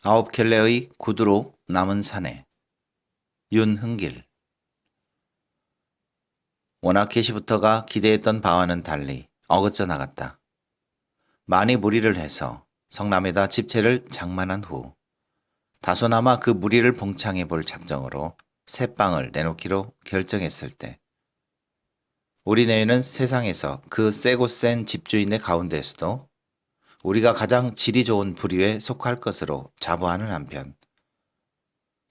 아홉 켤레의 구두로 남은 산에. 윤흥길. 워낙 게시부터가 기대했던 바와는 달리 어긋져 나갔다. 많이 무리를 해서 성남에다 집채를 장만한 후 다소나마 그 무리를 봉창해 볼 작정으로 새 빵을 내놓기로 결정했을 때 우리 내외는 세상에서 그 세고 센 집주인의 가운데서도 우리가 가장 질이 좋은 부류에 속할 것으로 자부하는 한편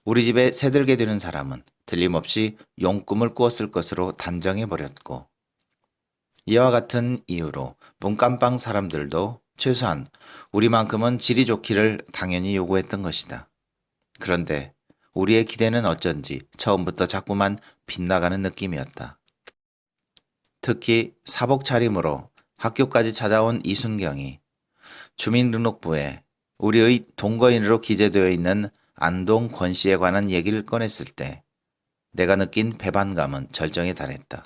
우리 집에 새들게 되는 사람은 틀림없이 용꿈을 꾸었을 것으로 단정해버렸고 이와 같은 이유로 문감방 사람들도 최소한 우리만큼은 질이 좋기를 당연히 요구했던 것이다. 그런데 우리의 기대는 어쩐지 처음부터 자꾸만 빗나가는 느낌이었다. 특히 사복 차림으로 학교까지 찾아온 이순경이 주민등록부에 우리의 동거인으로 기재되어 있는 안동 권씨에 관한 얘기를 꺼냈을 때 내가 느낀 배반감은 절정에 달했다.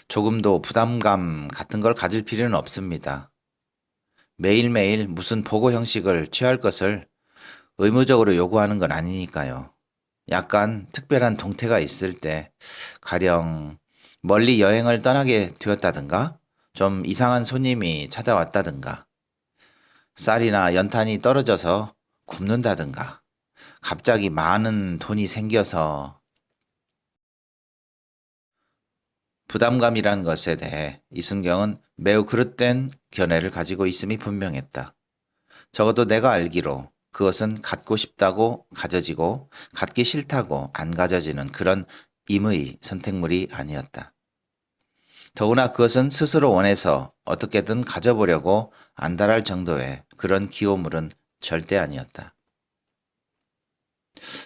조금도 부담감 같은 걸 가질 필요는 없습니다. 매일매일 무슨 보고 형식을 취할 것을 의무적으로 요구하는 건 아니니까요. 약간 특별한 동태가 있을 때 가령 멀리 여행을 떠나게 되었다든가 좀 이상한 손님이 찾아왔다든가 쌀이나 연탄이 떨어져서 굶는다든가 갑자기 많은 돈이 생겨서 부담감이란 것에 대해 이순경은 매우 그릇된 견해를 가지고 있음이 분명했다. 적어도 내가 알기로 그것은 갖고 싶다고 가져지고 갖기 싫다고 안 가져지는 그런 임의 선택물이 아니었다. 더구나 그것은 스스로 원해서 어떻게든 가져보려고 안달할 정도의 그런 기호물은 절대 아니었다.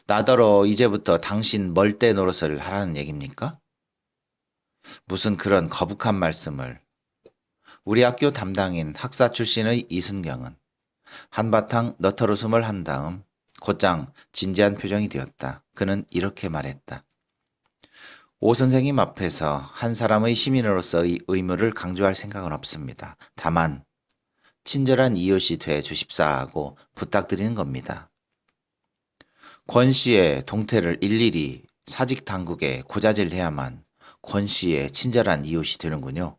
나더러 이제부터 당신 멀대 노릇을 하라는 얘기입니까? 무슨 그런 거북한 말씀을. 우리 학교 담당인 학사 출신의 이순경은 한바탕 너털웃음을 한 다음 곧장 진지한 표정이 되었다. 그는 이렇게 말했다. 오 선생님 앞에서 한 사람의 시민으로서의 의무를 강조할 생각은 없습니다. 다만 친절한 이웃이 돼 주십사 하고 부탁드리는 겁니다. 권 씨의 동태를 일일이 사직 당국에 고자질해야만 권 씨의 친절한 이웃이 되는군요.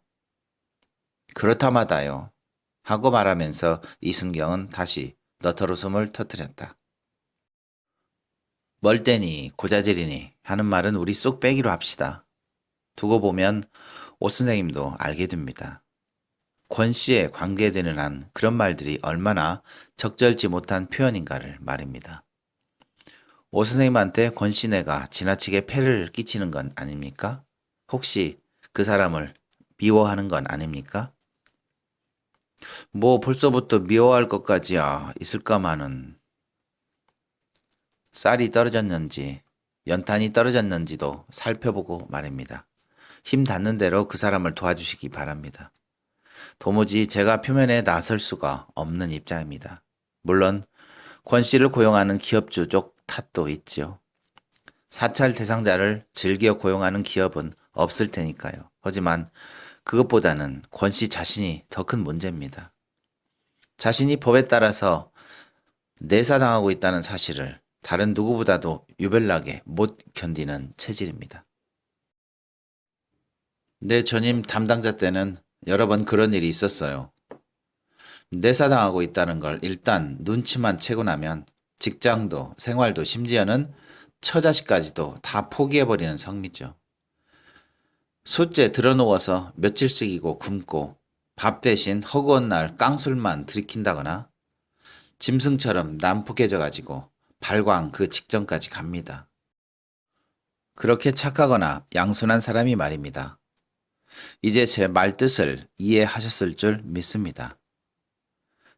그렇다마다요. 하고 말하면서 이순경은 다시 너털웃음을 터뜨렸다. 멀대니 고자질이니 하는 말은 우리 쏙 빼기로 합시다. 두고 보면 오 선생님도 알게 됩니다. 권 씨에 관계되는 한 그런 말들이 얼마나 적절치 못한 표현인가를 말입니다. 오 선생님한테 권 씨네가 지나치게 폐를 끼치는 건 아닙니까? 혹시 그 사람을 미워하는 건 아닙니까? 뭐 벌써부터 미워할 것까지야 있을까마는 쌀이 떨어졌는지 연탄이 떨어졌는지도 살펴보고 말입니다. 힘 닿는 대로 그 사람을 도와주시기 바랍니다. 도무지 제가 표면에 나설 수가 없는 입장입니다. 물론 권 씨를 고용하는 기업주 쪽 탓도 있지요. 사찰 대상자를 즐겨 고용하는 기업은 없을 테니까요. 하지만 그것보다는 권 씨 자신이 더 큰 문제입니다. 자신이 법에 따라서 내사당하고 있다는 사실을 다른 누구보다도 유별나게 못 견디는 체질입니다. 내 전임 담당자 때는 여러 번 그런 일이 있었어요. 내사당하고 있다는 걸 일단 눈치만 채고 나면 직장도 생활도 심지어는 처자식까지도 다 포기해버리는 성미죠. 숫째 들어누워서 며칠씩이고 굶고 밥 대신 허구한 날 깡술만 들이킨다거나 짐승처럼 난폭해져가지고 발광 그 직전까지 갑니다. 그렇게 착하거나 양순한 사람이 말입니다. 이제 제 말뜻을 이해하셨을 줄 믿습니다.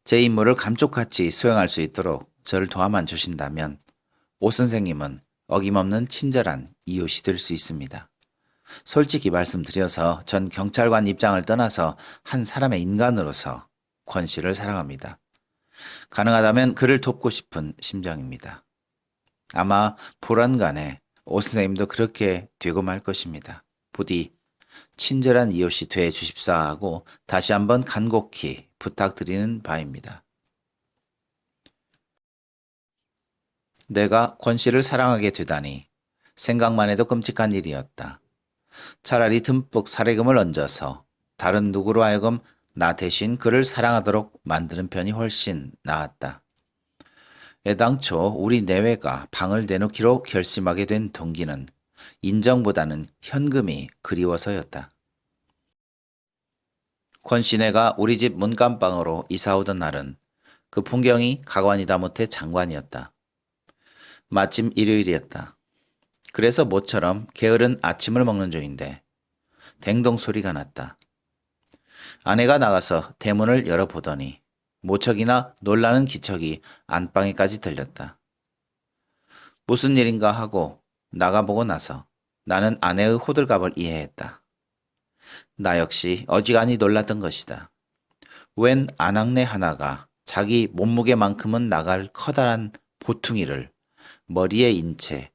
제 임무를 감쪽같이 수행할 수 있도록 저를 도와만 주신다면 오 선생님은 어김없는 친절한 이웃이 될 수 있습니다. 솔직히 말씀드려서 전 경찰관 입장을 떠나서 한 사람의 인간으로서 권 씨를 사랑합니다. 가능하다면 그를 돕고 싶은 심정입니다. 아마 불안간에 오 선생님도 그렇게 되고 말 것입니다. 부디 친절한 이웃이 돼 주십사 하고 다시 한번 간곡히 부탁드리는 바입니다. 내가 권 씨를 사랑하게 되다니 생각만 해도 끔찍한 일이었다. 차라리 듬뿍 사례금을 얹어서 다른 누구로 하여금 나 대신 그를 사랑하도록 만드는 편이 훨씬 나았다. 애당초 우리 내외가 방을 내놓기로 결심하게 된 동기는 인정보다는 현금이 그리워서였다. 권 씨네가 우리 집 문간방으로 이사오던 날은 그 풍경이 가관이다 못해 장관이었다. 마침 일요일이었다. 그래서 모처럼 게으른 아침을 먹는 중인데 댕동 소리가 났다. 아내가 나가서 대문을 열어보더니 모척이나 놀라는 기척이 안방에까지 들렸다. 무슨 일인가 하고 나가보고 나서 나는 아내의 호들갑을 이해했다. 나 역시 어지간히 놀랐던 것이다. 웬 아낙네 하나가 자기 몸무게만큼은 나갈 커다란 보퉁이를 머리에 인 채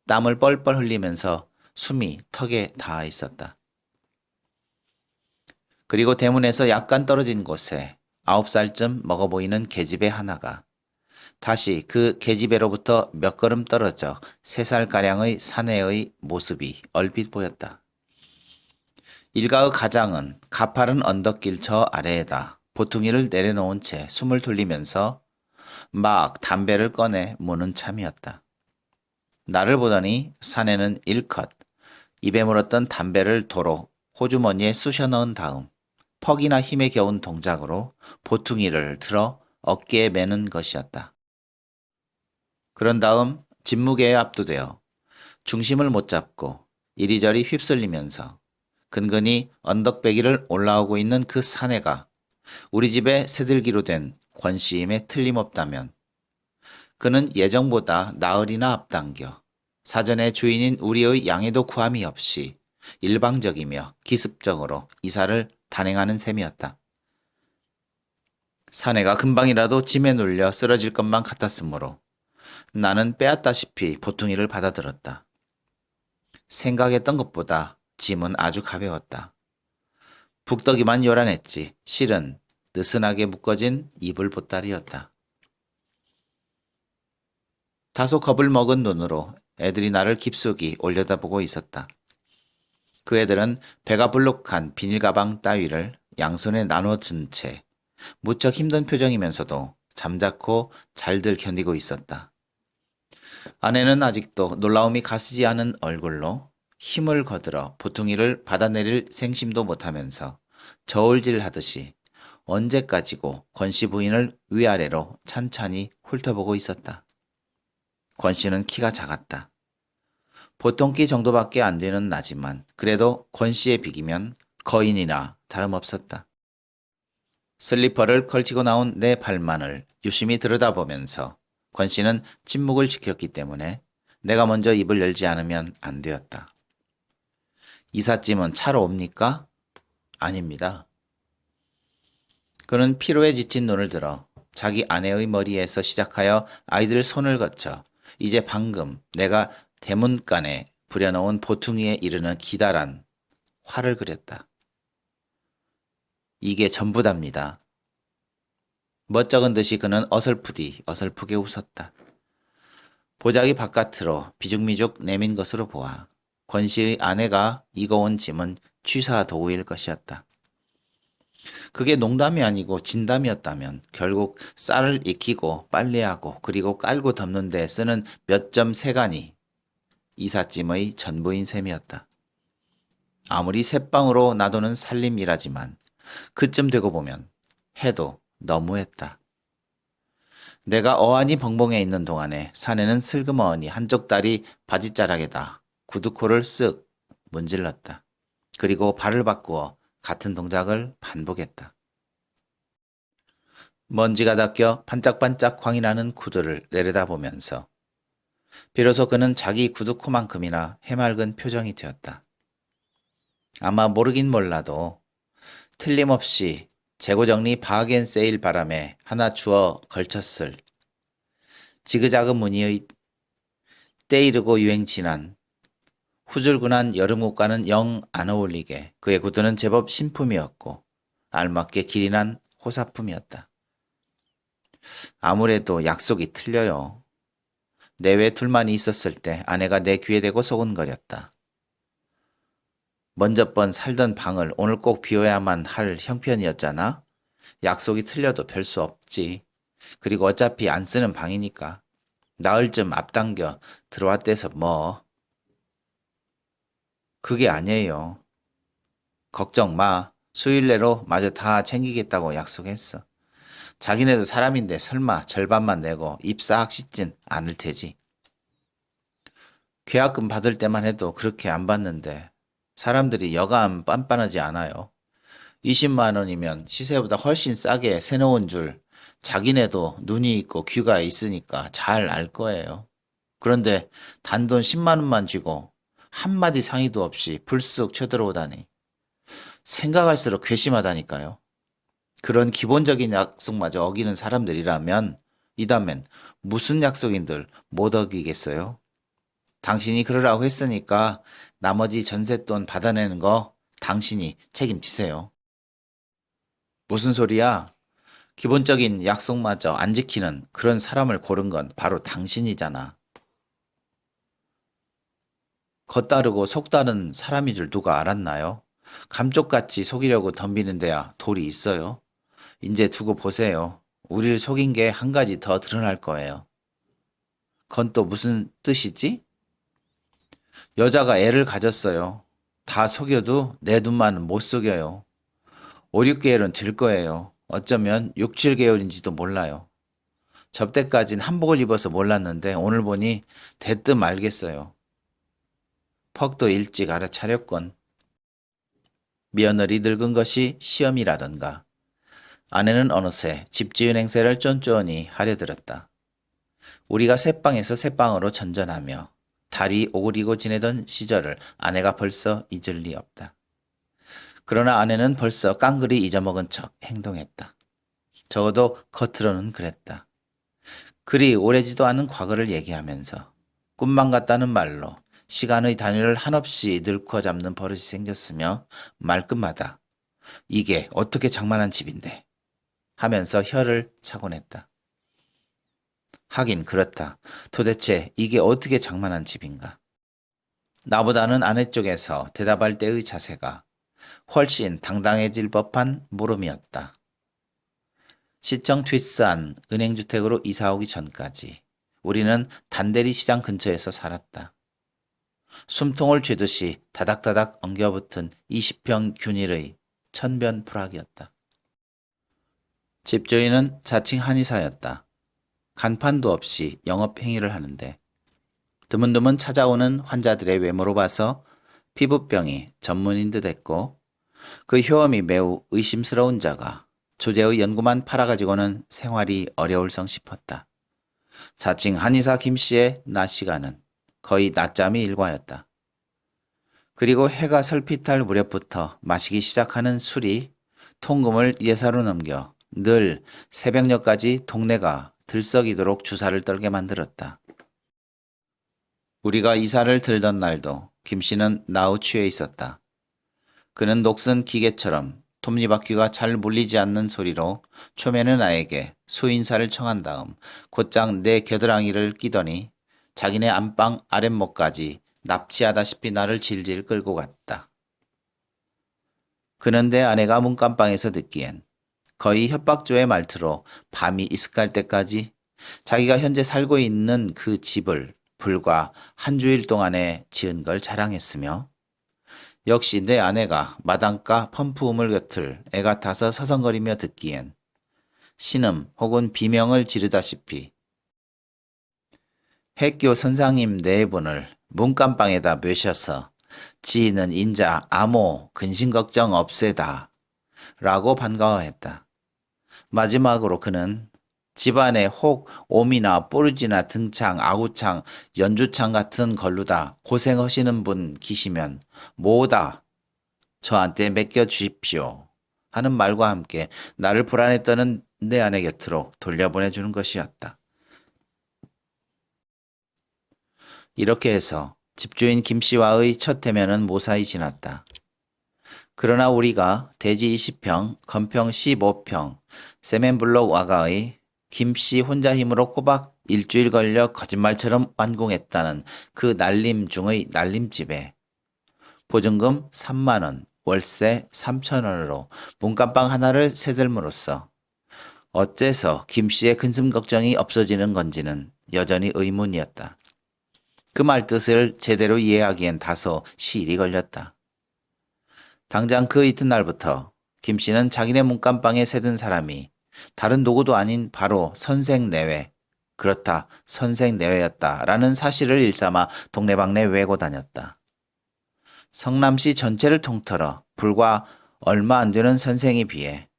땀을 뻘뻘 흘리면서 숨이 턱에 닿아 있었다. 그리고 대문에서 약간 떨어진 곳에 9살쯤 먹어 보이는 계집애 하나가 다시 그 계집애로부터 몇 걸음 떨어져 3살가량의 사내의 모습이 얼핏 보였다. 일가의 가장은 가파른 언덕길 저 아래에다 보퉁이를 내려놓은 채 숨을 돌리면서 막 담배를 꺼내 무는 참이었다. 나를 보더니 사내는 일컷 입에 물었던 담배를 도로 호주머니에 쑤셔 넣은 다음 퍽이나 힘에 겨운 동작으로 보퉁이를 들어 어깨에 매는 것이었다. 그런 다음 진무게에 압도되어 중심을 못 잡고 이리저리 휩쓸리면서 근근히 언덕배기를 올라오고 있는 그 사내가 우리 집에 새들기로 된 권씨임에 틀림없다면 그는 예정보다 나흘이나 앞당겨 사전에 주인인 우리의 양해도 구함이 없이 일방적이며 기습적으로 이사를 단행하는 셈이었다. 사내가 금방이라도 짐에 눌려 쓰러질 것만 같았으므로 나는 빼앗다시피 보퉁이를 받아들었다. 생각했던 것보다 짐은 아주 가벼웠다. 북덕이만 요란했지 실은 느슨하게 묶어진 이불 보따리였다. 다소 겁을 먹은 눈으로 애들이 나를 깊숙이 올려다보고 있었다. 그 애들은 배가 불룩한 비닐가방 따위를 양손에 나눠 든 채 무척 힘든 표정이면서도 잠자코 잘들 견디고 있었다. 아내는 아직도 놀라움이 가시지 않은 얼굴로 힘을 거들어 보퉁이를 받아내릴 생심도 못하면서 저울질하듯이 언제까지고 권씨 부인을 위아래로 찬찬히 훑어보고 있었다. 권씨는 키가 작았다. 보통 키 정도밖에 안 되는 나지만 그래도 권씨에 비기면 거인이나 다름없었다. 슬리퍼를 걸치고 나온 내 발만을 유심히 들여다보면서 권씨는 침묵을 지켰기 때문에 내가 먼저 입을 열지 않으면 안 되었다. 이삿짐은 차로 옵니까? 아닙니다. 그는 피로에 지친 눈을 들어 자기 아내의 머리에서 시작하여 아이들 손을 거쳐 이제 방금 내가 대문간에 부려놓은 보퉁이에 이르는 기다란 화를 그렸다. 이게 전부답니다. 멋쩍은 듯이 그는 어설프게 웃었다. 보자기 바깥으로 비죽미죽 내민 것으로 보아 권씨의 아내가 이고 온 짐은 취사 도구일 것이었다. 그게 농담이 아니고 진담이었다면 결국 쌀을 익히고 빨래하고 그리고 깔고 덮는 데 쓰는 몇 점 세간이 이삿짐의 전부인 셈이었다. 아무리 새빵으로 놔두는 살림이라지만 그쯤 되고 보면 해도 너무했다. 내가 어안이 벙벙해 있는 동안에 사내는 슬그머니 한쪽 다리 바지자락에다 구두코를 쓱 문질렀다. 그리고 발을 바꾸어 같은 동작을 반복했다. 먼지가 닦여 반짝반짝 광이 나는 구두를 내려다보면서 비로소 그는 자기 구두코만큼이나 해맑은 표정이 되었다. 아마 모르긴 몰라도 틀림없이 재고정리 바겐세일 바람에 하나 주워 걸쳤을 지그자그 무늬의 때이르고 유행 지난 후줄근한 여름옷과는 영 안 어울리게 그의 구두는 제법 신품이었고 알맞게 길이 난 호사품이었다. 아무래도 약속이 틀려요. 내외 둘만이 있었을 때 아내가 내 귀에 대고 소곤거렸다. 먼저 번 살던 방을 오늘 꼭 비워야만 할 형편이었잖아. 약속이 틀려도 별 수 없지. 그리고 어차피 안 쓰는 방이니까. 나흘 쯤 앞당겨 들어왔대서 뭐. 그게 아니에요. 걱정 마. 수일 내로 마저 다 챙기겠다고 약속했어. 자기네도 사람인데 설마 절반만 내고 입 싹 씻진 않을 테지. 계약금 받을 때만 해도 그렇게 안 받는데 사람들이 여간 빤빤하지 않아요. 20만 원이면 시세보다 훨씬 싸게 세놓은 줄 자기네도 눈이 있고 귀가 있으니까 잘 알 거예요. 그런데 단돈 10만 원만 쥐고 한마디 상의도 없이 불쑥 쳐들어오다니 생각할수록 괘씸하다니까요. 그런 기본적인 약속마저 어기는 사람들이라면 이 다음엔 무슨 약속인들 못 어기겠어요? 당신이 그러라고 했으니까 나머지 전셋돈 받아내는 거 당신이 책임지세요. 무슨 소리야? 기본적인 약속마저 안 지키는 그런 사람을 고른 건 바로 당신이잖아. 겉다르고 속다른 사람인 줄 누가 알았나요? 감쪽같이 속이려고 덤비는 데야 돌이 있어요. 이제 두고 보세요. 우릴 속인 게 한 가지 더 드러날 거예요. 그건 또 무슨 뜻이지? 여자가 애를 가졌어요. 다 속여도 내 눈만은 못 속여요. 5, 6개월은 될 거예요. 어쩌면 6, 7개월인지도 몰라요. 접대까진 한복을 입어서 몰랐는데 오늘 보니 대뜸 알겠어요. 퍽도 일찍 알아차렸건. 며느리 늙은 것이 시험이라던가. 아내는 어느새 집지은 행세를 쫀쫀히 하려들었다. 우리가 새방에서 새방으로 전전하며 달이 오그리고 지내던 시절을 아내가 벌써 잊을 리 없다. 그러나 아내는 벌써 깡그리 잊어먹은 척 행동했다. 적어도 겉으로는 그랬다. 그리 오래지도 않은 과거를 얘기하면서 꿈만 같다는 말로 시간의 단위를 한없이 늙고 잡는 버릇이 생겼으며 말끝마다 이게 어떻게 장만한 집인데 하면서 혀를 차곤 했다. 하긴 그렇다. 도대체 이게 어떻게 장만한 집인가. 나보다는 아내 쪽에서 대답할 때의 자세가 훨씬 당당해질 법한 물음이었다. 시청 뒷산 은행주택으로 이사오기 전까지 우리는 단대리 시장 근처에서 살았다. 숨통을 쥐듯이 다닥다닥 엉겨붙은 20평 균일의 천변불악이었다. 집주인은 자칭 한의사였다. 간판도 없이 영업행위를 하는데 드문드문 찾아오는 환자들의 외모로 봐서 피부병이 전문인 듯 했고 그 효험이 매우 의심스러운 자가 주제의 연구만 팔아가지고는 생활이 어려울성 싶었다. 자칭 한의사 김씨의 낮 시간은 거의 낮잠이 일과였다. 그리고 해가 설핏할 무렵부터 마시기 시작하는 술이 통금을 예사로 넘겨 늘 새벽녘까지 동네가 들썩이도록 주사를 떨게 만들었다. 우리가 이사를 들던 날도 김씨는 나우 취해 있었다. 그는 녹슨 기계처럼 톱니바퀴가 잘 물리지 않는 소리로 초면에 나에게 수인사를 청한 다음 곧장 내 겨드랑이를 끼더니 자기네 안방 아랫목까지 납치하다시피 나를 질질 끌고 갔다. 그는 내 아내가 문간방에서 듣기엔 거의 협박조의 말투로 밤이 이슥할 때까지 자기가 현재 살고 있는 그 집을 불과 한 주일 동안에 지은 걸 자랑했으며 역시 내 아내가 마당가 펌프 우물 곁을 애가 타서 서성거리며 듣기엔 신음 혹은 비명을 지르다시피 핵교 선상님 네 분을 문간방에다 모셔서 지인은 인자 암호 근심걱정 없애다 라고 반가워했다. 마지막으로 그는 집안에 혹 옴이나 뽀르지나 등창, 아구창, 연주창 같은 걸로다 고생하시는 분 계시면 뭐다 저한테 맡겨주십시오 하는 말과 함께 나를 불안에 떠는 내 아내 곁으로 돌려보내주는 것이었다. 이렇게 해서 집주인 김씨와의 첫 대면은 무사히 지났다. 그러나 우리가 대지 20평, 건평 15평, 세멘블록 와가의 김씨 혼자 힘으로 꼬박 일주일 걸려 거짓말처럼 완공했다는 그 날림 중의 날림집에 보증금 3만 원, 월세 3천 원으로 문간방 하나를 새들므로써 어째서 김 씨의 근심 걱정이 없어지는 건지는 여전히 의문이었다. 그 말 뜻을 제대로 이해하기엔 다소 시일이 걸렸다. 당장 그 이튿날부터 김 씨는 자기네 문간방에 새든 사람이 다른 누구도 아닌 바로 선생 내외, 그렇다 선생 내외였다라는 사실을 일삼아 동네방네 외고 다녔다. 성남시 전체를 통틀어 불과 얼마 안 되는 선생에 비해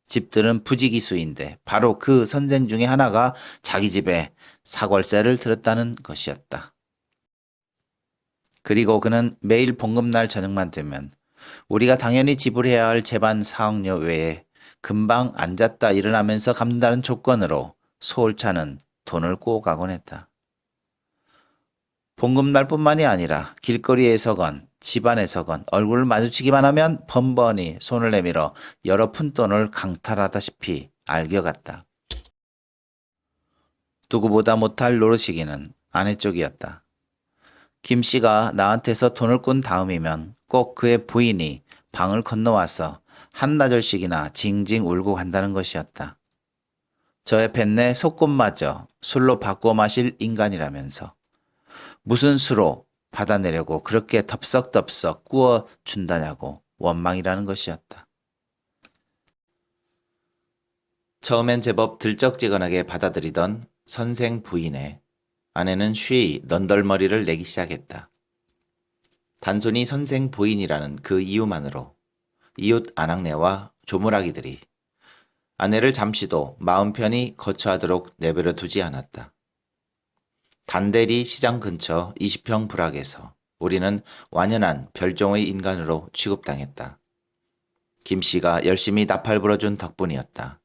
집들은 부지기수인데 바로 그 선생 중에 하나가 자기 집에 사골세를 들었다는 것이었다. 그리고 그는 매일 봉급날 저녁만 되면 우리가 당연히 지불해야 할 제반 사학료 외에 금방 앉았다 일어나면서 갚는다는 조건으로 소홀차는 돈을 꾸어가곤 했다. 봉급날뿐만이 아니라 길거리에서건 집안에서건 얼굴을 마주치기만 하면 번번이 손을 내밀어 여러 푼돈을 강탈하다시피 알겨갔다. 누구보다 못할 노릇이기는 아내 쪽이었다. 김 씨가 나한테서 돈을 꾼 다음이면 꼭 그의 부인이 방을 건너와서 한나절씩이나 징징 울고 간다는 것이었다. 저의 뱃내 속꽃마저 술로 바꾸어 마실 인간이라면서 무슨 수로 받아내려고 그렇게 덥석덥석 구워 준다냐고 원망이라는 것이었다. 처음엔 제법 들쩍지근하게 받아들이던 선생 부인의 아내는 쉬이 넌덜머리를 내기 시작했다. 단순히 선생 부인이라는 그 이유만으로 이웃 아낙네와 조물아기들이 아내를 잠시도 마음 편히 거처하도록 내버려 두지 않았다. 단대리 시장 근처 20평 부락에서 우리는 완연한 별종의 인간으로 취급당했다. 김 씨가 열심히 나팔 불어준 덕분이었다.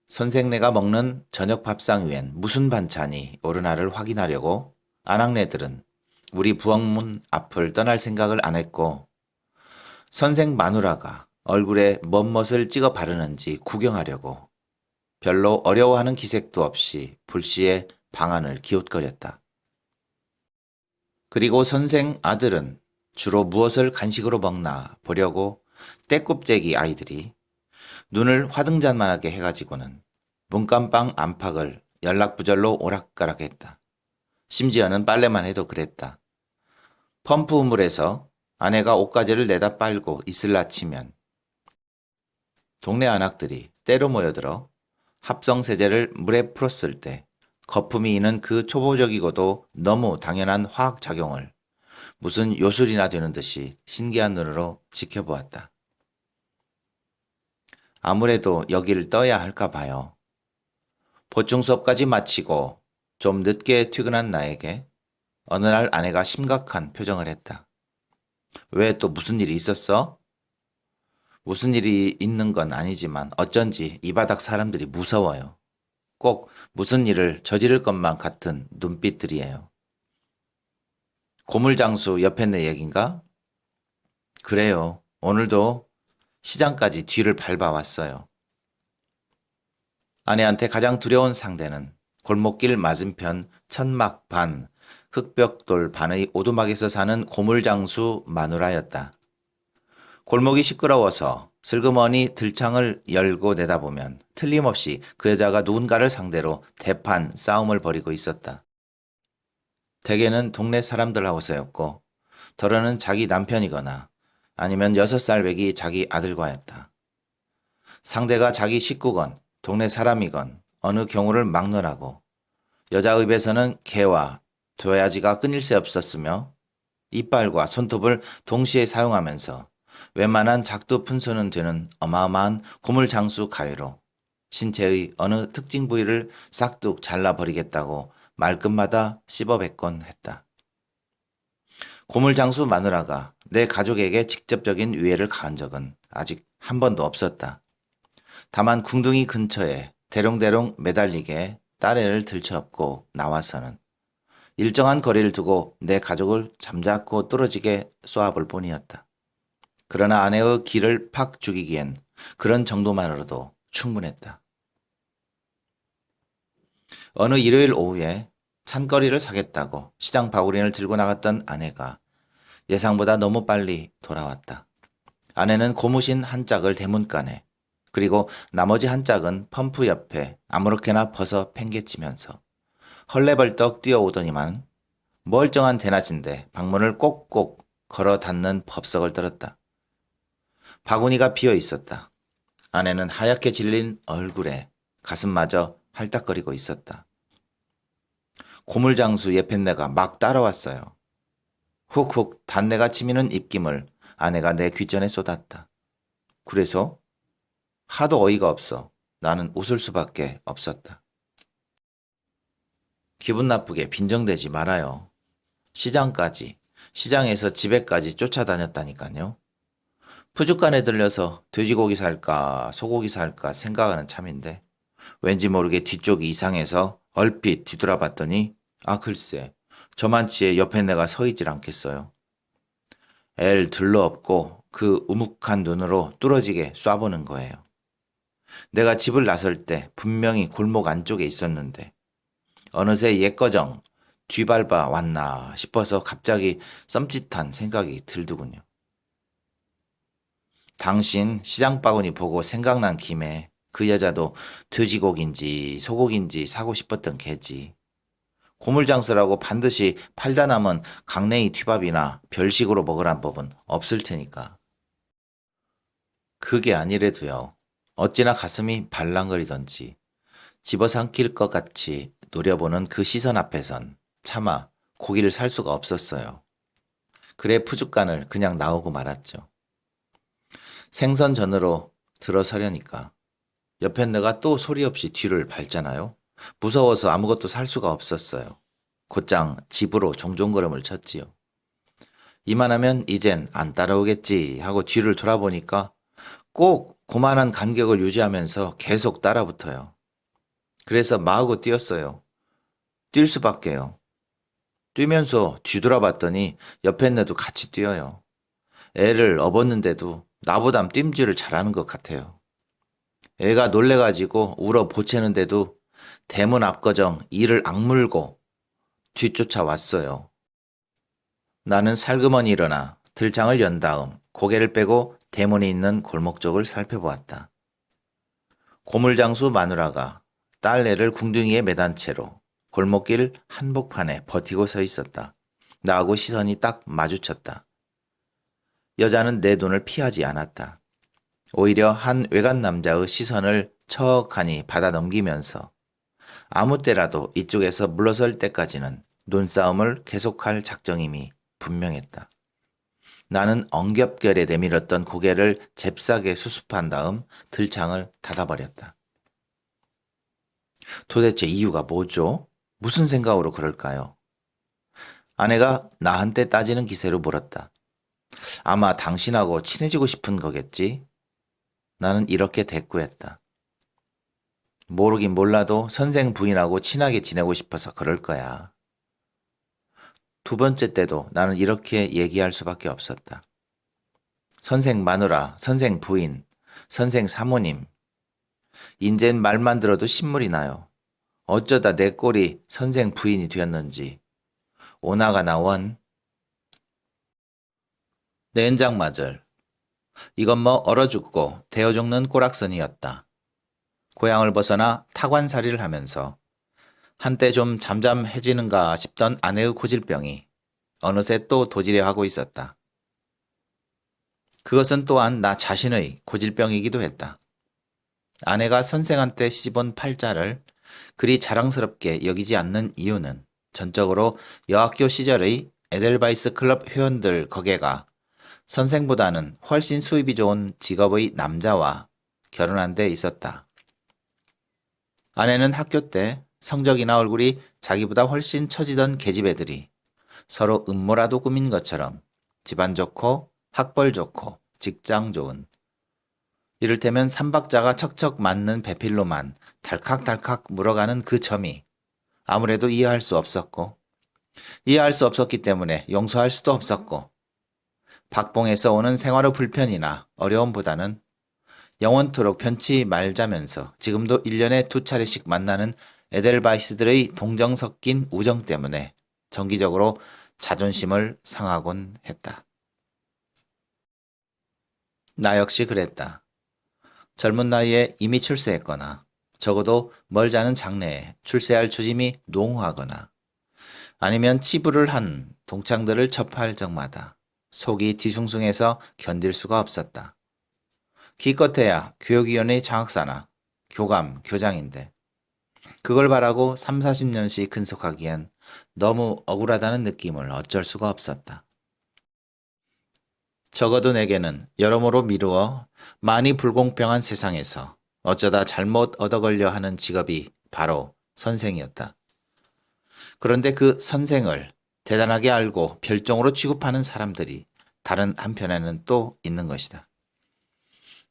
선생네가 먹는 저녁 밥상 위엔 무슨 반찬이 오르나를 확인하려고 아낙네들은 우리 부엌문 앞을 떠날 생각을 안 했고 선생 마누라가 얼굴에 멋멋을 찍어 바르는지 구경하려고 별로 어려워하는 기색도 없이 불시에 방안을 기웃거렸다. 그리고 선생 아들은 주로 무엇을 간식으로 먹나 보려고 떼꼽재기 아이들이 눈을 화등잔만하게 해가지고는 문간방 안팎을 연락부절로 오락가락했다. 심지어는 빨래만 해도 그랬다. 펌프 우물에서 아내가 옷가지를 내다 빨고 이슬라 치면 동네 아낙들이 때로 모여들어 합성세제를 물에 풀었을 때 거품이 이는 그 초보적이고도 너무 당연한 화학작용을 무슨 요술이나 되는 듯이 신기한 눈으로 지켜보았다. 아무래도 여길 떠야 할까 봐요. 보충 수업까지 마치고 좀 늦게 퇴근한 나에게 어느 날 아내가 심각한 표정을 했다. 왜 또 무슨 일이 있었어? 무슨 일이 있는 건 아니지만 어쩐지 이 바닥 사람들이 무서워요. 꼭 무슨 일을 저지를 것만 같은 눈빛들이에요. 고물장수 옆에 내 얘긴가? 그래요. 오늘도 시장까지 뒤를 밟아왔어요. 아내한테 가장 두려운 상대는 골목길 맞은편 천막 반, 흙벽돌 반의 오두막에서 사는 고물장수 마누라였다. 골목이 시끄러워서 슬그머니 들창을 열고 내다보면 틀림없이 그 여자가 누군가를 상대로 대판 싸움을 벌이고 있었다. 대개는 동네 사람들하고서였고 덜어는 자기 남편이거나 아니면 6살 배기 자기 아들과였다. 상대가 자기 식구건 동네 사람이건 어느 경우를 막론하고 여자 입에서는 개와 도야지가 끊일 새 없었으며 이빨과 손톱을 동시에 사용하면서 웬만한 작두 푼소는 되는 어마어마한 고물장수 가위로 신체의 어느 특징 부위를 싹둑 잘라버리겠다고 말끝마다 씹어뱉곤 했다. 고물장수 마누라가 내 가족에게 직접적인 위해를 가한 적은 아직 한 번도 없었다. 다만 궁둥이 근처에 대롱대롱 매달리게 딸애를 들쳐업고 나와서는 일정한 거리를 두고 내 가족을 잠자코 뚫어지게 쏘아볼 뿐이었다. 그러나 아내의 기를 팍 죽이기엔 그런 정도만으로도 충분했다. 어느 일요일 오후에 찬거리를 사겠다고 시장 바구니를 들고 나갔던 아내가 예상보다 너무 빨리 돌아왔다. 아내는 고무신 한 짝을 대문간에, 그리고 나머지 한 짝은 펌프 옆에 아무렇게나 벗어 팽개치면서 헐레벌떡 뛰어오더니만 멀쩡한 대낮인데 방문을 꼭꼭 걸어 닫는 법석을 떨었다. 바구니가 비어 있었다. 아내는 하얗게 질린 얼굴에 가슴마저 할딱거리고 있었다. 고물장수 예편네가 막 따라왔어요. 훅훅 단내가 치미는 입김을 아내가 내 귓전에 쏟았다. 그래서 하도 어이가 없어 나는 웃을 수밖에 없었다. 기분 나쁘게 빈정대지 말아요. 시장까지, 시장에서 집에까지 쫓아다녔다니까요. 푸주간에 들려서 돼지고기 살까 소고기 살까 생각하는 참인데 왠지 모르게 뒤쪽이 이상해서 얼핏 뒤돌아봤더니 글쎄 저만치에 옆에 내가 서 있질 않겠어요. 엘 들러엎고 그 우묵한 눈으로 뚫어지게 쏴보는 거예요. 내가 집을 나설 때 분명히 골목 안쪽에 있었는데 어느새 옛거정 뒤밟아 왔나 싶어서 갑자기 썸짓한 생각이 들더군요. 당신 시장 바구니 보고 생각난 김에 그 여자도 돼지고기인지 소고기인지 사고 싶었던 개지. 고물장수라고 반드시 팔다 남은 강냉이 튀밥이나 별식으로 먹으란 법은 없을 테니까. 그게 아니래도요. 어찌나 가슴이 발랑거리던지 집어삼킬 것 같이 노려보는 그 시선 앞에선 차마 고기를 살 수가 없었어요. 그래 푸주간을 그냥 나오고 말았죠. 생선전으로 들어서려니까 옆엔 내가 또 소리 없이 뒤를 밟잖아요. 무서워서 아무것도 살 수가 없었어요. 곧장 집으로 종종걸음을 쳤지요. 이만하면 이젠 안 따라오겠지 하고 뒤를 돌아보니까 꼭 고만한 간격을 유지하면서 계속 따라붙어요. 그래서 마구 뛰었어요. 뛸 수밖에요. 뛰면서 뒤돌아봤더니 옆에 애도 같이 뛰어요. 애를 업었는데도 나보단 뜀지를 잘하는 것 같아요. 애가 놀래가지고 울어 보채는데도 대문 앞거정 이를 악물고 뒤쫓아왔어요. 나는 살그머니 일어나 들창을 연 다음 고개를 빼고 대문이 있는 골목 쪽을 살펴보았다. 고물장수 마누라가 딸내를 궁둥이에 매단 채로 골목길 한복판에 버티고 서 있었다. 나하고 시선이 딱 마주쳤다. 여자는 내 눈을 피하지 않았다. 오히려 한 외간 남자의 시선을 척하니 받아 넘기면서 아무 때라도 이쪽에서 물러설 때까지는 눈싸움을 계속할 작정임이 분명했다. 나는 엉겹결에 내밀었던 고개를 잽싸게 수습한 다음 들창을 닫아버렸다. 도대체 이유가 뭐죠? 무슨 생각으로 그럴까요? 아내가 나한테 따지는 기세로 물었다. 아마 당신하고 친해지고 싶은 거겠지? 나는 이렇게 대꾸했다. 모르긴 몰라도 선생 부인하고 친하게 지내고 싶어서 그럴 거야. 두 번째 때도 나는 이렇게 얘기할 수밖에 없었다. 선생 마누라, 선생 부인, 선생 사모님. 인젠 말만 들어도 신물이 나요. 어쩌다 내 꼴이 선생 부인이 되었는지. 오나가나 원. 내은장마절. 이건 뭐 얼어 죽고 데워 죽는 꼬락선이었다. 고향을 벗어나 타관살이를 하면서 한때 좀 잠잠해지는가 싶던 아내의 고질병이 어느새 또 도지려 하고 있었다. 그것은 또한 나 자신의 고질병이기도 했다. 아내가 선생한테 시집온 팔자를 그리 자랑스럽게 여기지 않는 이유는 전적으로 여학교 시절의 에델바이스 클럽 회원들 거개가 선생보다는 훨씬 수입이 좋은 직업의 남자와 결혼한 데 있었다. 아내는 학교 때 성적이나 얼굴이 자기보다 훨씬 처지던 계집애들이 서로 음모라도 꾸민 것처럼 집안 좋고 학벌 좋고 직장 좋은 이를테면 삼박자가 척척 맞는 배필로만 달칵달칵 물어가는 그 점이 아무래도 이해할 수 없었고 이해할 수 없었기 때문에 용서할 수도 없었고 박봉에서 오는 생활의 불편이나 어려움보다는 영원토록 편치 말자면서 지금도 1년에 2차례씩 만나는 에델바이스들의 동정 섞인 우정 때문에 정기적으로 자존심을 상하곤 했다. 나 역시 그랬다. 젊은 나이에 이미 출세했거나 적어도 멀지 않은 장래에 출세할 조짐이 농후하거나 아니면 치부를 한 동창들을 접할 적마다 속이 뒤숭숭해서 견딜 수가 없었다. 기껏해야 교육위원회 장학사나 교감, 교장인데 그걸 바라고 3, 40년씩 근속하기엔 너무 억울하다는 느낌을 어쩔 수가 없었다. 적어도 내게는 여러모로 미루어 많이 불공평한 세상에서 어쩌다 잘못 얻어걸려 하는 직업이 바로 선생이었다. 그런데 그 선생을 대단하게 알고 별종으로 취급하는 사람들이 다른 한편에는 또 있는 것이다.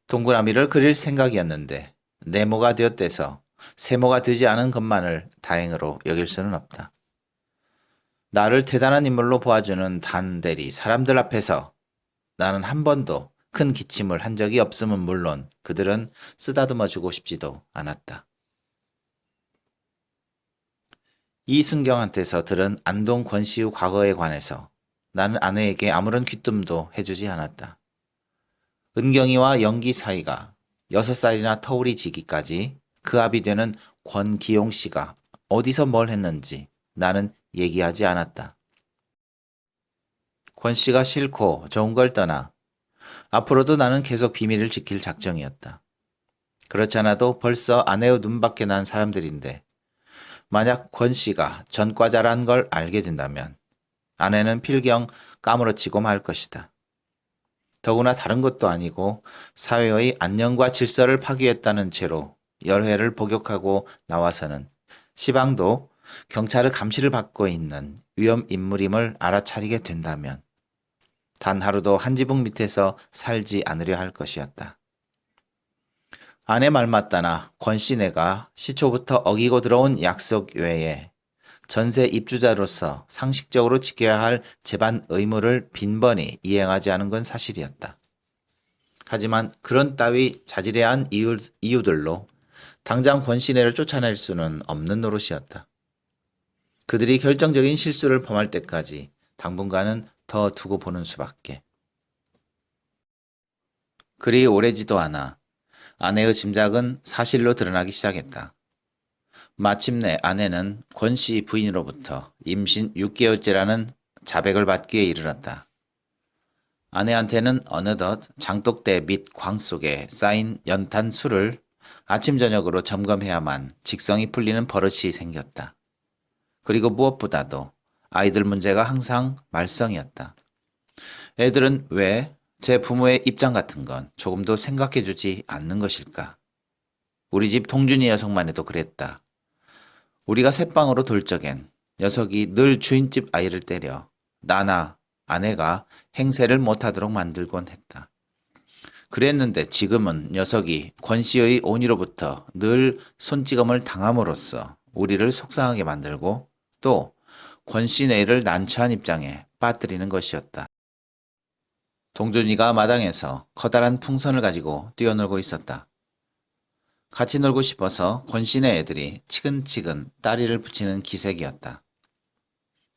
동그라미를 그릴 생각이었는데 네모가 되었대서 세모가 되지 않은 것만을 다행으로 여길 수는 없다. 나를 대단한 인물로 보아주는 단대리 사람들 앞에서 나는 한 번도 큰 기침을 한 적이 없음은 물론 그들은 쓰다듬어 주고 싶지도 않았다. 이순경한테서 들은 안동 권씨의 과거에 관해서 나는 아내에게 아무런 귀뜸도 해주지 않았다. 은경이와 영기 사이가 6살이나 터울이 지기까지 그 압이 되는 권기용 씨가 어디서 뭘 했는지 나는 얘기하지 않았다. 권 씨가 싫고 좋은 걸 떠나 앞으로도 나는 계속 비밀을 지킬 작정이었다. 그렇지 않아도 벌써 아내의 눈밖에 난 사람들인데 만약 권 씨가 전과자란 걸 알게 된다면 아내는 필경 까무러치고 말 것이다. 더구나 다른 것도 아니고 사회의 안녕과 질서를 파괴했다는 죄로 열회를 복역하고 나와서는 시방도 경찰의 감시를 받고 있는 위험 인물임을 알아차리게 된다면 단 하루도 한 지붕 밑에서 살지 않으려 할 것이었다. 아내 말 맞다나 권씨네가 시초부터 어기고 들어온 약속 외에 전세 입주자로서 상식적으로 지켜야 할 재반 의무를 빈번히 이행하지 않은 건 사실이었다. 하지만 그런 따위 자질해한 이유들로 당장 권씨네를 쫓아낼 수는 없는 노릇이었다. 그들이 결정적인 실수를 범할 때까지 당분간은 더 두고 보는 수밖에. 그리 오래지도 않아 아내의 짐작은 사실로 드러나기 시작했다. 마침내 아내는 권씨 부인으로부터 임신 6개월째라는 자백을 받기에 이르렀다. 아내한테는 어느덧 장독대 및 광 속에 쌓인 연탄 술을 아침 저녁으로 점검해야만 직성이 풀리는 버릇이 생겼다. 그리고 무엇보다도 아이들 문제가 항상 말썽이었다. 애들은 왜 제 부모의 입장 같은 건 조금도 생각해주지 않는 것일까? 우리 집 동준이 녀석만 해도 그랬다. 우리가 새방으로 돌 적엔 녀석이 늘 주인집 아이를 때려 나나 아내가 행세를 못하도록 만들곤 했다. 그랬는데 지금은 녀석이 권씨의 온이로부터 늘 손찌검을 당함으로써 우리를 속상하게 만들고 또 권씨네를 난처한 입장에 빠뜨리는 것이었다. 동준이가 마당에서 커다란 풍선을 가지고 뛰어놀고 있었다. 같이 놀고 싶어서 권씨네 애들이 치근치근 다리를 붙이는 기색이었다.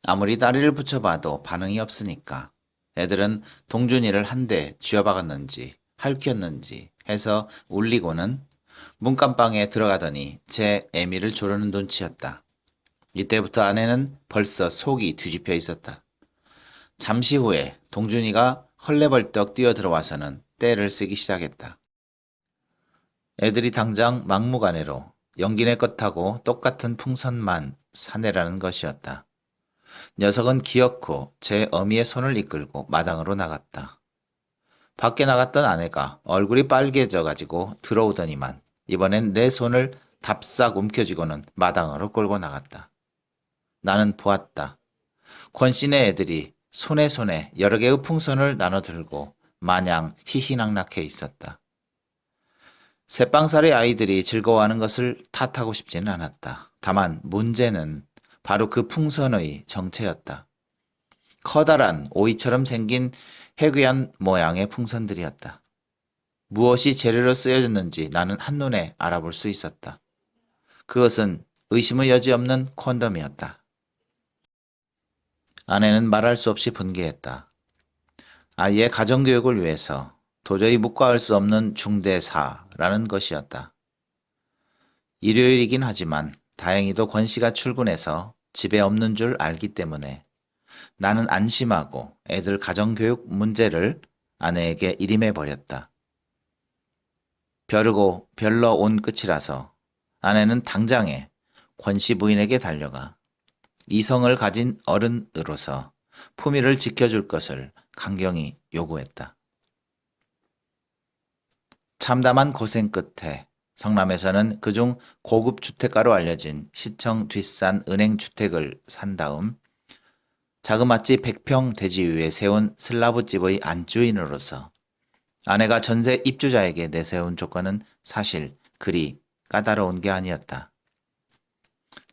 아무리 다리를 붙여봐도 반응이 없으니까 애들은 동준이를 한 대 쥐어박았는지 할퀴었는지 해서 울리고는 문간방에 들어가더니 제 애미를 조르는 눈치였다. 이때부터 아내는 벌써 속이 뒤집혀 있었다. 잠시 후에 동준이가 헐레벌떡 뛰어들어와서는 떼를 쓰기 시작했다. 애들이 당장 막무가내로 연기네 것하고 똑같은 풍선만 사내라는 것이었다. 녀석은 기어코 제 어미의 손을 이끌고 마당으로 나갔다. 밖에 나갔던 아내가 얼굴이 빨개져 가지고 들어오더니만 이번엔 내 손을 답싹 움켜쥐고는 마당으로 끌고 나갔다. 나는 보았다. 권씨네 애들이 손에 여러 개의 풍선을 나눠 들고 마냥 희희낙낙해 있었다. 새빵살의 아이들이 즐거워하는 것을 탓하고 싶지는 않았다. 다만 문제는 바로 그 풍선의 정체였다. 커다란 오이처럼 생긴 해괴한 모양의 풍선들이었다. 무엇이 재료로 쓰여졌는지 나는 한눈에 알아볼 수 있었다. 그것은 의심의 여지 없는 콘돔이었다. 아내는 말할 수 없이 분개했다. 아이의 가정교육을 위해서 도저히 묵과할 수 없는 중대사라는 것이었다. 일요일이긴 하지만 다행히도 권 씨가 출근해서 집에 없는 줄 알기 때문에 나는 안심하고 애들 가정교육 문제를 아내에게 일임해버렸다. 벼르고 별러 온 끝이라서 아내는 당장에 권 씨 부인에게 달려가 이성을 가진 어른으로서 품위를 지켜줄 것을 강경히 요구했다. 참담한 고생 끝에 성남에서는 그중 고급 주택가로 알려진 시청 뒷산 은행주택을 산 다음 자그마치 100평 대지 위에 세운 슬라브집의 안주인으로서 아내가 전세 입주자에게 내세운 조건은 사실 그리 까다로운 게 아니었다.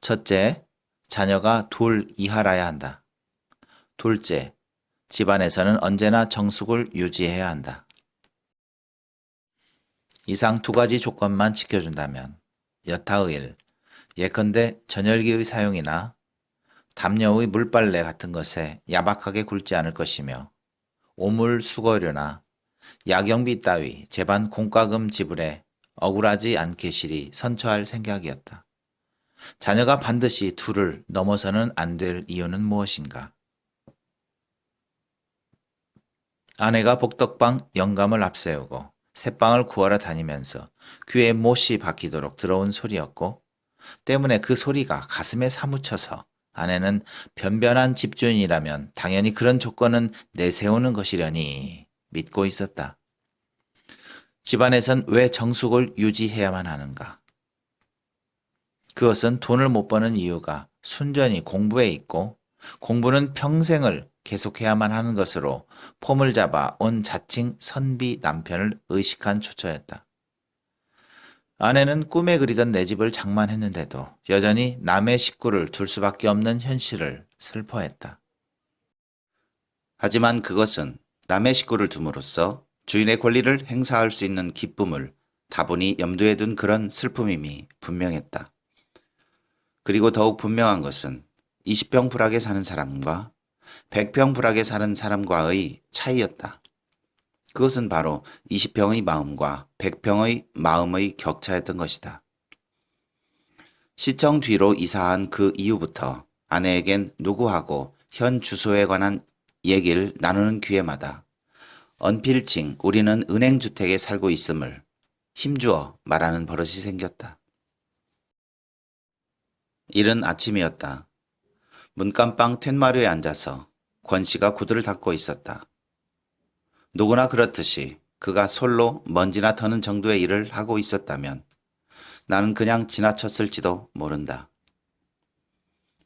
첫째, 자녀가 둘 이하라야 한다. 둘째, 집안에서는 언제나 정숙을 유지해야 한다. 이상 두 가지 조건만 지켜준다면 여타의일, 예컨대 전열기의 사용이나 담요의 물빨래 같은 것에 야박하게 굴지 않을 것이며 오물 수거료나 야경비 따위 제반 공과금 지불에 억울하지 않게 선처할 생각이었다. 자녀가 반드시 둘을 넘어서는 안 될 이유는 무엇인가? 아내가 복덕방 영감을 앞세우고 새방을 구하러 다니면서 귀에 못이 박히도록 들어온 소리였고 때문에 그 소리가 가슴에 사무쳐서 아내는 변변한 집주인이라면 당연히 그런 조건은 내세우는 것이려니 믿고 있었다. 집안에선 왜 정숙을 유지해야만 하는가? 그것은 돈을 못 버는 이유가 순전히 공부에 있고 공부는 평생을 계속해야만 하는 것으로 폼을 잡아 온 자칭 선비 남편을 의식한 초처였다. 아내는 꿈에 그리던 내 집을 장만했는데도 여전히 남의 식구를 둘 수밖에 없는 현실을 슬퍼했다. 하지만 그것은 남의 식구를 둠으로써 주인의 권리를 행사할 수 있는 기쁨을 다분히 염두에 둔 그런 슬픔임이 분명했다. 그리고 더욱 분명한 것은 20평 불악에 사는 사람과 100평 불악에 사는 사람과의 차이였다. 그것은 바로 20평의 마음과 100평의 마음의 격차였던 것이다. 시청 뒤로 이사한 그 이후부터 아내에겐 누구하고 현 주소에 관한 얘기를 나누는 기회마다 언필칭 우리는 은행주택에 살고 있음을 힘주어 말하는 버릇이 생겼다. 이른 아침이었다. 문간방 툇마루에 앉아서 권 씨가 구두를 닦고 있었다. 누구나 그렇듯이 그가 솔로 먼지나 터는 정도의 일을 하고 있었다면 나는 그냥 지나쳤을지도 모른다.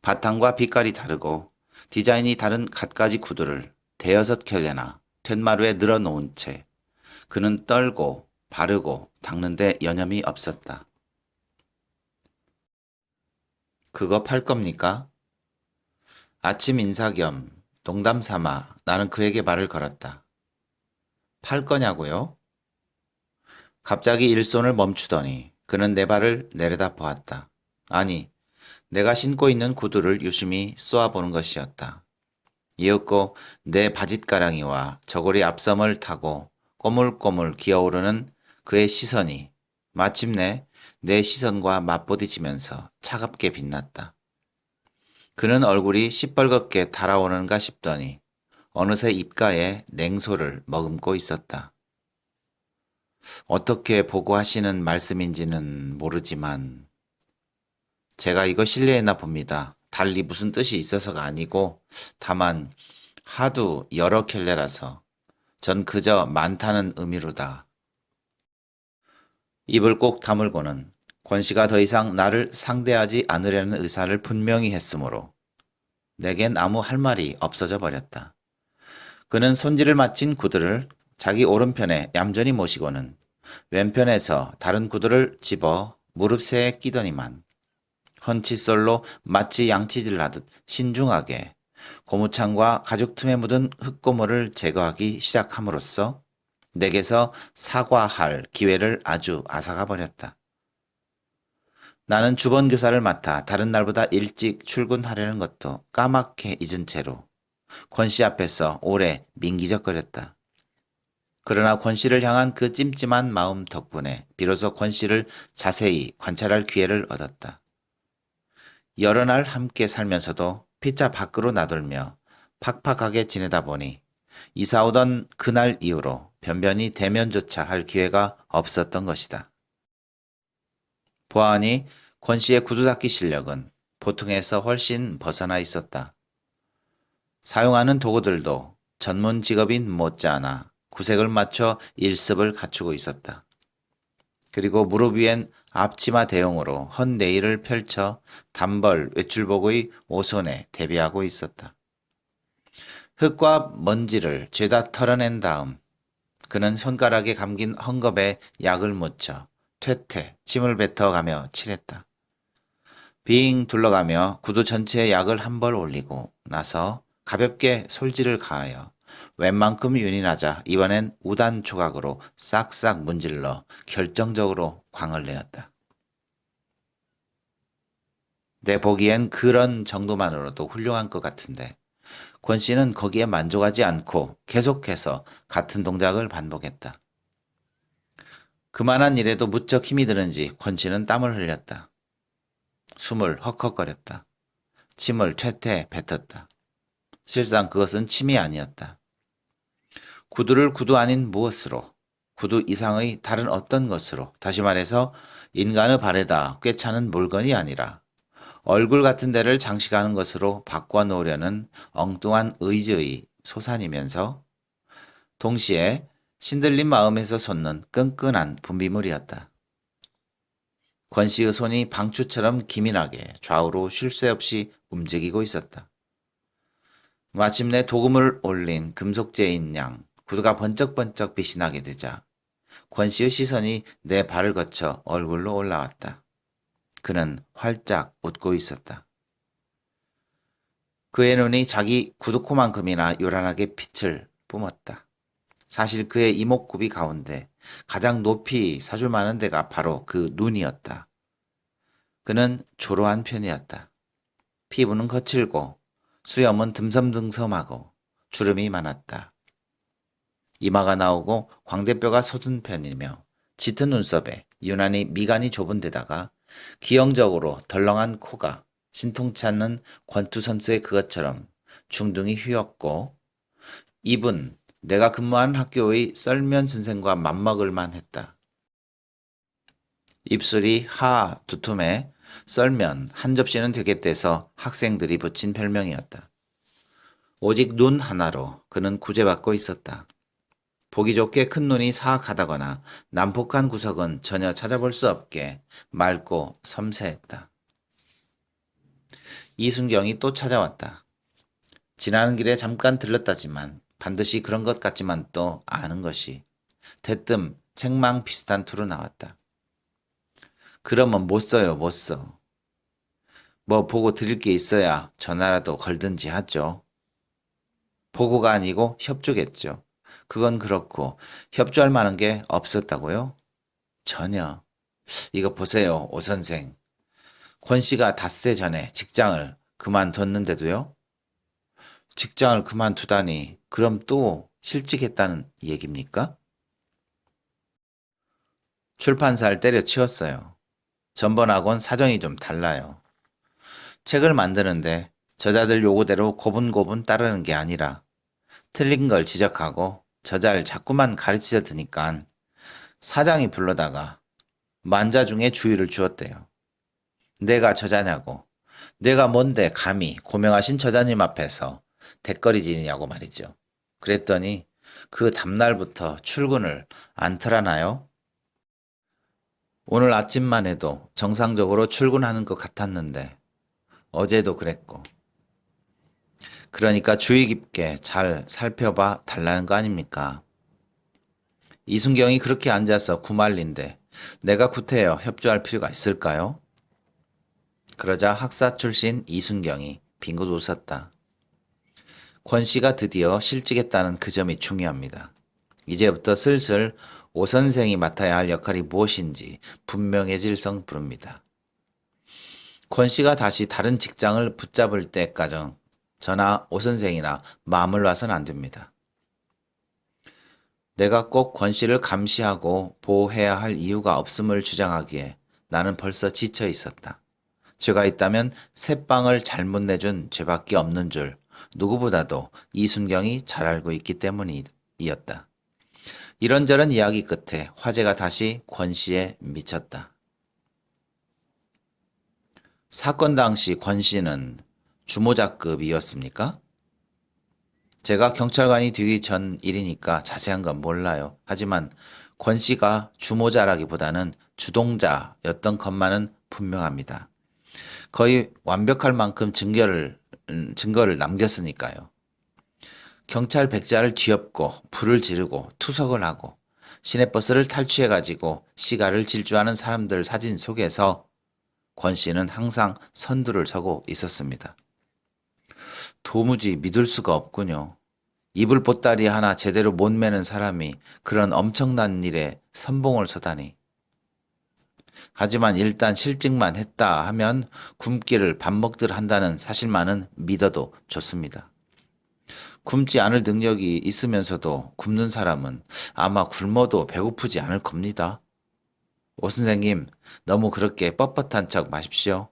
바탕과 빛깔이 다르고 디자인이 다른 갖가지 구두를 대여섯 켤레나 툇마루에 늘어놓은 채 그는 떨고 바르고 닦는데 여념이 없었다. 그거 팔 겁니까? 아침 인사 겸 농담 삼아 나는 그에게 말을 걸었다. 팔 거냐고요? 갑자기 일손을 멈추더니 그는 내 발을 내려다 보았다. 아니, 내가 신고 있는 구두를 유심히 쏘아보는 것이었다. 이윽고 내 바짓가랑이와 저고리 앞섬을 타고 꼬물꼬물 기어오르는 그의 시선이 마침내 내 시선과 맞부딪히면서 차갑게 빛났다. 그는 얼굴이 시뻘겋게 달아오는가 싶더니 어느새 입가에 냉소를 머금고 있었다. 어떻게 보고하시는 말씀인지는 모르지만 제가 이거 실례했나 봅니다. 달리 무슨 뜻이 있어서가 아니고 다만 하도 여러 켤레라서 전 그저 많다는 의미로다. 입을 꼭 다물고는 권 씨가 더 이상 나를 상대하지 않으려는 의사를 분명히 했으므로 내겐 아무 할 말이 없어져 버렸다. 그는 손질을 마친 구두를 자기 오른편에 얌전히 모시고는 왼편에서 다른 구두를 집어 무릎새에 끼더니만 헌칫솔로 마치 양치질 하듯 신중하게 고무창과 가죽 틈에 묻은 흙고물을 제거하기 시작함으로써 내게서 사과할 기회를 아주 앗아가 버렸다. 나는 주번교사를 맡아 다른 날보다 일찍 출근하려는 것도 까맣게 잊은 채로 권 씨 앞에서 오래 민기적거렸다. 그러나 권 씨를 향한 그 찜찜한 마음 덕분에 비로소 권 씨를 자세히 관찰할 기회를 얻었다. 여러 날 함께 살면서도 피자 밖으로 나돌며 팍팍하게 지내다 보니 이사 오던 그날 이후로 변변히 대면조차 할 기회가 없었던 것이다. 보아하니 권 씨의 구두 닦기 실력은 보통에서 훨씬 벗어나 있었다. 사용하는 도구들도 전문 직업인 못지않아 구색을 맞춰 일습을 갖추고 있었다. 그리고 무릎 위엔 앞치마 대용으로 헌 네일을 펼쳐 단벌 외출복의 오손에 대비하고 있었다. 흙과 먼지를 죄다 털어낸 다음 그는 손가락에 감긴 헝겊에 약을 묻혀 퇴퇴 침을 뱉어가며 칠했다. 빙 둘러가며 구두 전체에 약을 한 벌 올리고 나서 가볍게 솔질을 가하여 웬만큼 윤이 나자 이번엔 우단 조각으로 싹싹 문질러 결정적으로 광을 내었다. 내 보기엔 그런 정도만으로도 훌륭한 것 같은데 권 씨는 거기에 만족하지 않고 계속해서 같은 동작을 반복했다. 그만한 일에도 무척 힘이 드는지 권 씨는 땀을 흘렸다. 숨을 헉헉거렸다. 침을 퇴퇴 뱉었다. 실상 그것은 침이 아니었다. 구두를 구두 아닌 무엇으로, 구두 이상의 다른 어떤 것으로, 다시 말해서 인간의 발에다 꿰차는 물건이 아니라 얼굴 같은 데를 장식하는 것으로 바꿔놓으려는 엉뚱한 의지의 소산이면서 동시에 신들린 마음에서 솟는 끈끈한 분비물이었다. 권 씨의 손이 방추처럼 기민하게 좌우로 쉴 새 없이 움직이고 있었다. 마침내 도금을 올린 금속재인 양 구두가 번쩍번쩍 빛이 나게 되자 권 씨의 시선이 내 발을 거쳐 얼굴로 올라왔다. 그는 활짝 웃고 있었다. 그의 눈이 자기 구두코만큼이나 요란하게 빛을 뿜었다. 사실 그의 이목구비 가운데 가장 높이 사줄 만한 데가 바로 그 눈이었다. 그는 조로한 편이었다. 피부는 거칠고 수염은 듬섬듬섬하고 주름이 많았다. 이마가 나오고 광대뼈가 솟은 편이며 짙은 눈썹에 유난히 미간이 좁은 데다가 기형적으로 덜렁한 코가 신통치 않는 권투 선수의 그것처럼 중둥이 휘었고 입은 내가 근무한 학교의 썰면 선생과 맞먹을 만했다. 입술이 하 두툼해 썰면 한 접시는 되겠대서 학생들이 붙인 별명이었다. 오직 눈 하나로 그는 구제받고 있었다. 보기 좋게 큰 눈이 사악하다거나 난폭한 구석은 전혀 찾아볼 수 없게 맑고 섬세했다. 이순경이 또 찾아왔다. 지나는 길에 잠깐 들렀다지만 반드시 그런 것 같지만 또 아는 것이 대뜸 책망 비슷한 투로 나왔다. 그러면 못 써요, 못 써. 뭐 보고 드릴 게 있어야 전화라도 걸든지 하죠. 보고가 아니고 협조겠죠. 그건 그렇고 협조할 만한 게 없었다고요? 전혀. 이거 보세요, 오 선생. 권 씨가 닷새 전에 직장을 그만뒀는데도요? 직장을 그만두다니 그럼 또 실직했다는 얘기입니까? 출판사를 때려치웠어요. 전번하고는 사정이 좀 달라요. 책을 만드는데 저자들 요구대로 고분고분 따르는 게 아니라 틀린 걸 지적하고 저자를 자꾸만 가르치려 드니까 사장이 불러다가 만자 중에 주의를 주었대요. 내가 저자냐고, 내가 뭔데 감히 고명하신 저자님 앞에서 대거리지냐고 말이죠. 그랬더니 그 다음날부터 출근을 안 틀어나요? 오늘 아침만 해도 정상적으로 출근하는 것 같았는데 어제도 그랬고. 그러니까 주의 깊게 잘 살펴봐 달라는 거 아닙니까? 이순경이 그렇게 앉아서 구말린데 내가 구태여 협조할 필요가 있을까요? 그러자 학사 출신 이순경이 빙긋 웃었다. 권 씨가 드디어 실직했다는 그 점이 중요합니다. 이제부터 슬슬 오 선생이 맡아야 할 역할이 무엇인지 분명해질 성 부릅니다. 권 씨가 다시 다른 직장을 붙잡을 때까지 저나 오 선생이나 마음을 놔선 안 됩니다. 내가 꼭 권 씨를 감시하고 보호해야 할 이유가 없음을 주장하기에 나는 벌써 지쳐 있었다. 죄가 있다면 새빵을 잘못 내준 죄밖에 없는 줄 누구보다도 이순경이 잘 알고 있기 때문이었다. 이런저런 이야기 끝에 화제가 다시 권 씨에 미쳤다. 사건 당시 권 씨는 주모자급이었습니까? 제가 경찰관이 되기 전 일이니까 자세한 건 몰라요. 하지만 권 씨가 주모자라기보다는 주동자였던 것만은 분명합니다. 거의 완벽할 만큼 증거를 남겼으니까요. 경찰 백자를 뒤엎고 불을 지르고 투석을 하고 시내버스를 탈취해가지고 시가를 질주하는 사람들 사진 속에서 권 씨는 항상 선두를 서고 있었습니다. 도무지 믿을 수가 없군요. 이불 보따리 하나 제대로 못 매는 사람이 그런 엄청난 일에 선봉을 서다니. 하지만 일단 실직만 했다 하면 굶기를 밥 먹들 한다는 사실만은 믿어도 좋습니다. 굶지 않을 능력이 있으면서도 굶는 사람은 아마 굶어도 배고프지 않을 겁니다. 오 선생님, 너무 그렇게 뻣뻣한 척 마십시오.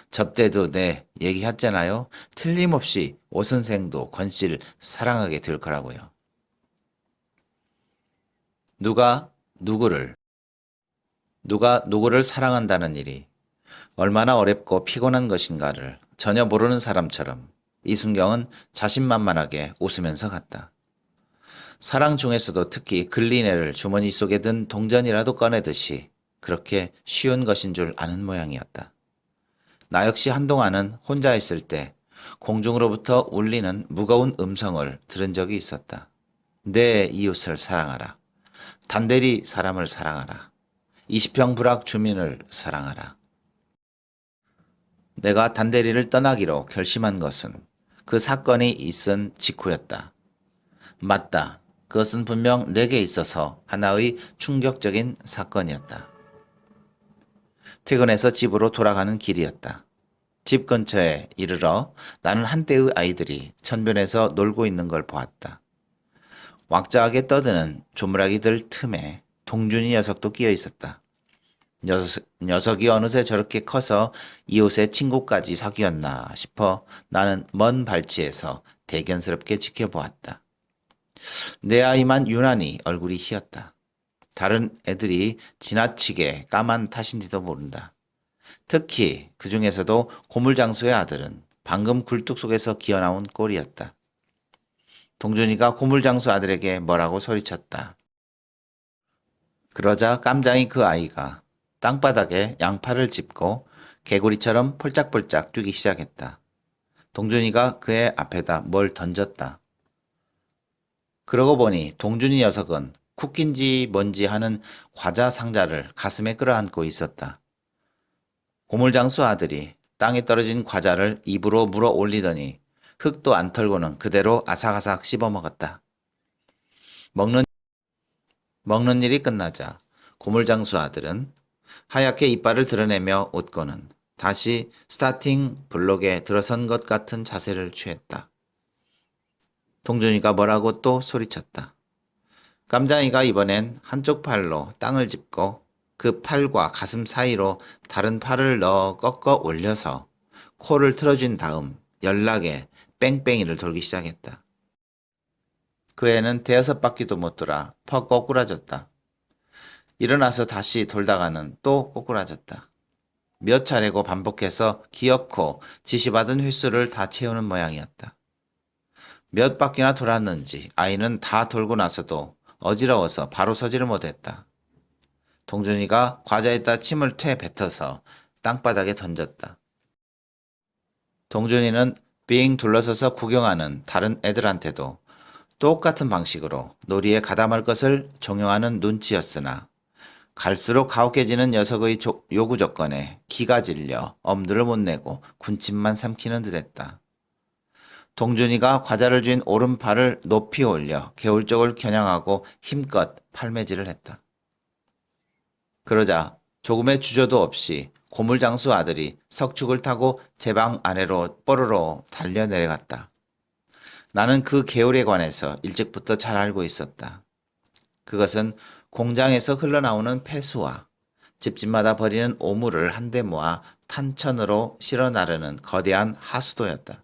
접대도 네 얘기했잖아요. 틀림없이 오 선생도 권 씨를 사랑하게 될 거라고요. 누가 누구를 사랑한다는 일이 얼마나 어렵고 피곤한 것인가를 전혀 모르는 사람처럼 이순경은 자신만만하게 웃으면서 갔다. 사랑 중에서도 특히 글리네를 주머니 속에 든 동전이라도 꺼내듯이 그렇게 쉬운 것인 줄 아는 모양이었다. 나 역시 한동안은 혼자 있을 때 공중으로부터 울리는 무거운 음성을 들은 적이 있었다. 내 이웃을 사랑하라. 단대리 사람을 사랑하라. 20평 부락 주민을 사랑하라. 내가 단대리를 떠나기로 결심한 것은 그 사건이 있은 직후였다. 맞다. 그것은 분명 내게 있어서 하나의 충격적인 사건이었다. 퇴근해서 집으로 돌아가는 길이었다. 집 근처에 이르러 나는 한때의 아이들이 천변에서 놀고 있는 걸 보았다. 왁자하게 떠드는 조물아기들 틈에 동준이 녀석도 끼어 있었다. 녀석이 어느새 저렇게 커서 이웃의 친구까지 사귀었나 싶어 나는 먼 발치에서 대견스럽게 지켜보았다. 내 아이만 유난히 얼굴이 희었다. 다른 애들이 지나치게 까만 탓인지도 모른다. 특히 그 중에서도 고물장수의 아들은 방금 굴뚝 속에서 기어나온 꼴이었다. 동준이가 고물장수 아들에게 뭐라고 소리쳤다. 그러자 깜장이 그 아이가 땅바닥에 양팔을 짚고 개구리처럼 폴짝폴짝 뛰기 시작했다. 동준이가 그의 앞에다 뭘 던졌다. 그러고 보니 동준이 녀석은 쿠키인지 뭔지 하는 과자 상자를 가슴에 끌어안고 있었다. 고물장수 아들이 땅에 떨어진 과자를 입으로 물어 올리더니 흙도 안 털고는 그대로 아삭아삭 씹어먹었다. 먹는 일이 끝나자 고물장수 아들은 하얗게 이빨을 드러내며 웃고는 다시 스타팅 블록에 들어선 것 같은 자세를 취했다. 동준이가 뭐라고 또 소리쳤다. 깜장이가 이번엔 한쪽 팔로 땅을 짚고 그 팔과 가슴 사이로 다른 팔을 넣어 꺾어 올려서 코를 틀어준 다음 연락에 뺑뺑이를 돌기 시작했다. 그 애는 대여섯 바퀴도 못 돌아 퍽 꼬꾸라졌다. 일어나서 다시 돌다가는 또 꼬꾸라졌다. 몇 차례고 반복해서 기어코 지시받은 횟수를 다 채우는 모양이었다. 몇 바퀴나 돌았는지 아이는 다 돌고 나서도 어지러워서 바로 서지를 못했다. 동준이가 과자에다 침을 퇴 뱉어서 땅바닥에 던졌다. 동준이는 빙 둘러서서 구경하는 다른 애들한테도 똑같은 방식으로 놀이에 가담할 것을 종용하는 눈치였으나 갈수록 가혹해지는 녀석의 요구 조건에 기가 질려 엄두를 못 내고 군침만 삼키는 듯했다. 동준이가 과자를 쥔 오른팔을 높이 올려 개울 쪽을 겨냥하고 힘껏 팔매질을 했다. 그러자 조금의 주저도 없이 고물장수 아들이 석축을 타고 제 방 아래로 뽀로로 달려 내려갔다. 나는 그 계율에 관해서 일찍부터 잘 알고 있었다. 그것은 공장에서 흘러나오는 폐수와 집집마다 버리는 오물을 한데 모아 탄천으로 실어 나르는 거대한 하수도였다.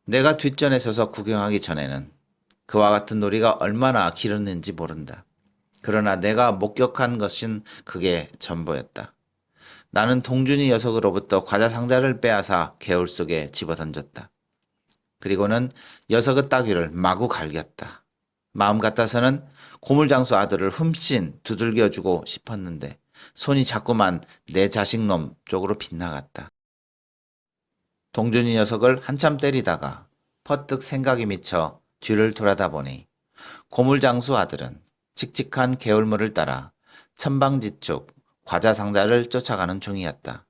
내가 뒷전에 서서 구경하기 전에는 그와 같은 놀이가 얼마나 길었는지 모른다. 그러나 내가 목격한 것은 그게 전부였다. 나는 동준이 녀석으로부터 과자 상자를 빼앗아 개울 속에 집어던졌다. 그리고는 녀석의 따귀를 마구 갈겼다. 마음 같아서는 고물장수 아들을 흠씬 두들겨주고 싶었는데 손이 자꾸만 내 자식놈 쪽으로 빗나갔다. 동준이 녀석을 한참 때리다가 퍼뜩 생각이 미쳐 뒤를 돌아다 보니 고물장수 아들은 칙칙한 개울물을 따라 천방지축 과자 상자를 쫓아가는 중이었다.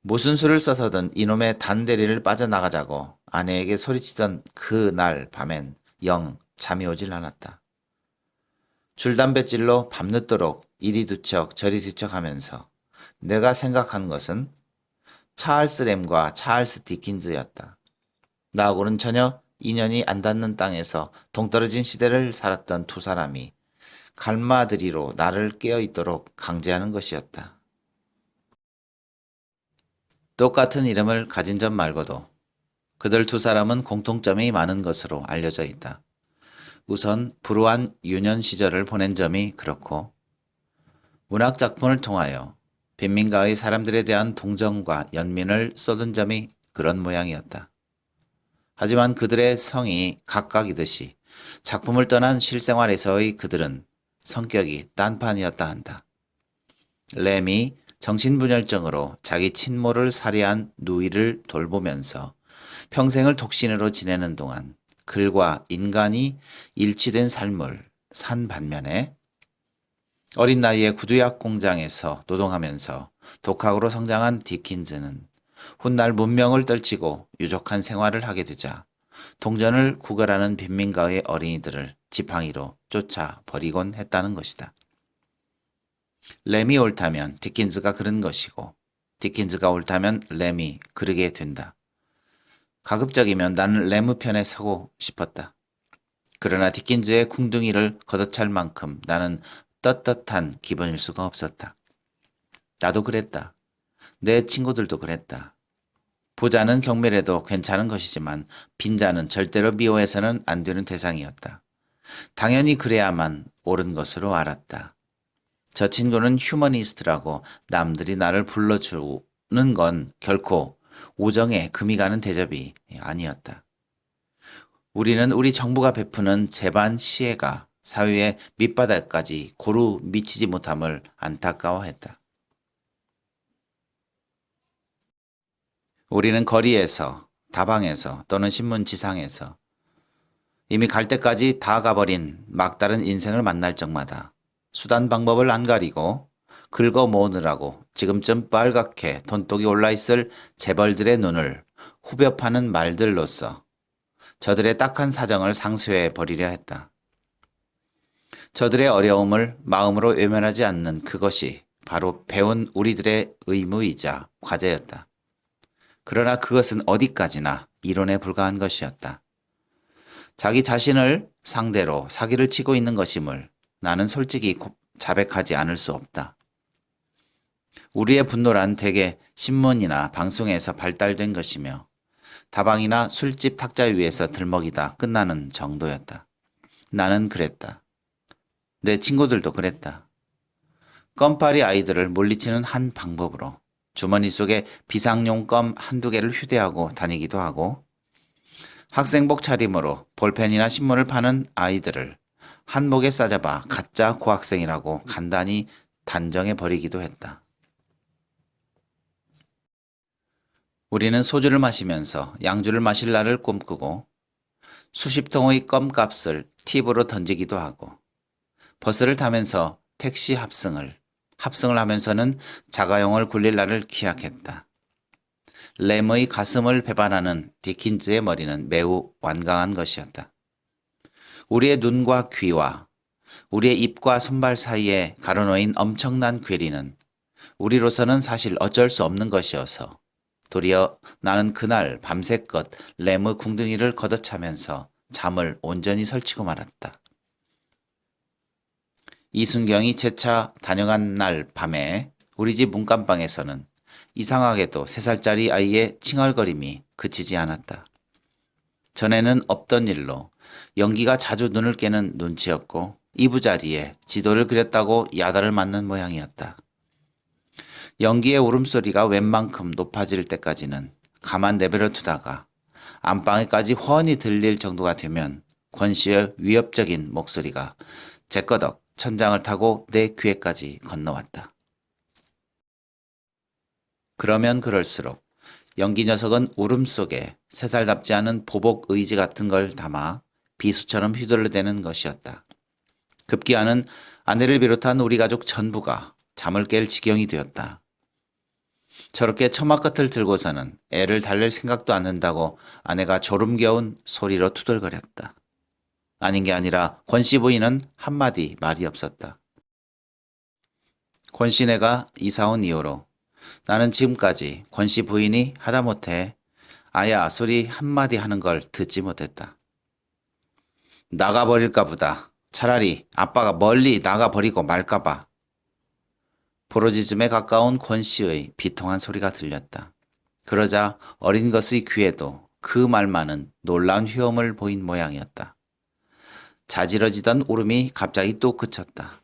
무슨 수를 써서든 이놈의 단대리를 빠져나가자고 아내에게 소리치던 그 날 밤엔 영 잠이 오질 않았다. 줄담뱃질로 밤늦도록 이리 뒤척 저리 뒤척하면서 내가 생각한 것은 찰스 램과 찰스 디킨즈였다. 나하고는 전혀 인연이 안 닿는 땅에서 동떨어진 시대를 살았던 두 사람이 갈마들이로 나를 깨어있도록 강제하는 것이었다. 똑같은 이름을 가진 점 말고도 그들 두 사람은 공통점이 많은 것으로 알려져 있다. 우선 불우한 유년 시절을 보낸 점이 그렇고 문학작품을 통하여 빈민가의 사람들에 대한 동정과 연민을 쏟은 점이 그런 모양이었다. 하지만 그들의 성이 각각이듯이 작품을 떠난 실생활에서의 그들은 성격이 딴판이었다 한다. 램이 정신분열증으로 자기 친모를 살해한 누이를 돌보면서 평생을 독신으로 지내는 동안 글과 인간이 일치된 삶을 산 반면에 어린 나이에 구두약 공장에서 노동하면서 독학으로 성장한 디킨즈는 훗날 문명을 떨치고 유족한 생활을 하게 되자 동전을 구걸하는 빈민가의 어린이들을 지팡이로 쫓아버리곤 했다는 것이다. 램이 옳다면 디킨즈가 그런 것이고 디킨즈가 옳다면 램이 그르게 된다. 가급적이면 나는 램의 편에 서고 싶었다. 그러나 디킨즈의 궁둥이를 걷어찰 만큼 나는 떳떳한 기분일 수가 없었다. 나도 그랬다. 내 친구들도 그랬다. 부자는 경멸해도 괜찮은 것이지만 빈자는 절대로 미워해서는 안 되는 대상이었다. 당연히 그래야만 옳은 것으로 알았다. 저 친구는 휴머니스트라고 남들이 나를 불러주는 건 결코 우정에 금이 가는 대접이 아니었다. 우리는 우리 정부가 베푸는 재반 시혜가 사회의 밑바닥까지 고루 미치지 못함을 안타까워했다. 우리는 거리에서, 다방에서 또는 신문지상에서 이미 갈 때까지 다 가버린 막다른 인생을 만날 적마다 수단 방법을 안 가리고 긁어 모으느라고 지금쯤 빨갛게 돈독이 올라있을 재벌들의 눈을 후벼 파는 말들로서 저들의 딱한 사정을 상쇄해 버리려 했다. 저들의 어려움을 마음으로 외면하지 않는 그것이 바로 배운 우리들의 의무이자 과제였다. 그러나 그것은 어디까지나 이론에 불과한 것이었다. 자기 자신을 상대로 사기를 치고 있는 것임을 나는 솔직히 자백하지 않을 수 없다. 우리의 분노란 대개 신문이나 방송에서 발달된 것이며 다방이나 술집 탁자 위에서 들먹이다 끝나는 정도였다. 나는 그랬다. 내 친구들도 그랬다. 껌파리 아이들을 물리치는 한 방법으로 주머니 속에 비상용 껌 한두 개를 휴대하고 다니기도 하고 학생복 차림으로 볼펜이나 신문을 파는 아이들을 한목에 싸잡아 가짜 고학생이라고 간단히 단정해 버리기도 했다. 우리는 소주를 마시면서 양주를 마실 날을 꿈꾸고 수십 통의 껌값을 팁으로 던지기도 하고 버스를 타면서 택시 합승을 하면서는 자가용을 굴릴 날을 기약했다. 램의 가슴을 배반하는 디킨즈의 머리는 매우 완강한 것이었다. 우리의 눈과 귀와 우리의 입과 손발 사이에 가로놓인 엄청난 괴리는 우리로서는 사실 어쩔 수 없는 것이어서 도리어 나는 그날 밤새껏 램의 궁둥이를 걷어차면서 잠을 온전히 설치고 말았다. 이순경이 재차 다녀간 날 밤에 우리 집 문간방에서는 이상하게도 3살짜리 아이의 칭얼거림이 그치지 않았다. 전에는 없던 일로 연기가 자주 눈을 깨는 눈치였고 이부자리에 지도를 그렸다고 야단을 맞는 모양이었다. 연기의 울음소리가 웬만큼 높아질 때까지는 가만 내버려 두다가 안방에까지 훤히 들릴 정도가 되면 권씨의 위협적인 목소리가 제꺼덕 천장을 타고 내 귀에까지 건너왔다. 그러면 그럴수록 연기 녀석은 울음 속에 3살답지 않은 보복 의지 같은 걸 담아 비수처럼 휘둘러대는 것이었다. 급기야는 아내를 비롯한 우리 가족 전부가 잠을 깰 지경이 되었다. 저렇게 처마 끝을 들고서는 애를 달랠 생각도 않는다고 아내가 졸음겨운 소리로 투덜거렸다. 아닌 게 아니라 권씨 부인은 한마디 말이 없었다. 권씨네가 이사온 이후로 나는 지금까지 권씨 부인이 하다못해 아야 소리 한마디 하는 걸 듣지 못했다. 나가버릴까 보다. 차라리 아빠가 멀리 나가버리고 말까봐. 포로지즘에 가까운 권씨의 비통한 소리가 들렸다. 그러자 어린 것의 귀에도 그 말만은 놀라운 휘엄을 보인 모양이었다. 자지러지던 울음이 갑자기 또 그쳤다.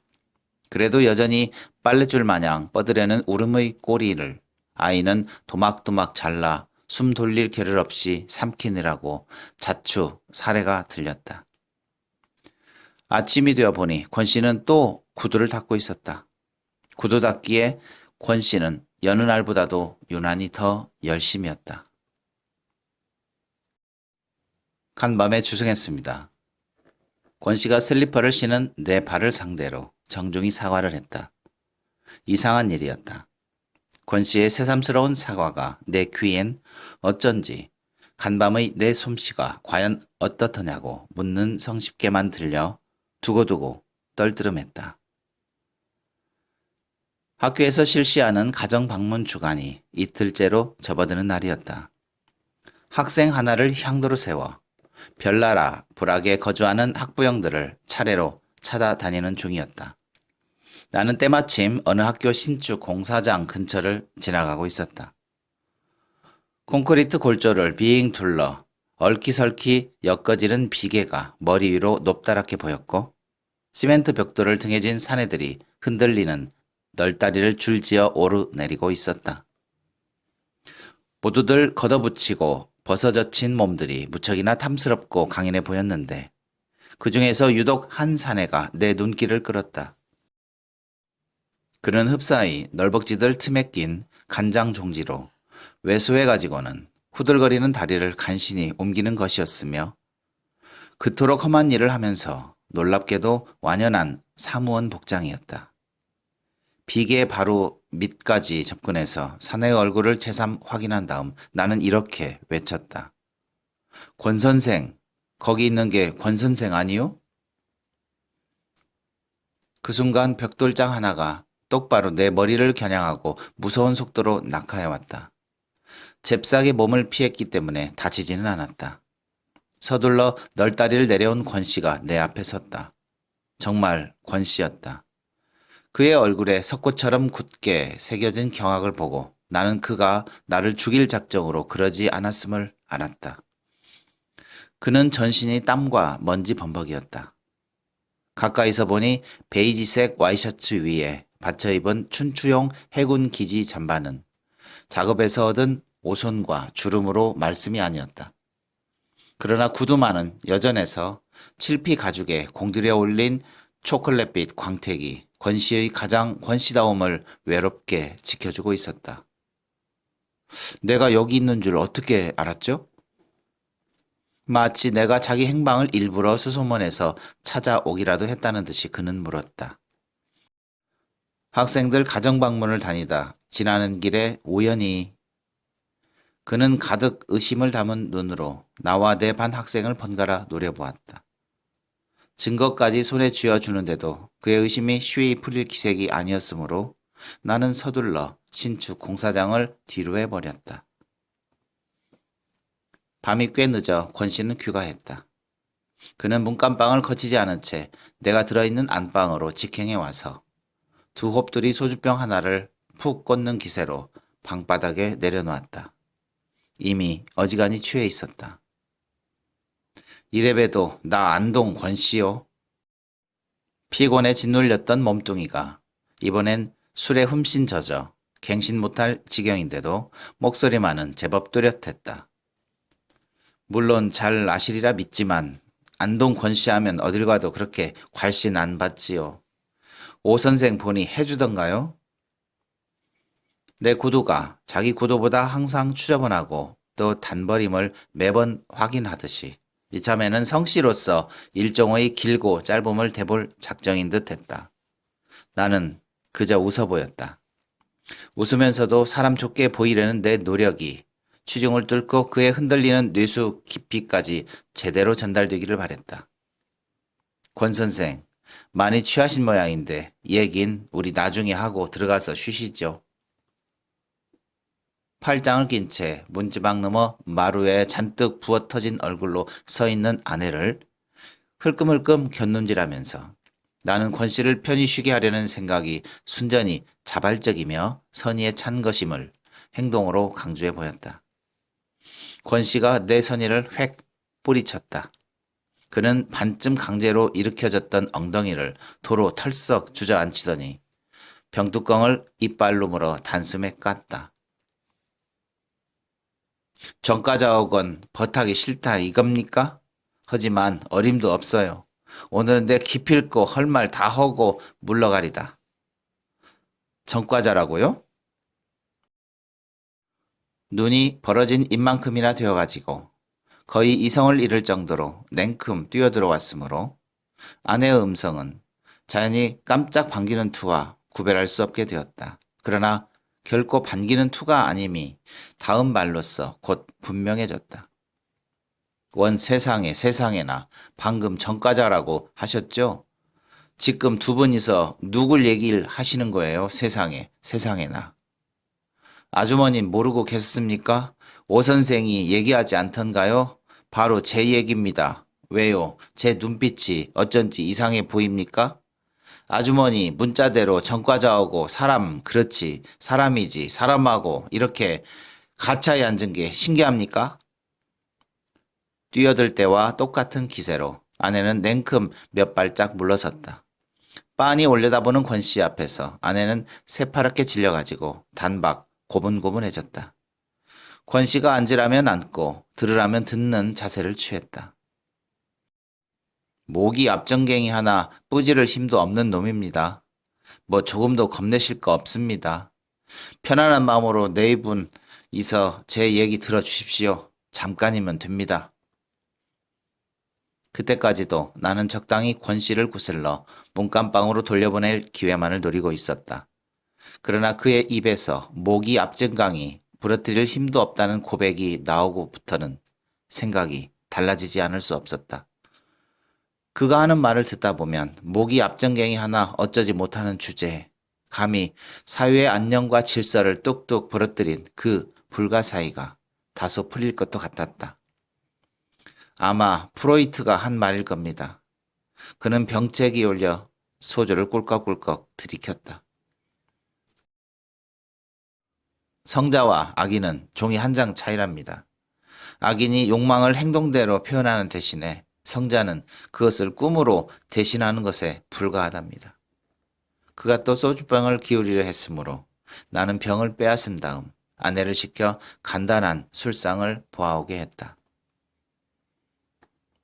그래도 여전히 빨랫줄 마냥 뻗으려는 울음의 꼬리를 아이는 도막도막 잘라 숨 돌릴 겨를 없이 삼키느라고 자추 사례가 들렸다. 아침이 되어 보니 권씨는 또 구두를 닦고 있었다. 구두 닦기에 권씨는 여느 날보다도 유난히 더 열심이었다. 간밤에 주승했습니다. 권씨가 슬리퍼를 신은 내 발을 상대로 정중히 사과를 했다. 이상한 일이었다. 권씨의 새삼스러운 사과가 내 귀엔 어쩐지 간밤의 내 솜씨가 과연 어떻더냐고 묻는 성쉽게만 들려 두고두고 떨뜨름했다. 학교에서 실시하는 가정방문 주간이 이틀째로 접어드는 날이었다. 학생 하나를 향도로 세워 별나라 불악에 거주하는 학부형들을 차례로 찾아다니는 중이었다. 나는 때마침 어느 학교 신축 공사장 근처를 지나가고 있었다. 콘크리트 골조를 빙 둘러 얼키설키 엮어지른 비계가 머리 위로 높다랗게 보였고 시멘트 벽돌을 등에 진 사내들이 흔들리는 널다리를 줄지어 오르내리고 있었다. 모두들 걷어붙이고 벗어젖힌 몸들이 무척이나 탐스럽고 강인해 보였는데 그 중에서 유독 한 사내가 내 눈길을 끌었다. 그는 흡사히 널벅지들 틈에 낀 간장 종지로 외소해 가지고는 후들거리는 다리를 간신히 옮기는 것이었으며 그토록 험한 일을 하면서 놀랍게도 완연한 사무원 복장이었다. 비계 바로 밑까지 접근해서 사내의 얼굴을 재삼 확인한 다음 나는 이렇게 외쳤다. 권 선생, 거기 있는 게 권 선생 아니요? 그 순간 벽돌장 하나가 똑바로 내 머리를 겨냥하고 무서운 속도로 낙하해왔다. 잽싸게 몸을 피했기 때문에 다치지는 않았다. 서둘러 널다리를 내려온 권씨가 내 앞에 섰다. 정말 권씨였다. 그의 얼굴에 석고처럼 굳게 새겨진 경악을 보고 나는 그가 나를 죽일 작정으로 그러지 않았음을 알았다. 그는 전신이 땀과 먼지 범벅이었다. 가까이서 보니 베이지색 와이셔츠 위에 받쳐 입은 춘추용 해군 기지 잠바는 작업에서 얻은 오손과 주름으로 말씀이 아니었다. 그러나 구두만은 여전해서 칠피 가죽에 공들여 올린 초콜릿빛 광택이 권씨의 가장 권씨다움을 외롭게 지켜주고 있었다. 내가 여기 있는 줄 어떻게 알았죠? 마치 내가 자기 행방을 일부러 수소문해서 찾아오기라도 했다는 듯이 그는 물었다. 학생들 가정방문을 다니다 지나는 길에 우연히 그는 가득 의심을 담은 눈으로 나와 내 반 학생을 번갈아 노려보았다. 증거까지 손에 쥐어주는데도 그의 의심이 쉬이 풀릴 기색이 아니었으므로 나는 서둘러 신축 공사장을 뒤로 해버렸다. 밤이 꽤 늦어 권 씨는 귀가했다. 그는 문간방을 거치지 않은 채 내가 들어있는 안방으로 직행해 와서 두 홉들이 소주병 하나를 푹 꽂는 기세로 방바닥에 내려놓았다. 이미 어지간히 취해 있었다. 이래봬도 나 안동 권씨요. 피곤에 짓눌렸던 몸뚱이가 이번엔 술에 흠씬 젖어 갱신 못할 지경인데도 목소리만은 제법 뚜렷했다. 물론 잘 아시리라 믿지만 안동 권씨 하면 어딜 가도 그렇게 괄신 안 받지요. 오 선생 보니 해주던가요? 내 구두가 자기 구두보다 항상 추저분하고 또 단버림을 매번 확인하듯이 이참에는 성씨로서 일종의 길고 짧음을 대볼 작정인 듯 했다. 나는 그저 웃어 보였다. 웃으면서도 사람 좋게 보이려는 내 노력이 취중을 뚫고 그의 흔들리는 뇌수 깊이까지 제대로 전달되기를 바랬다. 권 선생, 많이 취하신 모양인데 얘긴 우리 나중에 하고 들어가서 쉬시죠. 팔짱을 낀 채 문지방 너머 마루에 잔뜩 부어터진 얼굴로 서 있는 아내를 흘끔흘끔 곁눈질하면서 나는 권 씨를 편히 쉬게 하려는 생각이 순전히 자발적이며 선의에 찬 것임을 행동으로 강조해 보였다. 권 씨가 내 선의를 획 뿌리쳤다. 그는 반쯤 강제로 일으켜졌던 엉덩이를 도로 털썩 주저앉히더니 병뚜껑을 이빨로 물어 단숨에 깠다. 전과자옥은 버타기 싫다 이겁니까? 하지만 어림도 없어요. 오늘은 내 기필코 할 말 다 하고 물러가리다. 전과자라고요? 눈이 벌어진 입만큼이나 되어가지고 거의 이성을 잃을 정도로 냉큼 뛰어들어왔으므로 아내의 음성은 자연히 깜짝 반기는 투와 구별할 수 없게 되었다. 그러나 결코 반기는 투가 아님이 다음 말로써 곧 분명해졌다. 원 세상에나 방금 전과자라고 하셨죠? 지금 두 분이서 누굴 얘기를 하시는 거예요? 세상에나. 아주머님 모르고 계셨습니까? 오 선생이 얘기하지 않던가요? 바로 제 얘기입니다. 왜요? 제 눈빛이 어쩐지 이상해 보입니까? 아주머니 문자대로 전과자하고 사람 그렇지 사람이지 사람하고 이렇게 가차에 앉은 게 신기합니까? 뛰어들 때와 똑같은 기세로 아내는 냉큼 몇 발짝 물러섰다. 빤히 올려다보는 권 씨 앞에서 아내는 새파랗게 질려가지고 단박 고분고분해졌다. 권 씨가 앉으라면 앉고 들으라면 듣는 자세를 취했다. 모기 앞전갱이 하나 뿌지를 힘도 없는 놈입니다. 뭐 조금도 겁내실 거 없습니다. 편안한 마음으로 네 분 이서 제 얘기 들어주십시오. 잠깐이면 됩니다. 그때까지도 나는 적당히 권 씨를 구슬러 문간방으로 돌려보낼 기회만을 노리고 있었다. 그러나 그의 입에서 모기 앞전강이 부러뜨릴 힘도 없다는 고백이 나오고부터는 생각이 달라지지 않을 수 없었다. 그가 하는 말을 듣다 보면 모기 앞전갱이 하나 어쩌지 못하는 주제에 감히 사회의 안녕과 질서를 뚝뚝 부러뜨린 그 불가사의가 다소 풀릴 것도 같았다. 아마 프로이트가 한 말일 겁니다. 그는 병책이 올려 소주를 꿀꺽꿀꺽 들이켰다. 성자와 악인은 종이 한 장 차이랍니다. 악인이 욕망을 행동대로 표현하는 대신에 성자는 그것을 꿈으로 대신하는 것에 불과하답니다. 그가 또 소주병을 기울이려 했으므로 나는 병을 빼앗은 다음 아내를 시켜 간단한 술상을 보아오게 했다.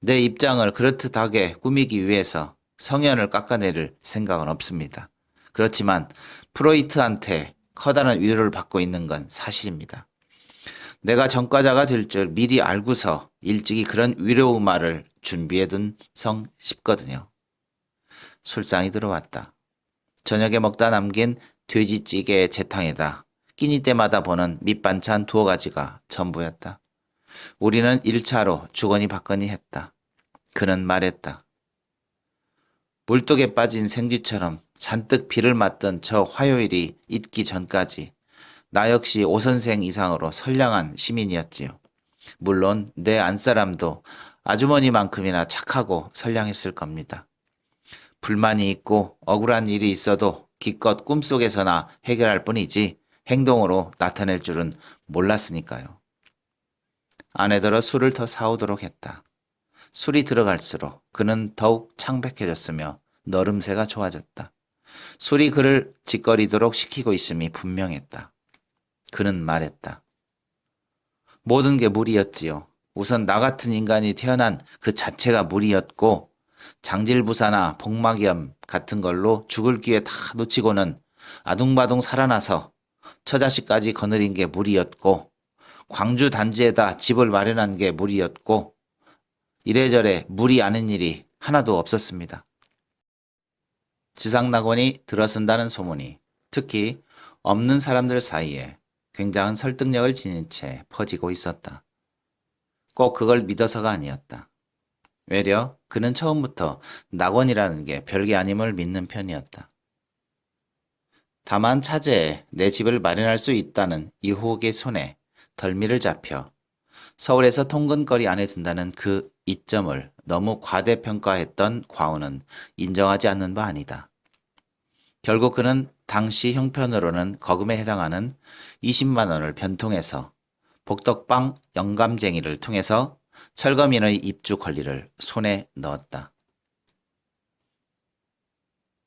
내 입장을 그렇듯하게 꾸미기 위해서 성현을 깎아내릴 생각은 없습니다. 그렇지만 프로이트한테 커다란 위로를 받고 있는 건 사실입니다. 내가 전과자가 될 줄 미리 알고서 일찍이 그런 위로 말을 준비해둔 성 싶거든요. 술상이 들어왔다. 저녁에 먹다 남긴 돼지찌개 재탕에다 끼니 때마다 보는 밑반찬 두어 가지가 전부였다. 우리는 1차로 주거니 받거니 했다. 그는 말했다. 물독에 빠진 생쥐처럼 잔뜩 비를 맞던 저 화요일이 있기 전까지 나 역시 오 선생 이상으로 선량한 시민이었지요. 물론 내 안사람도 아주머니만큼이나 착하고 선량했을 겁니다. 불만이 있고 억울한 일이 있어도 기껏 꿈속에서나 해결할 뿐이지 행동으로 나타낼 줄은 몰랐으니까요. 아내더러 술을 더 사오도록 했다. 술이 들어갈수록 그는 더욱 창백해졌으며 너름새가 좋아졌다. 술이 그를 짓거리도록 시키고 있음이 분명했다. 그는 말했다. 모든 게 무리였지요. 우선 나 같은 인간이 태어난 그 자체가 무리였고 장질부사나 복막염 같은 걸로 죽을 기회 다 놓치고는 아둥바둥 살아나서 처자식까지 거느린 게 무리였고 광주 단지에다 집을 마련한 게 무리였고 이래저래 무리 아닌 일이 하나도 없었습니다. 지상낙원이 들어선다는 소문이 특히 없는 사람들 사이에 굉장한 설득력을 지닌 채 퍼지고 있었다. 꼭 그걸 믿어서가 아니었다. 외려 그는 처음부터 낙원이라는 게 별게 아님을 믿는 편이었다. 다만 차제에 내 집을 마련할 수 있다는 이호옥의 손에 덜미를 잡혀 서울에서 통근거리 안에 든다는 그 이점을 너무 과대평가했던 과오는 인정하지 않는 바 아니다. 결국 그는 당시 형편으로는 거금에 해당하는 20만 원을 변통해서 복덕방 영감쟁이를 통해서 철거민의 입주 권리를 손에 넣었다.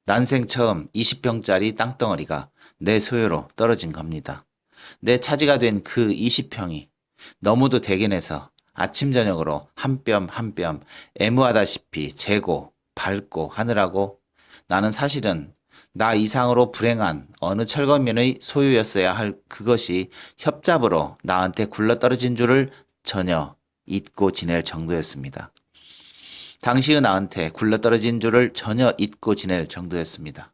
난생 처음 20평짜리 땅덩어리가 내 소유로 떨어진 겁니다. 내 차지가 된 그 20평이 너무도 대견해서 아침 저녁으로 한 뼘 한 뼘 애무하다시피 재고 밟고 하느라고 나는 사실은 나 이상으로 불행한 어느 철거민의 소유였어야 할 그것이 협잡으로 나한테 굴러떨어진 줄을 전혀 잊고 지낼 정도였습니다. 당시의 나한테 굴러떨어진 줄을 전혀 잊고 지낼 정도였습니다.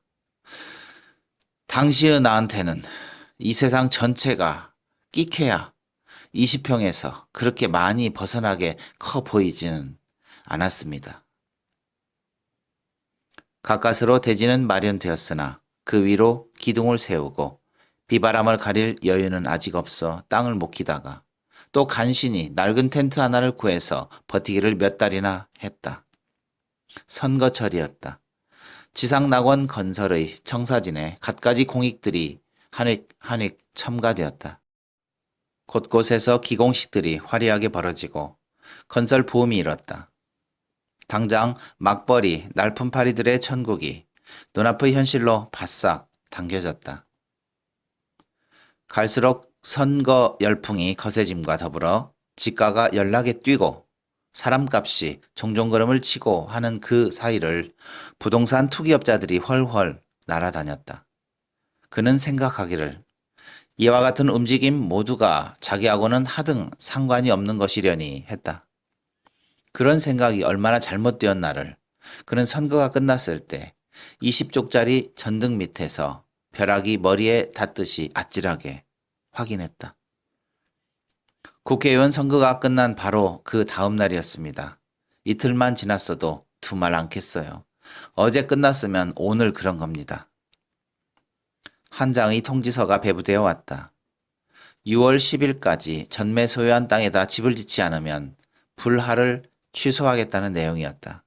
당시의 나한테는 이 세상 전체가 끼케야 20평에서 그렇게 많이 벗어나게 커 보이지는 않았습니다. 가까스로 대지는 마련되었으나 그 위로 기둥을 세우고 비바람을 가릴 여유는 아직 없어 땅을 못 키다가 또 간신히 낡은 텐트 하나를 구해서 버티기를 몇 달이나 했다. 선거철이었다. 지상낙원 건설의 청사진에 갖가지 공익들이 한획 첨가되었다. 곳곳에서 기공식들이 화려하게 벌어지고 건설 부음이 일었다. 당장 막벌이 날품파리들의 천국이 눈앞의 현실로 바싹 당겨졌다. 갈수록 선거 열풍이 거세짐과 더불어 지가가 연락에 뛰고 사람값이 종종 걸음을 치고 하는 그 사이를 부동산 투기업자들이 훨훨 날아다녔다. 그는 생각하기를 이와 같은 움직임 모두가 자기하고는 하등 상관이 없는 것이려니 했다. 그런 생각이 얼마나 잘못되었나를 그는 선거가 끝났을 때 20쪽짜리 전등 밑에서 벼락이 머리에 닿듯이 아찔하게 확인했다. 국회의원 선거가 끝난 바로 그 다음 날이었습니다. 이틀만 지났어도 두말 않겠어요. 어제 끝났으면 오늘 그런 겁니다. 한 장의 통지서가 배부되어 왔다. 6월 10일까지 전매 소유한 땅에다 집을 짓지 않으면 불하를 취소하겠다는 내용이었다.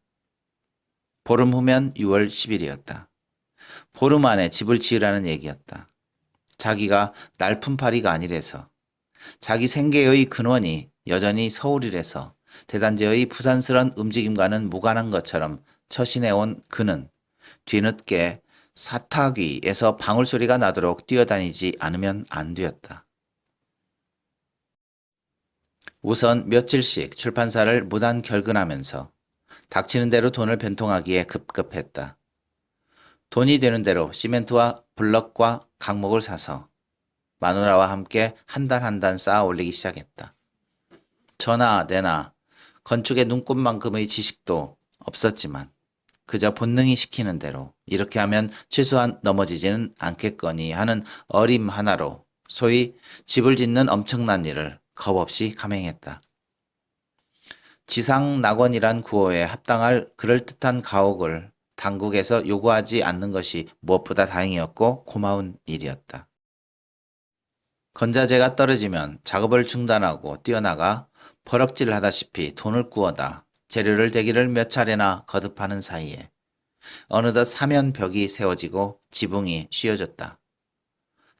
보름 후면 6월 10일이었다. 보름 안에 집을 지으라는 얘기였다. 자기가 날품팔이가 아니래서 자기 생계의 근원이 여전히 서울이라서 대단지의 부산스런 움직임과는 무관한 것처럼 처신해온 그는 뒤늦게 사타귀에서 방울소리가 나도록 뛰어다니지 않으면 안 되었다. 우선 며칠씩 출판사를 무단 결근하면서 닥치는 대로 돈을 변통하기에 급급했다. 돈이 되는 대로 시멘트와 블럭과 강목을 사서 마누라와 함께 한 단 한 단 쌓아 올리기 시작했다. 저나 내나 건축의 눈꽃만큼의 지식도 없었지만 그저 본능이 시키는 대로 이렇게 하면 최소한 넘어지지는 않겠거니 하는 어림 하나로 소위 집을 짓는 엄청난 일을 겁없이 감행했다. 지상낙원이란 구호에 합당할 그럴듯한 가옥을 당국에서 요구하지 않는 것이 무엇보다 다행이었고 고마운 일이었다. 건자재가 떨어지면 작업을 중단하고 뛰어나가 버럭질하다시피 돈을 구워다 재료를 대기를 몇 차례나 거듭하는 사이에 어느덧 사면벽이 세워지고 지붕이 씌워졌다.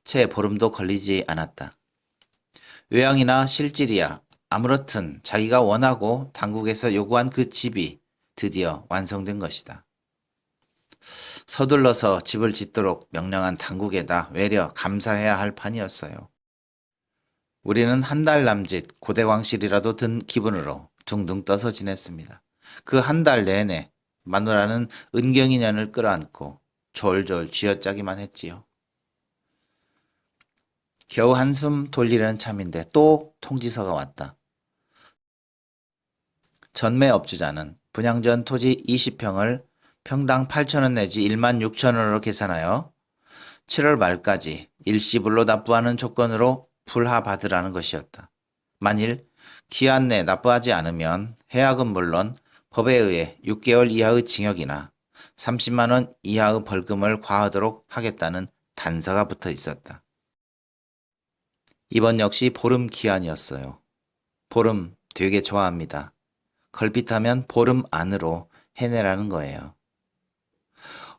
채 보름도 걸리지 않았다. 외양이나 실질이야 아무렇든 자기가 원하고 당국에서 요구한 그 집이 드디어 완성된 것이다. 서둘러서 집을 짓도록 명령한 당국에다 외려 감사해야 할 판이었어요. 우리는 한 달 남짓 고대광실이라도 든 기분으로 둥둥 떠서 지냈습니다. 그 한 달 내내 마누라는 은경이년을 끌어안고 졸졸 쥐어짜기만 했지요. 겨우 한숨 돌리려는 참인데 또 통지서가 왔다. 전매업주자는 분양전 토지 20평을 평당 8,000원 내지 16,000원으로 계산하여 7월 말까지 일시불로 납부하는 조건으로 불하받으라는 것이었다. 만일 기한 내 납부하지 않으면 해약은 물론 법에 의해 6개월 이하의 징역이나 30만 원 이하의 벌금을 과하도록 하겠다는 단서가 붙어 있었다. 이번 역시 보름 기한이었어요. 보름 되게 좋아합니다. 걸핏하면 보름 안으로 해내라는 거예요.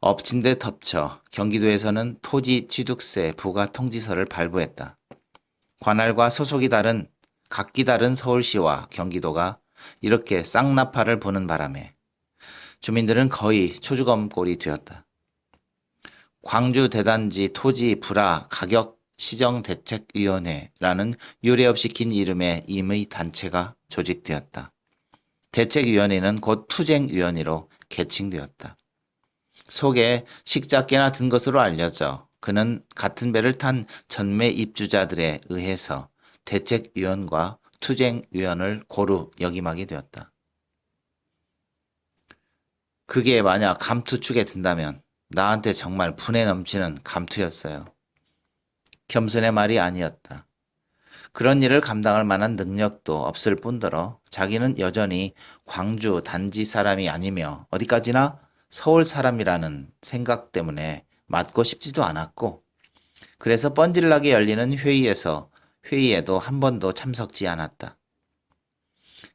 엎친 데 덮쳐 경기도에서는 토지 취득세 부과 통지서를 발부했다. 관할과 소속이 다른 각기 다른 서울시와 경기도가 이렇게 쌍나파를 부는 바람에 주민들은 거의 초주검꼴이 되었다. 광주 대단지 토지 불화 가격 시정대책위원회라는 유례없이 긴 이름의 임의 단체가 조직되었다. 대책위원회는 곧 투쟁위원회로 개칭되었다. 속에 식자께나 든 것으로 알려져 그는 같은 배를 탄 전매 입주자들에 의해서 대책위원과 투쟁위원을 고루 역임하게 되었다. 그게 만약 감투축에 든다면 나한테 정말 분에 넘치는 감투였어요. 겸손의 말이 아니었다. 그런 일을 감당할 만한 능력도 없을 뿐더러 자기는 여전히 광주 단지 사람이 아니며 어디까지나 서울 사람이라는 생각 때문에 맡고 싶지도 않았고 그래서 뻔질나게 열리는 회의에도 한 번도 참석지 않았다.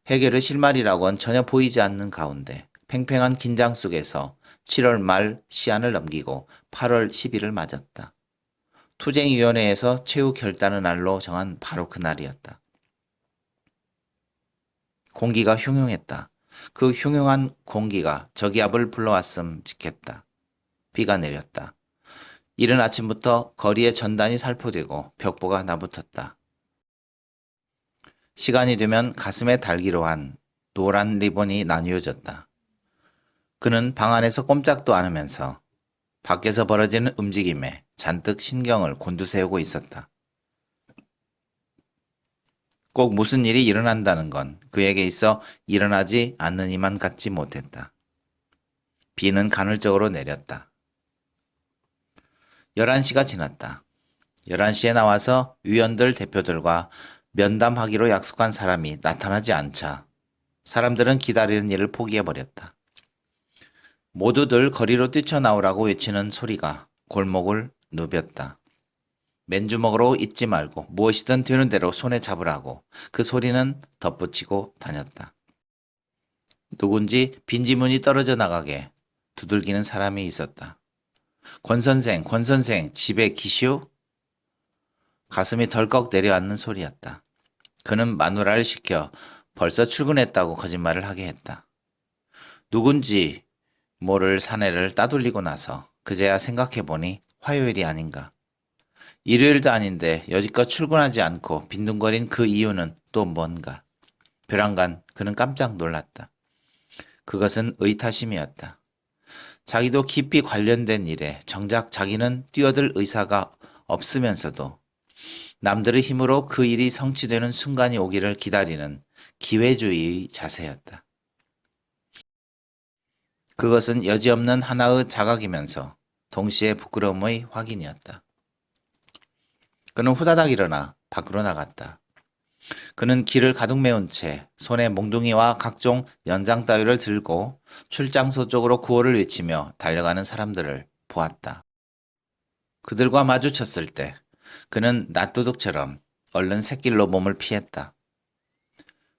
해결의 실마리라고는 전혀 보이지 않는 가운데 팽팽한 긴장 속에서 7월 말 시한을 넘기고 8월 10일을 맞았다. 투쟁위원회에서 최후 결단의 날로 정한 바로 그 날이었다. 공기가 흉흉했다. 그 흉흉한 공기가 저기압을 불러왔음 직했다. 비가 내렸다. 이른 아침부터 거리에 전단이 살포되고 벽보가 나붙었다. 시간이 되면 가슴에 달기로 한 노란 리본이 나뉘어졌다. 그는 방 안에서 꼼짝도 않으면서 밖에서 벌어지는 움직임에 잔뜩 신경을 곤두세우고 있었다. 꼭 무슨 일이 일어난다는 건 그에게 있어 일어나지 않느니만 같지 못했다. 비는 간헐적으로 내렸다. 11시가 지났다. 11시에 나와서 위원들 대표들과 면담하기로 약속한 사람이 나타나지 않자 사람들은 기다리는 일을 포기해버렸다. 모두들 거리로 뛰쳐나오라고 외치는 소리가 골목을 누볐다. 맨주먹으로 잊지 말고 무엇이든 되는 대로 손에 잡으라고 그 소리는 덧붙이고 다녔다. 누군지 빈지문이 떨어져 나가게 두들기는 사람이 있었다. 권 선생, 집에 기시오? 가슴이 덜컥 내려앉는 소리였다. 그는 마누라를 시켜 벌써 출근했다고 거짓말을 하게 했다. 누군지 모를 사내를 따돌리고 나서 그제야 생각해보니 화요일이 아닌가. 일요일도 아닌데 여지껏 출근하지 않고 빈둥거린 그 이유는 또 뭔가. 벼랑간 그는 깜짝 놀랐다. 그것은 의타심이었다. 자기도 깊이 관련된 일에 정작 자기는 뛰어들 의사가 없으면서도 남들의 힘으로 그 일이 성취되는 순간이 오기를 기다리는 기회주의의 자세였다. 그것은 여지없는 하나의 자각이면서 동시에 부끄러움의 확인이었다. 그는 후다닥 일어나 밖으로 나갔다. 그는 기를 가득 메운 채 손에 몽둥이와 각종 연장 따위를 들고 출장소 쪽으로 구호를 외치며 달려가는 사람들을 보았다. 그들과 마주쳤을 때 그는 낫도둑처럼 얼른 샛길로 몸을 피했다.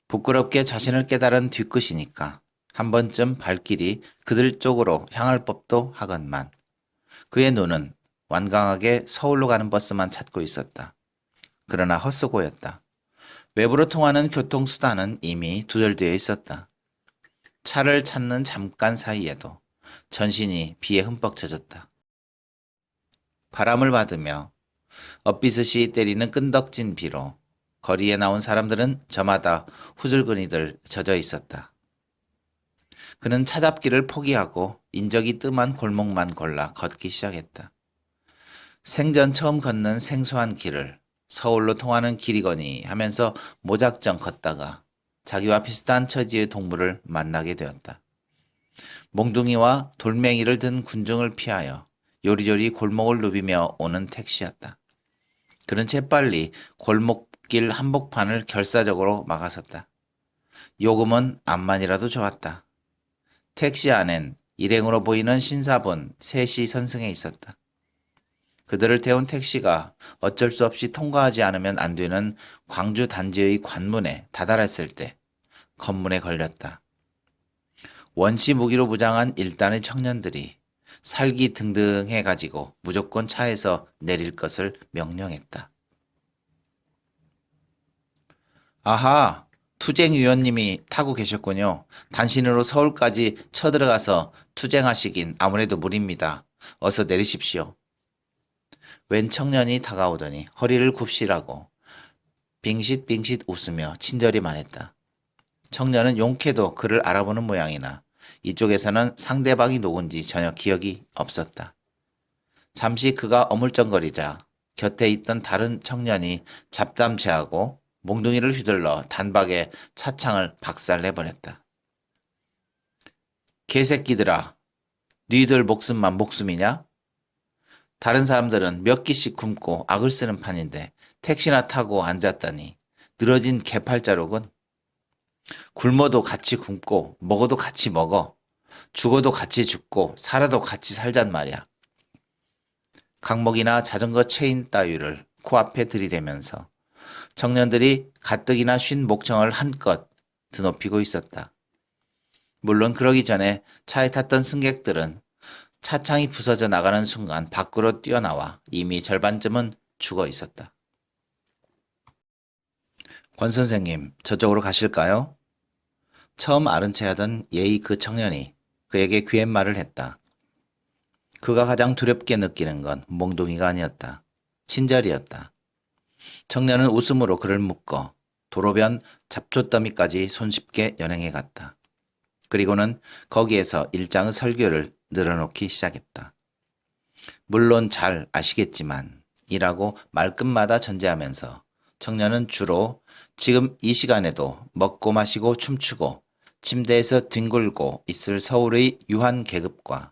부끄럽게 자신을 깨달은 뒤끝이니까 한 번쯤 발길이 그들 쪽으로 향할 법도 하건만 그의 눈은 완강하게 서울로 가는 버스만 찾고 있었다. 그러나 헛수고였다. 외부로 통하는 교통수단은 이미 두절되어 있었다. 차를 찾는 잠깐 사이에도 전신이 비에 흠뻑 젖었다. 바람을 받으며 엇비스시 때리는 끈덕진 비로 거리에 나온 사람들은 저마다 후줄근이들 젖어 있었다. 그는 차잡기를 포기하고 인적이 뜸한 골목만 골라 걷기 시작했다. 생전 처음 걷는 생소한 길을 서울로 통하는 길이거니 하면서 모작정 걷다가 자기와 비슷한 처지의 동물을 만나게 되었다. 몽둥이와 돌멩이를 든 군중을 피하여 요리조리 골목을 누비며 오는 택시였다. 그는 재빨리 골목길 한복판을 결사적으로 막아섰다. 요금은 암만이라도 좋았다. 택시 안엔 일행으로 보이는 신사분 셋이 선승해 있었다. 그들을 태운 택시가 어쩔 수 없이 통과하지 않으면 안 되는 광주 단지의 관문에 다다랐을 때 검문에 걸렸다. 원시 무기로 무장한 일단의 청년들이 살기 등등해가지고 무조건 차에서 내릴 것을 명령했다. 아하, 투쟁위원님이 타고 계셨군요. 단신으로 서울까지 쳐들어가서 투쟁하시긴 아무래도 무리입니다. 어서 내리십시오. 웬 청년이 다가오더니 허리를 굽시라고 빙싯빙싯 웃으며 친절히 말했다. 청년은 용케도 그를 알아보는 모양이나 이쪽에서는 상대방이 누군지 전혀 기억이 없었다. 잠시 그가 어물쩡거리자 곁에 있던 다른 청년이 잡담체하고 몽둥이를 휘둘러 단박에 차창을 박살내버렸다. 개새끼들아, 니들 목숨만 목숨이냐? 다른 사람들은 몇 끼씩 굶고 악을 쓰는 판인데 택시나 타고 앉았다니 늘어진 개팔자로군. 굶어도 같이 굶고 먹어도 같이 먹어. 죽어도 같이 죽고 살아도 같이 살잔 말이야. 강목이나 자전거 체인 따위를 코앞에 들이대면서 청년들이 가뜩이나 쉰 목청을 한껏 드높이고 있었다. 물론 그러기 전에 차에 탔던 승객들은 차창이 부서져 나가는 순간 밖으로 뛰어나와 이미 절반쯤은 죽어 있었다. 권 선생님, 저쪽으로 가실까요? 처음 아른 체 하던 예의 그 청년이 그에게 귀옛말을 했다. 그가 가장 두렵게 느끼는 건 몽둥이가 아니었다. 친절이었다. 청년은 웃음으로 그를 묶어 도로변 잡초더미까지 손쉽게 연행해 갔다. 그리고는 거기에서 일장의 설교를 늘어놓기 시작했다. 물론 잘 아시겠지만 이라고 말끝마다 전제하면서 청년은 주로 지금 이 시간에도 먹고 마시고 춤추고 침대에서 뒹굴고 있을 서울의 유한 계급과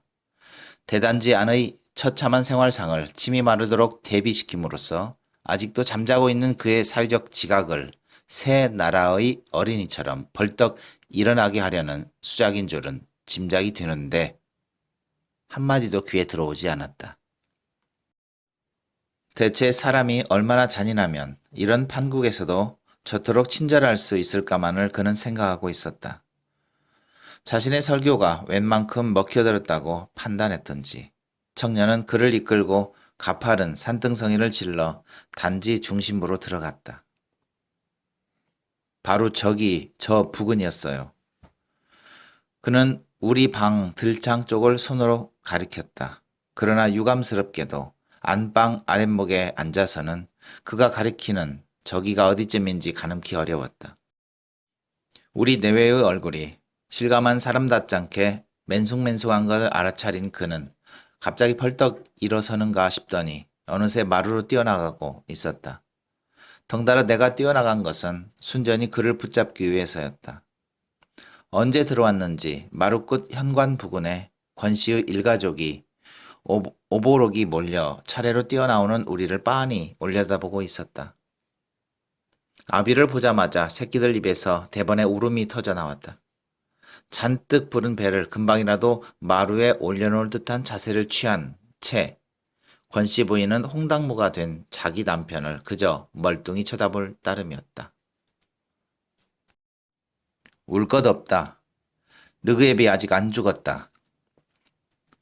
대단지 안의 처참한 생활상을 침이 마르도록 대비시킴으로써 아직도 잠자고 있는 그의 사회적 지각을 새 나라의 어린이처럼 벌떡 일어나게 하려는 수작인 줄은 짐작이 되는데 한마디도 귀에 들어오지 않았다. 대체 사람이 얼마나 잔인하면 이런 판국에서도 저토록 친절할 수 있을까만을 그는 생각하고 있었다. 자신의 설교가 웬만큼 먹혀들었다고 판단했던지 청년은 그를 이끌고 가파른 산등성이를 질러 단지 중심부로 들어갔다. 바로 저기 저 부근이었어요. 그는 우리 방 들창 쪽을 손으로 가리켰다. 그러나 유감스럽게도 안방 아랫목에 앉아서는 그가 가리키는 저기가 어디쯤인지 가늠키 어려웠다. 우리 내외의 얼굴이 실감한 사람답지 않게 맨숭맨숭한 걸 알아차린 그는 갑자기 벌떡 일어서는가 싶더니 어느새 마루로 뛰어나가고 있었다. 덩달아 내가 뛰어나간 것은 순전히 그를 붙잡기 위해서였다. 언제 들어왔는지 마루끝 현관 부근에 권씨의 일가족이 오보록이 몰려 차례로 뛰어나오는 우리를 빤히 올려다보고 있었다. 아비를 보자마자 새끼들 입에서 대번에 울음이 터져 나왔다. 잔뜩 부른 배를 금방이라도 마루에 올려놓을 듯한 자세를 취한 채 권씨 부인은 홍당무가 된 자기 남편을 그저 멀뚱히 쳐다볼 따름이었다. 울 것 없다. 너그 애비 아직 안 죽었다.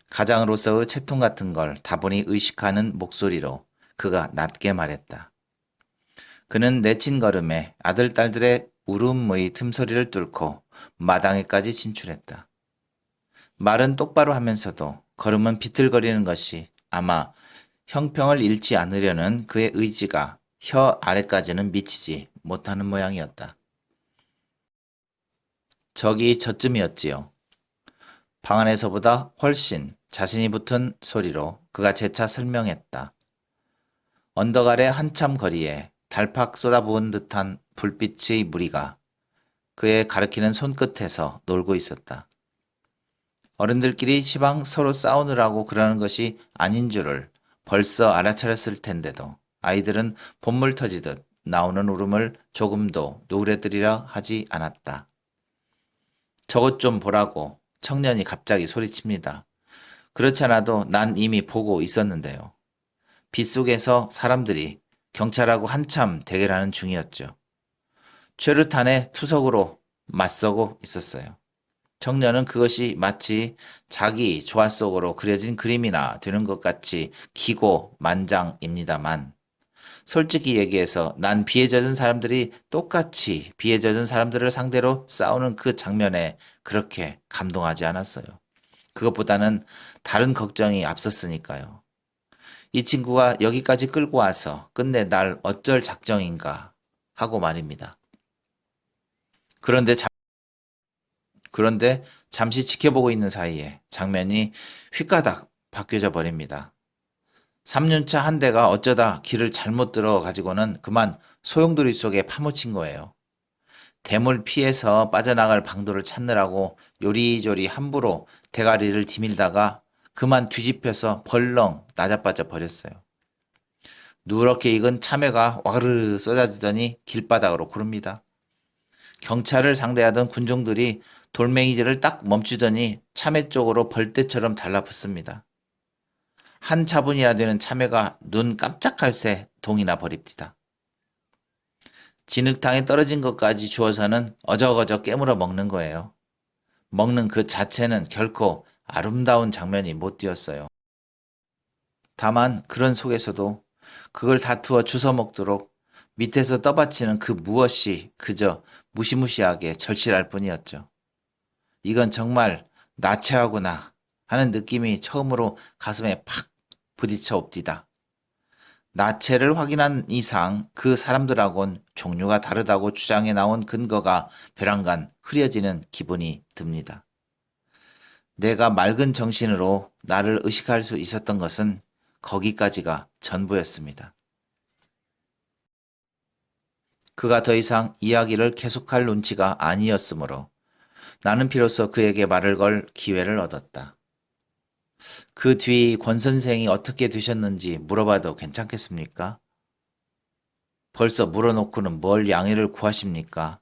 가장으로서의 채통 같은 걸 다분히 의식하는 목소리로 그가 낮게 말했다. 그는 내친 걸음에 아들, 딸들의 울음의 틈소리를 뚫고 마당에까지 진출했다. 말은 똑바로 하면서도 걸음은 비틀거리는 것이 아마 형평을 잃지 않으려는 그의 의지가 혀 아래까지는 미치지 못하는 모양이었다. 저기 저쯤이었지요. 방 안에서보다 훨씬 자신이 붙은 소리로 그가 재차 설명했다. 언덕 아래 한참 거리에 달팍 쏟아부은 듯한 불빛의 무리가 그의 가리키는 손끝에서 놀고 있었다. 어른들끼리 시방 서로 싸우느라고 그러는 것이 아닌 줄을 벌써 알아차렸을 텐데도 아이들은 본물 터지듯 나오는 울음을 조금도 누그러뜨리려 하지 않았다. 저것 좀 보라고 청년이 갑자기 소리칩니다. 그렇지 않아도 난 이미 보고 있었는데요. 빗속에서 사람들이 경찰하고 한참 대결하는 중이었죠. 최루탄에 투석으로 맞서고 있었어요. 청년은 그것이 마치 자기 조화 속으로 그려진 그림이나 되는 것 같이 기고만장입니다만 솔직히 얘기해서 난 비에 젖은 사람들이 똑같이 비에 젖은 사람들을 상대로 싸우는 그 장면에 그렇게 감동하지 않았어요. 그것보다는 다른 걱정이 앞섰으니까요. 이 친구가 여기까지 끌고 와서 끝내 날 어쩔 작정인가 하고 말입니다. 그런데 잠시 지켜보고 있는 사이에 장면이 휙가닥 바뀌어져 버립니다. 3년차 한 대가 어쩌다 길을 잘못 들어가지고는 그만 소용돌이 속에 파묻힌 거예요. 대물 피해서 빠져나갈 방도를 찾느라고 요리조리 함부로 대가리를 디밀다가 그만 뒤집혀서 벌렁 나자빠져 버렸어요. 누렇게 익은 참외가 와르르 쏟아지더니 길바닥으로 구릅니다. 경찰을 상대하던 군종들이 돌멩이질을 딱 멈추더니 참외 쪽으로 벌떼처럼 달라붙습니다. 한 차분이나 되는 참외가 눈 깜짝할 새 동이나 버립니다. 진흙탕에 떨어진 것까지 주워서는 어적어적 깨물어 먹는 거예요. 먹는 그 자체는 결코 아름다운 장면이 못 되었어요. 다만 그런 속에서도 그걸 다투어 주워 먹도록 밑에서 떠받치는 그 무엇이 그저 무시무시하게 절실할 뿐이었죠. 이건 정말 나체하구나 하는 느낌이 처음으로 가슴에 팍 부딪혀 옵디다. 나체를 확인한 이상 그 사람들하고는 종류가 다르다고 주장해 나온 근거가 벼랑간 흐려지는 기분이 듭니다. 내가 맑은 정신으로 나를 의식할 수 있었던 것은 거기까지가 전부였습니다. 그가 더 이상 이야기를 계속할 눈치가 아니었으므로 나는 비로소 그에게 말을 걸 기회를 얻었다. 그 뒤 권 선생이 어떻게 되셨는지 물어봐도 괜찮겠습니까? 벌써 물어놓고는 뭘 양해를 구하십니까?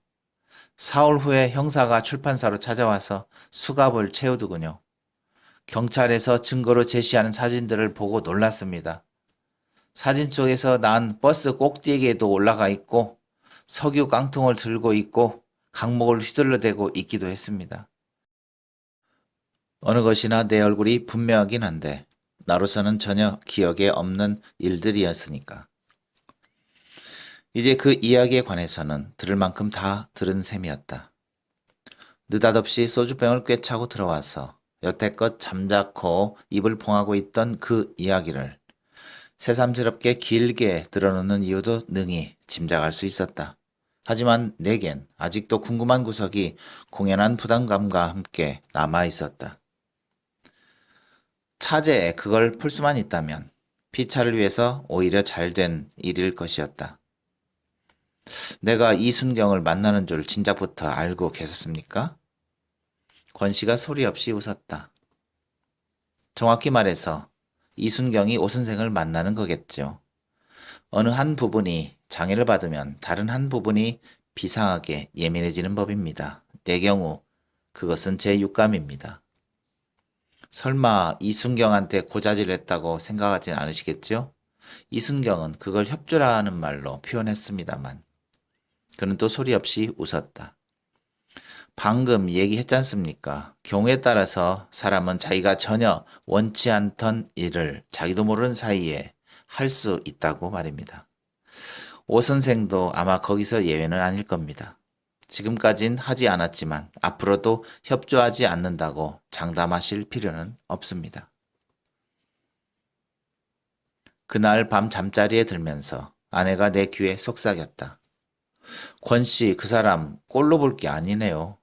사흘 후에 형사가 출판사로 찾아와서 수갑을 채우더군요. 경찰에서 증거로 제시하는 사진들을 보고 놀랐습니다. 사진 속에서 난 버스 꼭대기에도 올라가 있고 석유 깡통을 들고 있고 강목을 휘둘러대고 있기도 했습니다. 어느 것이나 내 얼굴이 분명하긴 한데 나로서는 전혀 기억에 없는 일들이었으니까. 이제 그 이야기에 관해서는 들을 만큼 다 들은 셈이었다. 느닷없이 소주병을 꿰차고 들어와서 여태껏 잠자코 입을 봉하고 있던 그 이야기를 새삼스럽게 길게 들어놓는 이유도 능히 짐작할 수 있었다. 하지만 내겐 아직도 궁금한 구석이 공연한 부담감과 함께 남아있었다. 차제에 그걸 풀 수만 있다면 피차를 위해서 오히려 잘된 일일 것이었다. 내가 이순경을 만나는 줄 진작부터 알고 계셨습니까? 권씨가 소리 없이 웃었다. 정확히 말해서 이순경이 오 선생을 만나는 거겠죠. 어느 한 부분이 장애를 받으면 다른 한 부분이 비상하게 예민해지는 법입니다. 내 경우 그것은 제 육감입니다. 설마 이순경한테 고자질했다고 생각하진 않으시겠죠? 이순경은 그걸 협조라는 말로 표현했습니다만 그는 또 소리 없이 웃었다. 방금 얘기했잖습니까? 경우에 따라서 사람은 자기가 전혀 원치 않던 일을 자기도 모르는 사이에 할 수 있다고 말입니다. 오 선생도 아마 거기서 예외는 아닐 겁니다. 지금까진 하지 않았지만 앞으로도 협조하지 않는다고 장담하실 필요는 없습니다. 그날 밤 잠자리에 들면서 아내가 내 귀에 속삭였다. 권씨, 그 사람 꼴로 볼 게 아니네요.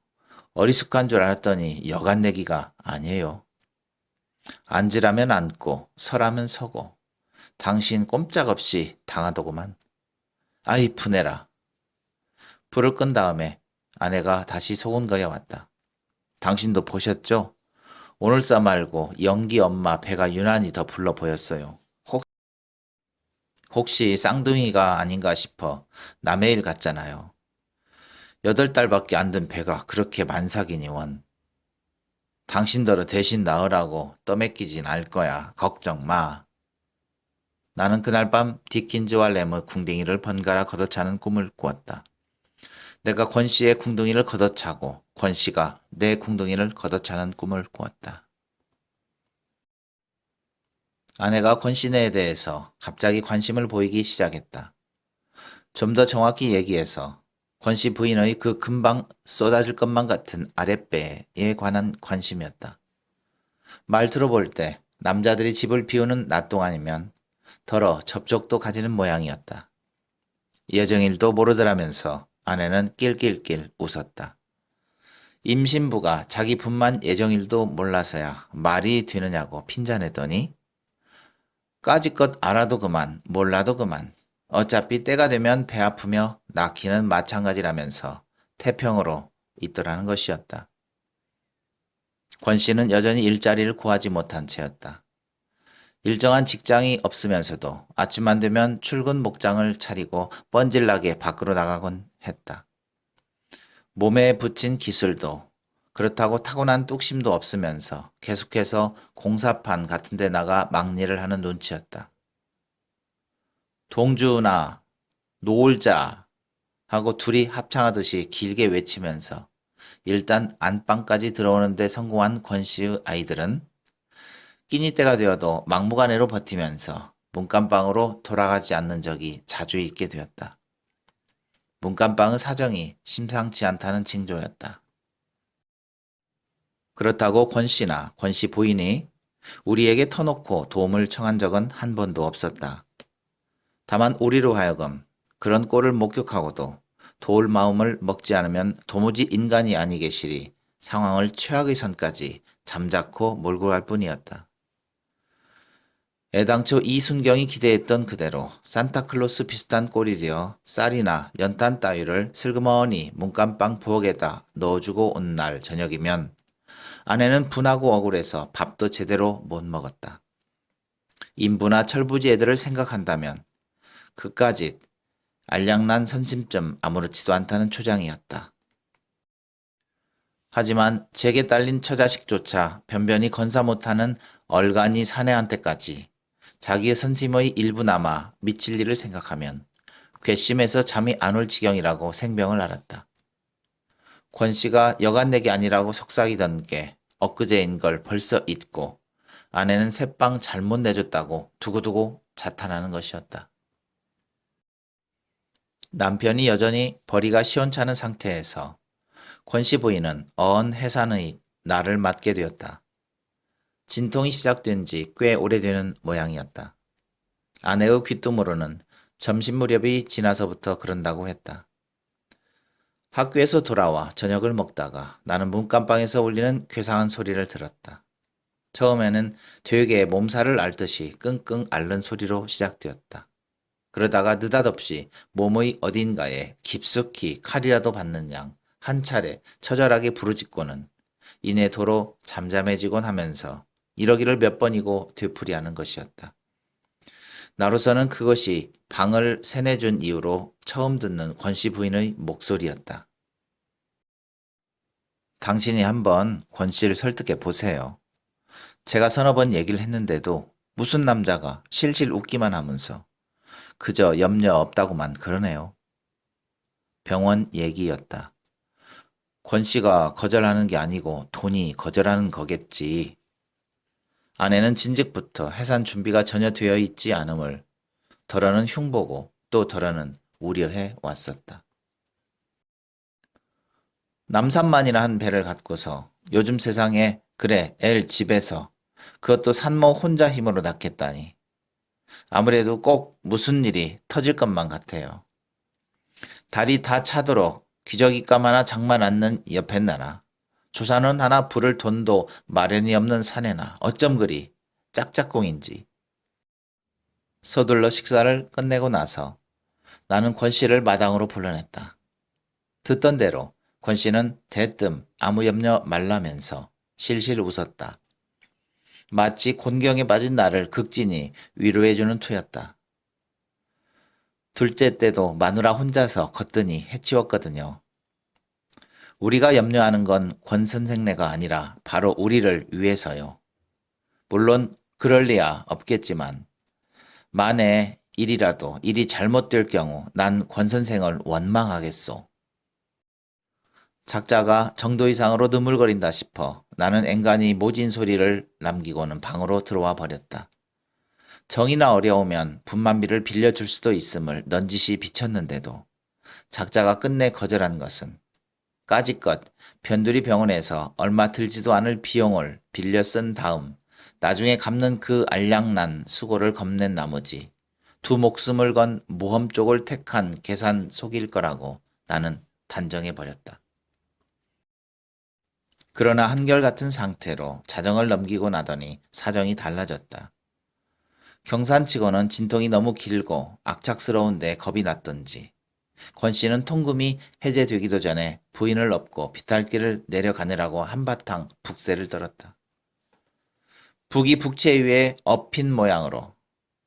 어리숙한 줄 알았더니 여간 내기가 아니에요. 앉으라면 앉고 서라면 서고 당신 꼼짝없이 당하더구만. 아이 푸내라. 불을 끈 다음에 아내가 다시 소곤거려 왔다. 당신도 보셨죠? 오늘싸 말고 영기 엄마 배가 유난히 더 불러 보였어요. 혹시 쌍둥이가 아닌가 싶어 남의 일 같잖아요. 8달밖에 안 된 배가 그렇게 만삭이니 원. 당신더러 대신 낳으라고 떠맡기진 않을 거야. 걱정 마. 나는 그날 밤 디킨즈와 램의 궁둥이를 번갈아 걷어차는 꿈을 꾸었다. 내가 권씨의 궁둥이를 걷어차고 권씨가 내 궁둥이를 걷어차는 꿈을 꾸었다. 아내가 권씨네에 대해서 갑자기 관심을 보이기 시작했다. 좀 더 정확히 얘기해서 권씨 부인의 그 금방 쏟아질 것만 같은 아랫배에 관한 관심이었다. 말 들어볼 때 남자들이 집을 비우는 낮 동안이면 더러 접촉도 가지는 모양이었다. 여정일도 모르더라면서 아내는 낄낄낄 웃었다. 임신부가 자기 분만 예정일도 몰라서야 말이 되느냐고 핀잔했더니 까짓것 알아도 그만 몰라도 그만 어차피 때가 되면 배 아프며 낳기는 마찬가지라면서 태평으로 있더라는 것이었다. 권 씨는 여전히 일자리를 구하지 못한 채였다. 일정한 직장이 없으면서도 아침만 되면 출근 목장을 차리고 뻔질나게 밖으로 나가곤 했다. 몸에 붙인 기술도 그렇다고 타고난 뚝심도 없으면서 계속해서 공사판 같은 데 나가 막일을 하는 눈치였다. 동주나 놀자 하고 둘이 합창하듯이 길게 외치면서 일단 안방까지 들어오는데 성공한 권 씨의 아이들은 끼니 때가 되어도 막무가내로 버티면서 문간방으로 돌아가지 않는 적이 자주 있게 되었다. 문간방의 사정이 심상치 않다는 징조였다. 그렇다고 권 씨나 권 씨 부인이 우리에게 터놓고 도움을 청한 적은 한 번도 없었다. 다만 우리로 하여금 그런 꼴을 목격하고도 도울 마음을 먹지 않으면 도무지 인간이 아니 계시리 상황을 최악의 선까지 잠자코 몰고 갈 뿐이었다. 애당초 이순경이 기대했던 그대로 산타클로스 비슷한 꼴이 되어 쌀이나 연탄 따위를 슬그머니 문간방 부엌에다 넣어주고 온 날 저녁이면 아내는 분하고 억울해서 밥도 제대로 못 먹었다. 인부나 철부지 애들을 생각한다면 그까짓 알량난 선심점 아무렇지도 않다는 초장이었다. 하지만 제게 딸린 처자식조차 변변히 건사 못하는 얼간이 사내한테까지 자기의 선심의 일부나마 미칠 일을 생각하면 괘씸해서 잠이 안 올 지경이라고 생병을 앓았다. 권 씨가 여간 내기 아니라고 속삭이던 게 엊그제인 걸 벌써 잊고 아내는 새빵 잘못 내줬다고 두고두고 자탄하는 것이었다. 남편이 여전히 벌이가 시원찮은 상태에서 권 씨 부인은 어언 해산의 날을 맞게 되었다. 진통이 시작된 지 꽤 오래되는 모양이었다. 아내의 귓등으로는 점심 무렵이 지나서부터 그런다고 했다. 학교에서 돌아와 저녁을 먹다가 나는 문간방에서 울리는 괴상한 소리를 들었다. 처음에는 되게 몸살을 앓듯이 끙끙 앓는 소리로 시작되었다. 그러다가 느닷없이 몸의 어딘가에 깊숙이 칼이라도 받는 양 한 차례 처절하게 부르짖고는 이내 도로 잠잠해지곤 하면서 이러기를 몇 번이고 되풀이하는 것이었다. 나로서는 그것이 방을 세내준 이후로 처음 듣는 권씨 부인의 목소리였다. 당신이 한번 권씨를 설득해 보세요. 제가 서너 번 얘기를 했는데도 무슨 남자가 실실 웃기만 하면서 그저 염려 없다고만 그러네요. 병원 얘기였다. 권씨가 거절하는 게 아니고 돈이 거절하는 거겠지. 아내는 진즉부터 해산 준비가 전혀 되어 있지 않음을 덜어는 흉보고 또 덜어는 우려해 왔었다. 남산만이나 한 배를 갖고서 요즘 세상에 그래 엘 집에서 그것도 산모 혼자 힘으로 낳겠다니 아무래도 꼭 무슨 일이 터질 것만 같아요. 달이 다 차도록 기저귀감 하나 장만 않는 옆에 나라 조사는 하나 부를 돈도 마련이 없는 사내나 어쩜 그리 짝짝꿍인지. 서둘러 식사를 끝내고 나서 나는 권씨를 마당으로 불러냈다. 듣던 대로 권씨는 대뜸 아무 염려 말라면서 실실 웃었다. 마치 곤경에 빠진 나를 극진히 위로해주는 투였다. 둘째 때도 마누라 혼자서 걷더니 해치웠거든요. 우리가 염려하는 건 권 선생네가 아니라 바로 우리를 위해서요. 물론 그럴 리야 없겠지만 만에 일이라도 일이 잘못될 경우 난 권 선생을 원망하겠소. 작자가 정도 이상으로 느물거린다 싶어 나는 앵간히 모진 소리를 남기고는 방으로 들어와 버렸다. 정이나 어려우면 분만비를 빌려줄 수도 있음을 넌지시 비쳤는데도 작자가 끝내 거절한 것은 까짓것 변두리 병원에서 얼마 들지도 않을 비용을 빌려 쓴 다음 나중에 갚는 그 알량난 수고를 겁낸 나머지 두 목숨을 건 모험 쪽을 택한 계산 속일 거라고 나는 단정해버렸다. 그러나 한결같은 상태로 자정을 넘기고 나더니 사정이 달라졌다. 경산치고는 진통이 너무 길고 악착스러운데 겁이 났던지 권씨는 통금이 해제되기도 전에 부인을 업고 비탈길을 내려가느라고 한바탕 북새를 떨었다. 북이 북채 위에 엎인 모양으로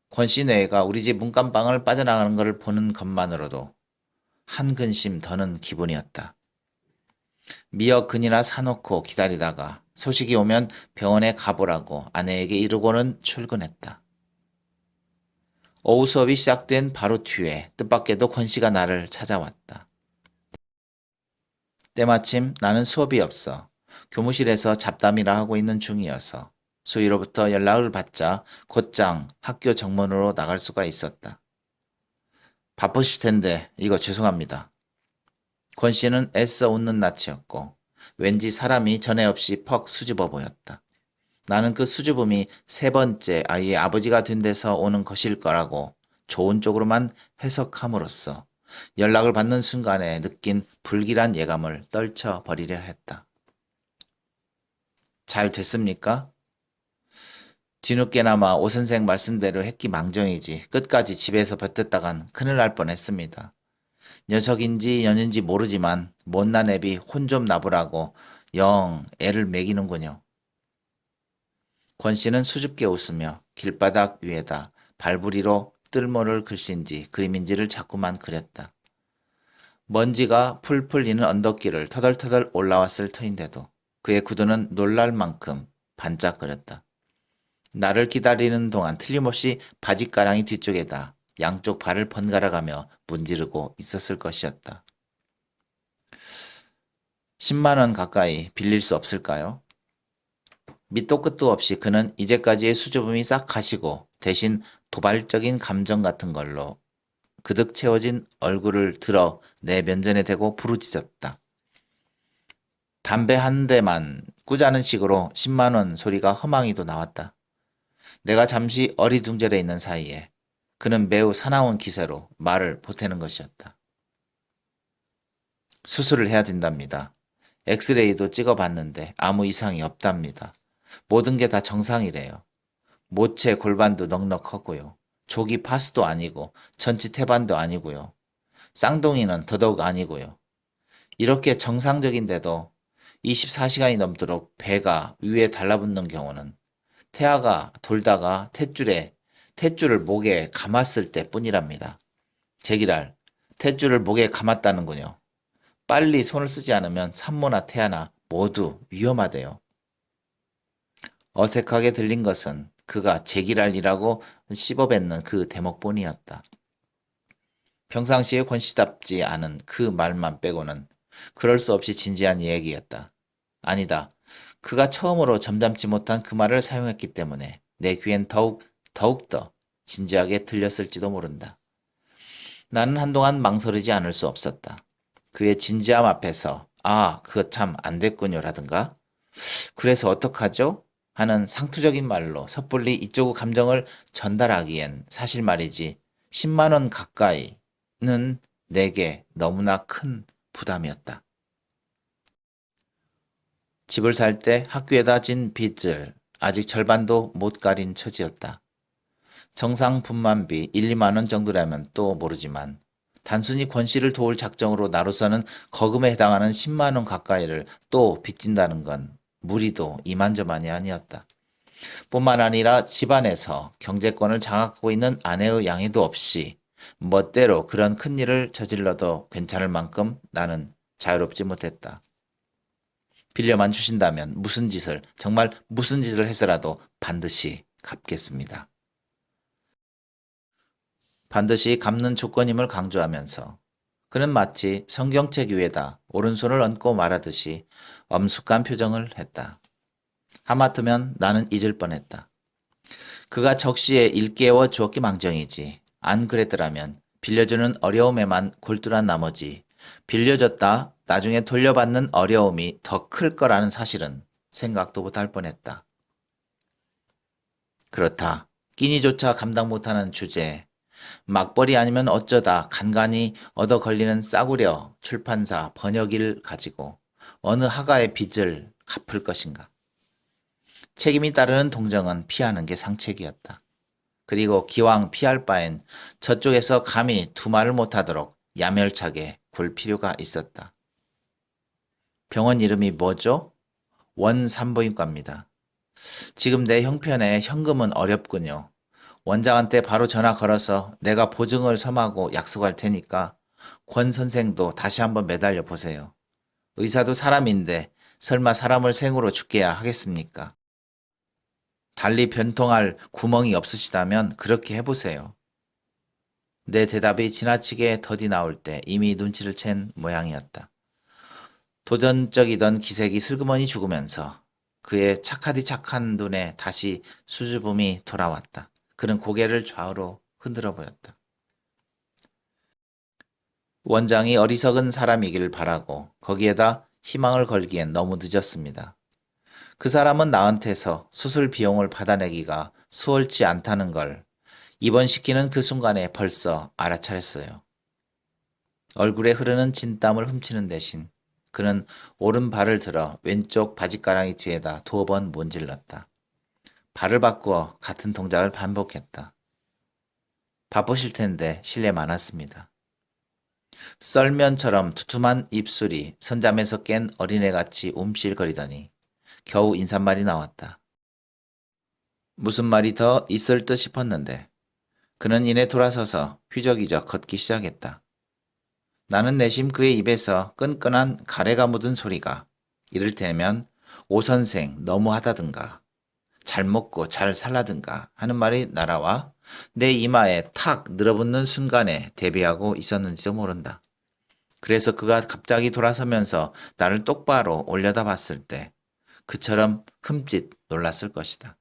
권씨 뇌가 우리 집 문간방을 빠져나가는 것을 보는 것만으로도 한 근심 더는 기분이었다. 미역근이나 사놓고 기다리다가 소식이 오면 병원에 가보라고 아내에게 이르고는 출근했다. 오후 수업이 시작된 바로 뒤에 뜻밖에도 권씨가 나를 찾아왔다. 때마침 나는 수업이 없어 교무실에서 잡담이라 하고 있는 중이어서 수희로부터 연락을 받자 곧장 학교 정문으로 나갈 수가 있었다. 바쁘실 텐데 이거 죄송합니다. 권씨는 애써 웃는 낯이었고 왠지 사람이 전에 없이 퍽 수줍어 보였다. 나는 그 수줍음이 세 번째 아이의 아버지가 된 데서 오는 것일 거라고 좋은 쪽으로만 해석함으로써 연락을 받는 순간에 느낀 불길한 예감을 떨쳐버리려 했다. 잘 됐습니까? 뒤늦게나마 오 선생 말씀대로 했기 망정이지 끝까지 집에서 뱉었다간 큰일 날 뻔했습니다. 녀석인지 년인지 모르지만 못난 애비 혼 좀 나보라고 영 애를 먹이는군요. 권씨는 수줍게 웃으며 길바닥 위에다 발부리로 뜰모를 글씨인지 그림인지를 자꾸만 그렸다. 먼지가 풀풀 리는 언덕길을 터덜터덜 올라왔을 터인데도 그의 구두는 놀랄 만큼 반짝거렸다. 나를 기다리는 동안 틀림없이 바짓가랑이 뒤쪽에다 양쪽 발을 번갈아가며 문지르고 있었을 것이었다. 10만 원 가까이 빌릴 수 없을까요? 밑도 끝도 없이 그는 이제까지의 수줍음이 싹 가시고 대신 도발적인 감정 같은 걸로 그득 채워진 얼굴을 들어 내 면전에 대고 부르짖었다. 담배 한 대만 꾸자는 식으로 10만 원 소리가 허망이도 나왔다. 내가 잠시 어리둥절해 있는 사이에 그는 매우 사나운 기세로 말을 보태는 것이었다. 수술을 해야 된답니다. 엑스레이도 찍어봤는데 아무 이상이 없답니다. 모든 게 다 정상이래요. 모체 골반도 넉넉하고요. 조기 파스도 아니고 전치 태반도 아니고요. 쌍둥이는 더더욱 아니고요. 이렇게 정상적인데도 24시간이 넘도록 배가 위에 달라붙는 경우는 태아가 돌다가 탯줄에 탯줄을 목에 감았을 때뿐이랍니다. 제기랄, 탯줄을 목에 감았다는군요. 빨리 손을 쓰지 않으면 산모나 태아나 모두 위험하대요. 어색하게 들린 것은 그가 제기랄이라고 씹어뱉는 그 대목뿐이었다. 평상시에 권씨답지 않은 그 말만 빼고는 그럴 수 없이 진지한 얘기였다. 아니다. 그가 처음으로 점잖지 못한 그 말을 사용했기 때문에 내 귀엔 더욱더 진지하게 들렸을지도 모른다. 나는 한동안 망설이지 않을 수 없었다. 그의 진지함 앞에서 그거 참 안 됐군요라든가 그래서 어떡하죠? 하는 상투적인 말로 섣불리 이쪽 감정을 전달하기엔 사실 말이지 10만 원 가까이는 내게 너무나 큰 부담이었다. 집을 살 때 학교에다 진 빚을 아직 절반도 못 가린 처지였다. 정상 분만비 1, 2만 원 정도라면 또 모르지만 단순히 권씨를 도울 작정으로 나로서는 거금에 해당하는 10만 원 가까이를 또 빚진다는 건 무리도 이만저만이 아니었다. 뿐만 아니라 집안에서 경제권을 장악하고 있는 아내의 양해도 없이 멋대로 그런 큰일을 저질러도 괜찮을 만큼 나는 자유롭지 못했다. 빌려만 주신다면 정말 무슨 짓을 해서라도 반드시 갚겠습니다. 반드시 갚는 조건임을 강조하면서 그는 마치 성경책 위에다 오른손을 얹고 말하듯이 엄숙한 표정을 했다. 하마터면 나는 잊을 뻔했다. 그가 적시에 일깨워 주었기 망정이지 안 그랬더라면 빌려주는 어려움에만 골똘한 나머지 빌려줬다 나중에 돌려받는 어려움이 더 클 거라는 사실은 생각도 못할 뻔했다. 그렇다. 끼니조차 감당 못하는 주제에 막벌이 아니면 어쩌다 간간히 얻어 걸리는 싸구려 출판사 번역일 가지고 어느 하가의 빚을 갚을 것인가. 책임이 따르는 동정은 피하는 게 상책이었다. 그리고 기왕 피할 바엔 저쪽에서 감히 두말을 못하도록 야멸차게 굴 필요가 있었다. 병원 이름이 뭐죠? 원산부인과입니다. 지금 내 형편에 현금은 어렵군요. 원장한테 바로 전화 걸어서 내가 보증을 서하고 약속할 테니까 권 선생도 다시 한번 매달려 보세요. 의사도 사람인데 설마 사람을 생으로 죽게야 하겠습니까? 달리 변통할 구멍이 없으시다면 그렇게 해보세요. 내 대답이 지나치게 더디 나올 때 이미 눈치를 챈 모양이었다. 도전적이던 기색이 슬그머니 죽으면서 그의 착하디 착한 눈에 다시 수줍음이 돌아왔다. 그는 고개를 좌우로 흔들어 보였다. 원장이 어리석은 사람이길 바라고 거기에다 희망을 걸기엔 너무 늦었습니다. 그 사람은 나한테서 수술 비용을 받아내기가 수월치 않다는 걸 입원시키는 그 순간에 벌써 알아차렸어요. 얼굴에 흐르는 진땀을 훔치는 대신 그는 오른발을 들어 왼쪽 바지가랑이 뒤에다 2번 문질렀다. 발을 바꾸어 같은 동작을 반복했다. 바쁘실 텐데 실례 많았습니다. 썰면처럼 두툼한 입술이 선잠에서 깬 어린애같이 움찔거리더니 겨우 인사말이 나왔다. 무슨 말이 더 있을 듯 싶었는데 그는 이내 돌아서서 휘적휘적 걷기 시작했다. 나는 내심 그의 입에서 끈끈한 가래가 묻은 소리가 이를테면 오 선생 너무하다든가 잘 먹고 잘 살라든가 하는 말이 날아와 내 이마에 탁 늘어붙는 순간에 대비하고 있었는지도 모른다. 그래서 그가 갑자기 돌아서면서 나를 똑바로 올려다봤을 때 그처럼 흠칫 놀랐을 것이다.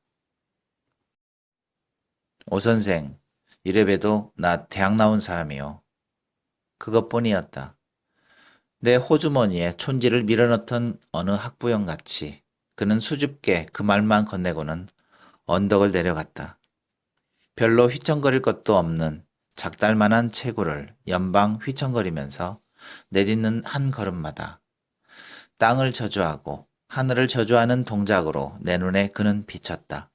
오 선생, 이래봬도 나 대학 나온 사람이요. 그것뿐이었다. 내 호주머니에 촌지를 밀어넣던 어느 학부형같이 그는 수줍게 그 말만 건네고는 언덕을 내려갔다. 별로 휘청거릴 것도 없는 작달만한 체구를 연방 휘청거리면서 내딛는 한 걸음마다 땅을 저주하고 하늘을 저주하는 동작으로 내 눈에 그는 비쳤다.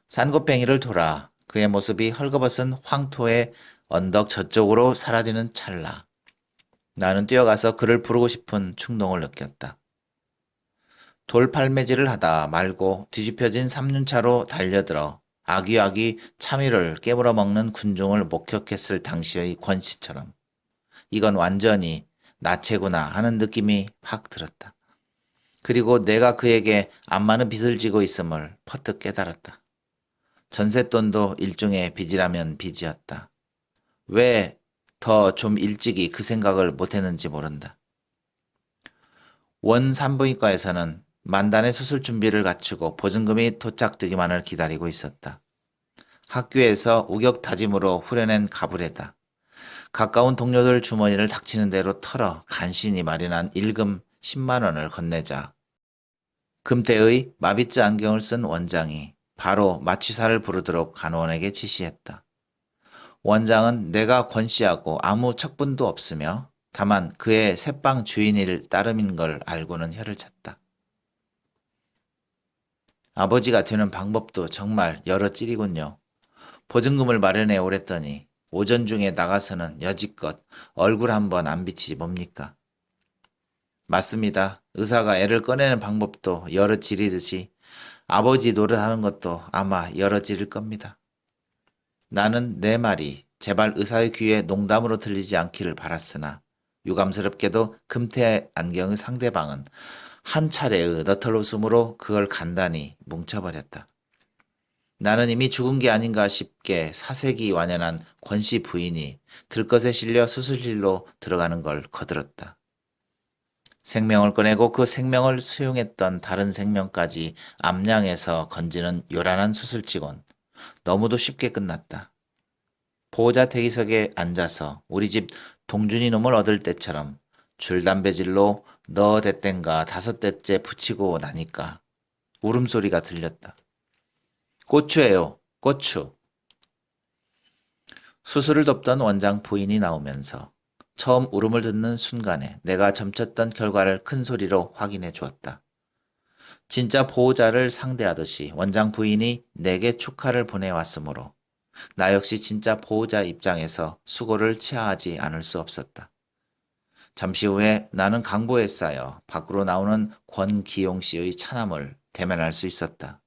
산고팽이를 돌아 그의 모습이 헐거벗은 황토의 언덕 저쪽으로 사라지는 찰나 나는 뛰어가서 그를 부르고 싶은 충동을 느꼈다. 돌팔매질을 하다 말고 뒤집혀진 삼륜차로 달려들어 아귀아귀 참이를 깨물어 먹는 군중을 목격했을 당시의 권씨처럼 이건 완전히 나체구나 하는 느낌이 확 들었다. 그리고 내가 그에게 안 많은 빚을 지고 있음을 퍼뜩 깨달았다. 전셋돈도 일종의 빚이라면 빚이었다. 왜 더 좀 일찍이 그 생각을 못했는지 모른다. 원 산부인과에서는 만단의 수술 준비를 갖추고 보증금이 도착되기만을 기다리고 있었다. 학교에서 우격다짐으로 후려낸 가불에다 가까운 동료들 주머니를 닥치는 대로 털어 간신히 마련한 일금 10만 원을 건네자 금태의 마비츠 안경을 쓴 원장이 바로 마취사를 부르도록 간호원에게 지시했다. 원장은 내가 권씨하고 아무 척분도 없으며 다만 그의 새빵 주인일 따름인 걸 알고는 혀를 찼다. 아버지가 되는 방법도 정말 여러 찔이군요. 보증금을 마련해 오랬더니 오전 중에 나가서는 여지껏 얼굴 한번 안 비치지 뭡니까? 맞습니다. 의사가 애를 꺼내는 방법도 여러 찔이듯이 아버지 노릇하는 것도 아마 여러 찔일 겁니다. 나는 내 말이 제발 의사의 귀에 농담으로 들리지 않기를 바랐으나 유감스럽게도 금태 안경의 상대방은 한 차례의 너털 웃음으로 그걸 간단히 뭉쳐버렸다. 나는 이미 죽은 게 아닌가 싶게 사색이 완연한 권씨 부인이 들것에 실려 수술실로 들어가는 걸 거들었다. 생명을 꺼내고 그 생명을 수용했던 다른 생명까지 암양에서 건지는 요란한 수술치곤 너무도 쉽게 끝났다. 보호자 대기석에 앉아서 우리 집 동준이 놈을 얻을 때처럼 줄담배질로 너 대땐가 5대째 붙이고 나니까 울음소리가 들렸다. 고추예요. 고추. 수술을 돕던 원장 부인이 나오면서 처음 울음을 듣는 순간에 내가 점쳤던 결과를 큰 소리로 확인해 주었다. 진짜 보호자를 상대하듯이 원장 부인이 내게 축하를 보내왔으므로 나 역시 진짜 보호자 입장에서 수고를 취하지 않을 수 없었다. 잠시 후에 나는 강보에 쌓여 밖으로 나오는 권기용 씨의 차남을 대면할 수 있었다.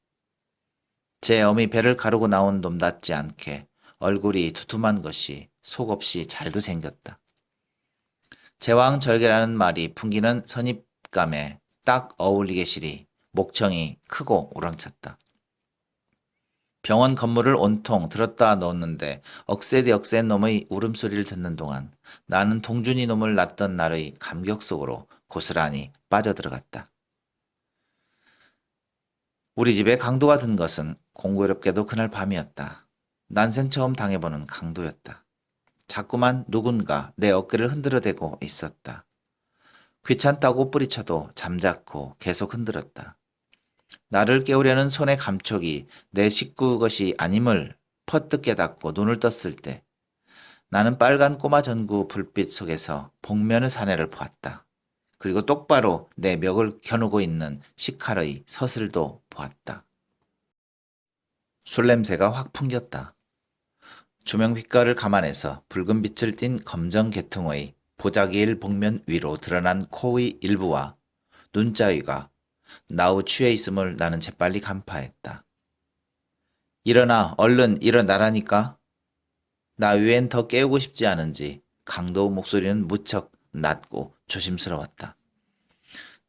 제 어미 배를 가르고 나온 놈답지 않게 얼굴이 두툼한 것이 속없이 잘도 생겼다. 제왕절개라는 말이 풍기는 선입감에 딱 어울리게시리 목청이 크고 우렁찼다. 병원 건물을 온통 들었다 넣었는데 억세디억센 놈의 울음소리를 듣는 동안 나는 동준이 놈을 낳던 날의 감격 속으로 고스란히 빠져들어갔다. 우리 집에 강도가 든 것은 공교롭게도 그날 밤이었다. 난생 처음 당해보는 강도였다. 자꾸만 누군가 내 어깨를 흔들어대고 있었다. 귀찮다고 뿌리쳐도 잠자코 계속 흔들었다. 나를 깨우려는 손의 감촉이 내 식구 것이 아님을 퍼뜩 깨닫고 눈을 떴을 때 나는 빨간 꼬마 전구 불빛 속에서 복면의 사내를 보았다. 그리고 똑바로 내 멱을 겨누고 있는 식칼의 서슬도 보았다. 술 냄새가 확 풍겼다. 조명 빛깔을 감안해서 붉은 빛을 띤 검정 계통의 보자기일 복면 위로 드러난 코의 일부와 눈자위가 나우 취해 있음을 나는 재빨리 간파했다. 일어나, 얼른 일어나라니까. 나 위엔 더 깨우고 싶지 않은지 강도의 목소리는 무척 낮고 조심스러웠다.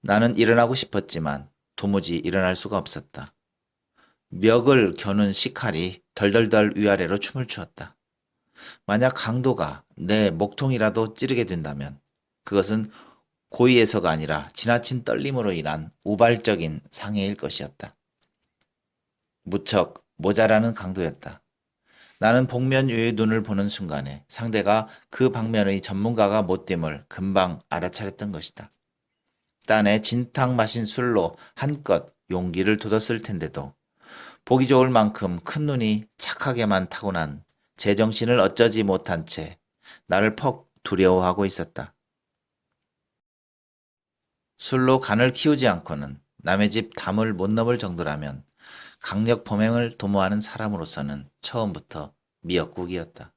나는 일어나고 싶었지만 도무지 일어날 수가 없었다. 멱을 겨눈 식칼이 덜덜덜 위아래로 춤을 추었다. 만약 강도가 내 목통이라도 찌르게 된다면 그것은 고의에서가 아니라 지나친 떨림으로 인한 우발적인 상해일 것이었다. 무척 모자라는 강도였다. 나는 복면 위의 눈을 보는 순간에 상대가 그 방면의 전문가가 못됨을 금방 알아차렸던 것이다. 딴에 진탕 마신 술로 한껏 용기를 돋았을 텐데도 보기 좋을 만큼 큰 눈이 착하게만 타고난 제정신을 어쩌지 못한 채 나를 퍽 두려워하고 있었다. 술로 간을 키우지 않고는 남의 집 담을 못 넘을 정도라면 강력 범행을 도모하는 사람으로서는 처음부터 미역국이었다.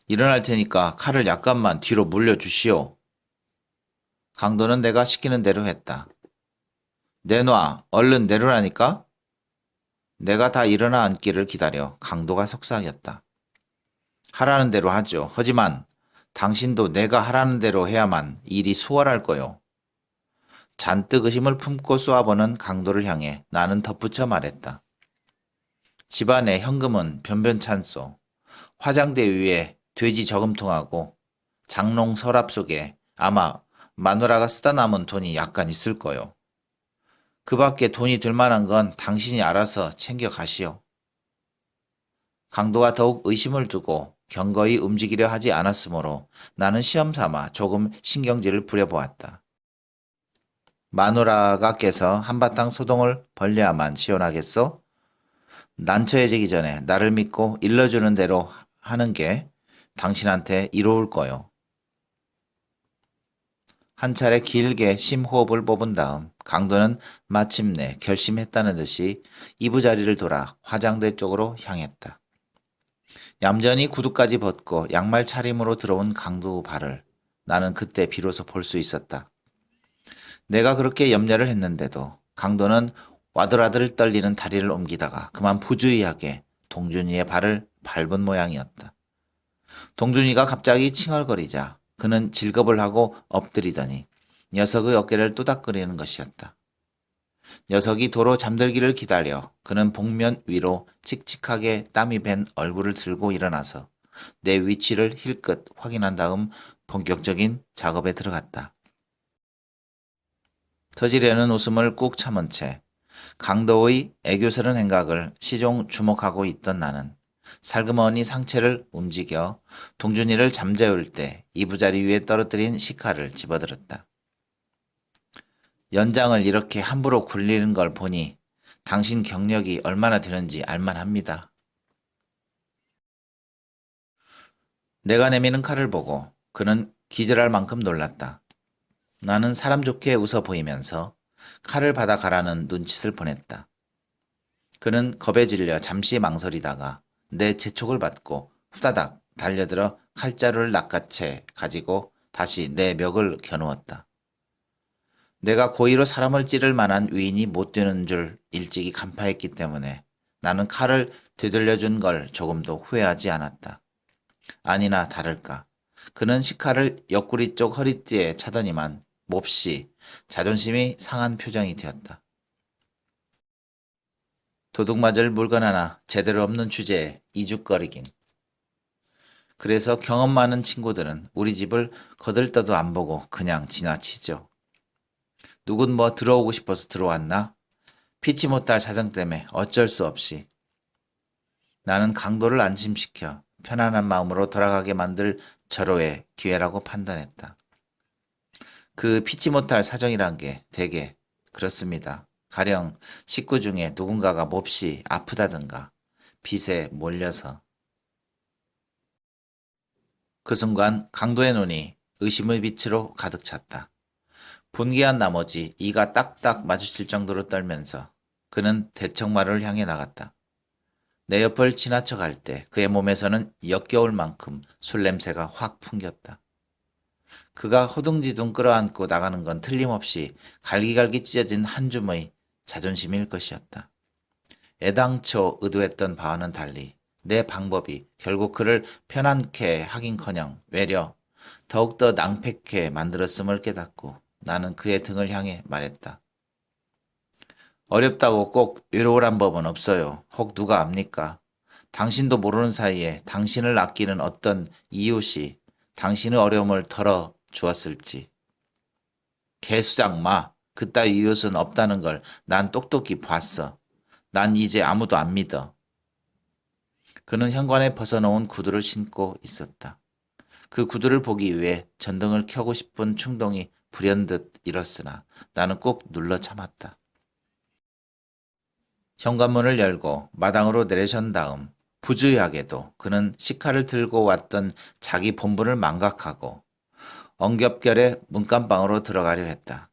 일어날 테니까 칼을 약간만 뒤로 물려주시오. 강도는 내가 시키는 대로 했다. 내놔, 얼른 내려라니까? 내가 다 일어나 앉기를 기다려 강도가 속삭였다. 하라는 대로 하죠. 하지만 당신도 내가 하라는 대로 해야만 일이 수월할 거요. 잔뜩 의심을 품고 쏘아보는 강도를 향해 나는 덧붙여 말했다. 집안에 현금은 변변찮소. 화장대 위에 돼지 저금통하고 장롱 서랍 속에 아마 마누라가 쓰다 남은 돈이 약간 있을 거요. 그 밖에 돈이 될 만한 건 당신이 알아서 챙겨 가시오. 강도가 더욱 의심을 두고 경거히 움직이려 하지 않았으므로 나는 시험삼아 조금 신경질을 부려보았다. 마누라가 깨서 한바탕 소동을 벌려야만 시원하겠소? 난처해지기 전에 나를 믿고 일러주는 대로 하는 게 당신한테 이로울 거요. 한 차례 길게 심호흡을 뽑은 다음 강도는 마침내 결심했다는 듯이 이부자리를 돌아 화장대 쪽으로 향했다. 얌전히 구두까지 벗고 양말 차림으로 들어온 강도 발을 나는 그때 비로소 볼 수 있었다. 내가 그렇게 염려를 했는데도 강도는 와들와들 떨리는 다리를 옮기다가 그만 부주의하게 동준이의 발을 밟은 모양이었다. 동준이가 갑자기 칭얼거리자 그는 질겁을 하고 엎드리더니 녀석의 어깨를 또닥거리는 것이었다. 녀석이 도로 잠들기를 기다려 그는 복면 위로 칙칙하게 땀이 밴 얼굴을 들고 일어나서 내 위치를 힐끗 확인한 다음 본격적인 작업에 들어갔다. 터지려는 웃음을 꾹 참은 채 강도의 애교스런 행각을 시종 주목하고 있던 나는 살그머니 상체를 움직여 동준이를 잠재울 때 이부자리 위에 떨어뜨린 식칼을 집어들었다. 연장을 이렇게 함부로 굴리는 걸 보니 당신 경력이 얼마나 되는지 알만합니다. 내가 내미는 칼을 보고 그는 기절할 만큼 놀랐다. 나는 사람 좋게 웃어 보이면서 칼을 받아 가라는 눈짓을 보냈다. 그는 겁에 질려 잠시 망설이다가 내 재촉을 받고 후다닥 달려들어 칼자루를 낚아채 가지고 다시 내 멱을 겨누었다. 내가 고의로 사람을 찌를 만한 위인이 못 되는 줄 일찍이 간파했기 때문에 나는 칼을 되돌려준 걸 조금도 후회하지 않았다. 아니나 다를까. 그는 식칼을 옆구리 쪽 허리띠에 차더니만 몹시 자존심이 상한 표정이 되었다. 도둑맞을 물건 하나 제대로 없는 주제에 이죽거리긴. 그래서 경험 많은 친구들은 우리 집을 거들떠도 안 보고 그냥 지나치죠. 누군 뭐 들어오고 싶어서 들어왔나? 피치 못할 사정 때문에 어쩔 수 없이. 나는 강도를 안심시켜 편안한 마음으로 돌아가게 만들 절호의 기회라고 판단했다. 그 피치 못할 사정이란 게 대개 그렇습니다. 가령 식구 중에 누군가가 몹시 아프다든가 빚에 몰려서. 그 순간 강도의 눈이 의심의 빛으로 가득 찼다. 분개한 나머지 이가 딱딱 마주칠 정도로 떨면서 그는 대청마루를 향해 나갔다. 내 옆을 지나쳐 갈 때 그의 몸에서는 역겨울 만큼 술 냄새가 확 풍겼다. 그가 허둥지둥 끌어안고 나가는 건 틀림없이 갈기갈기 찢어진 한 줌의 자존심일 것이었다. 애당초 의도했던 바와는 달리 내 방법이 결국 그를 편안케 하긴커녕 외려 더욱더 낭패케 만들었음을 깨닫고 나는 그의 등을 향해 말했다. 어렵다고 꼭 외로우란 법은 없어요. 혹 누가 압니까? 당신도 모르는 사이에 당신을 아끼는 어떤 이웃이 당신의 어려움을 덜어 주었을지. 개수작 마. 그따위 이웃은 없다는 걸 난 똑똑히 봤어. 난 이제 아무도 안 믿어. 그는 현관에 벗어놓은 구두를 신고 있었다. 그 구두를 보기 위해 전등을 켜고 싶은 충동이 불현듯 일었으나 나는 꾹 눌러 참았다. 현관문을 열고 마당으로 내려선 다음 부주의하게도 그는 식칼을 들고 왔던 자기 본분을 망각하고 엉겹결에 문간방으로 들어가려 했다.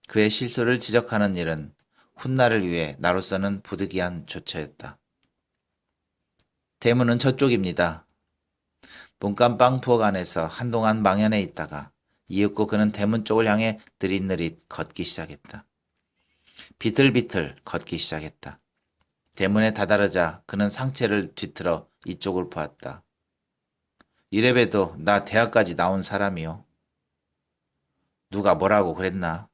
그의 실수를 지적하는 일은 훗날을 위해 나로서는 부득이한 조처였다. 대문은 저쪽입니다. 문간방 부엌 안에서 한동안 망연해 있다가 이윽고 그는 대문 쪽을 향해 느릿느릿 걷기 시작했다. 비틀비틀 걷기 시작했다. 대문에 다다르자 그는 상체를 뒤틀어 이쪽을 보았다. 이래봬도 나 대학까지 나온 사람이요. 누가 뭐라고 그랬나?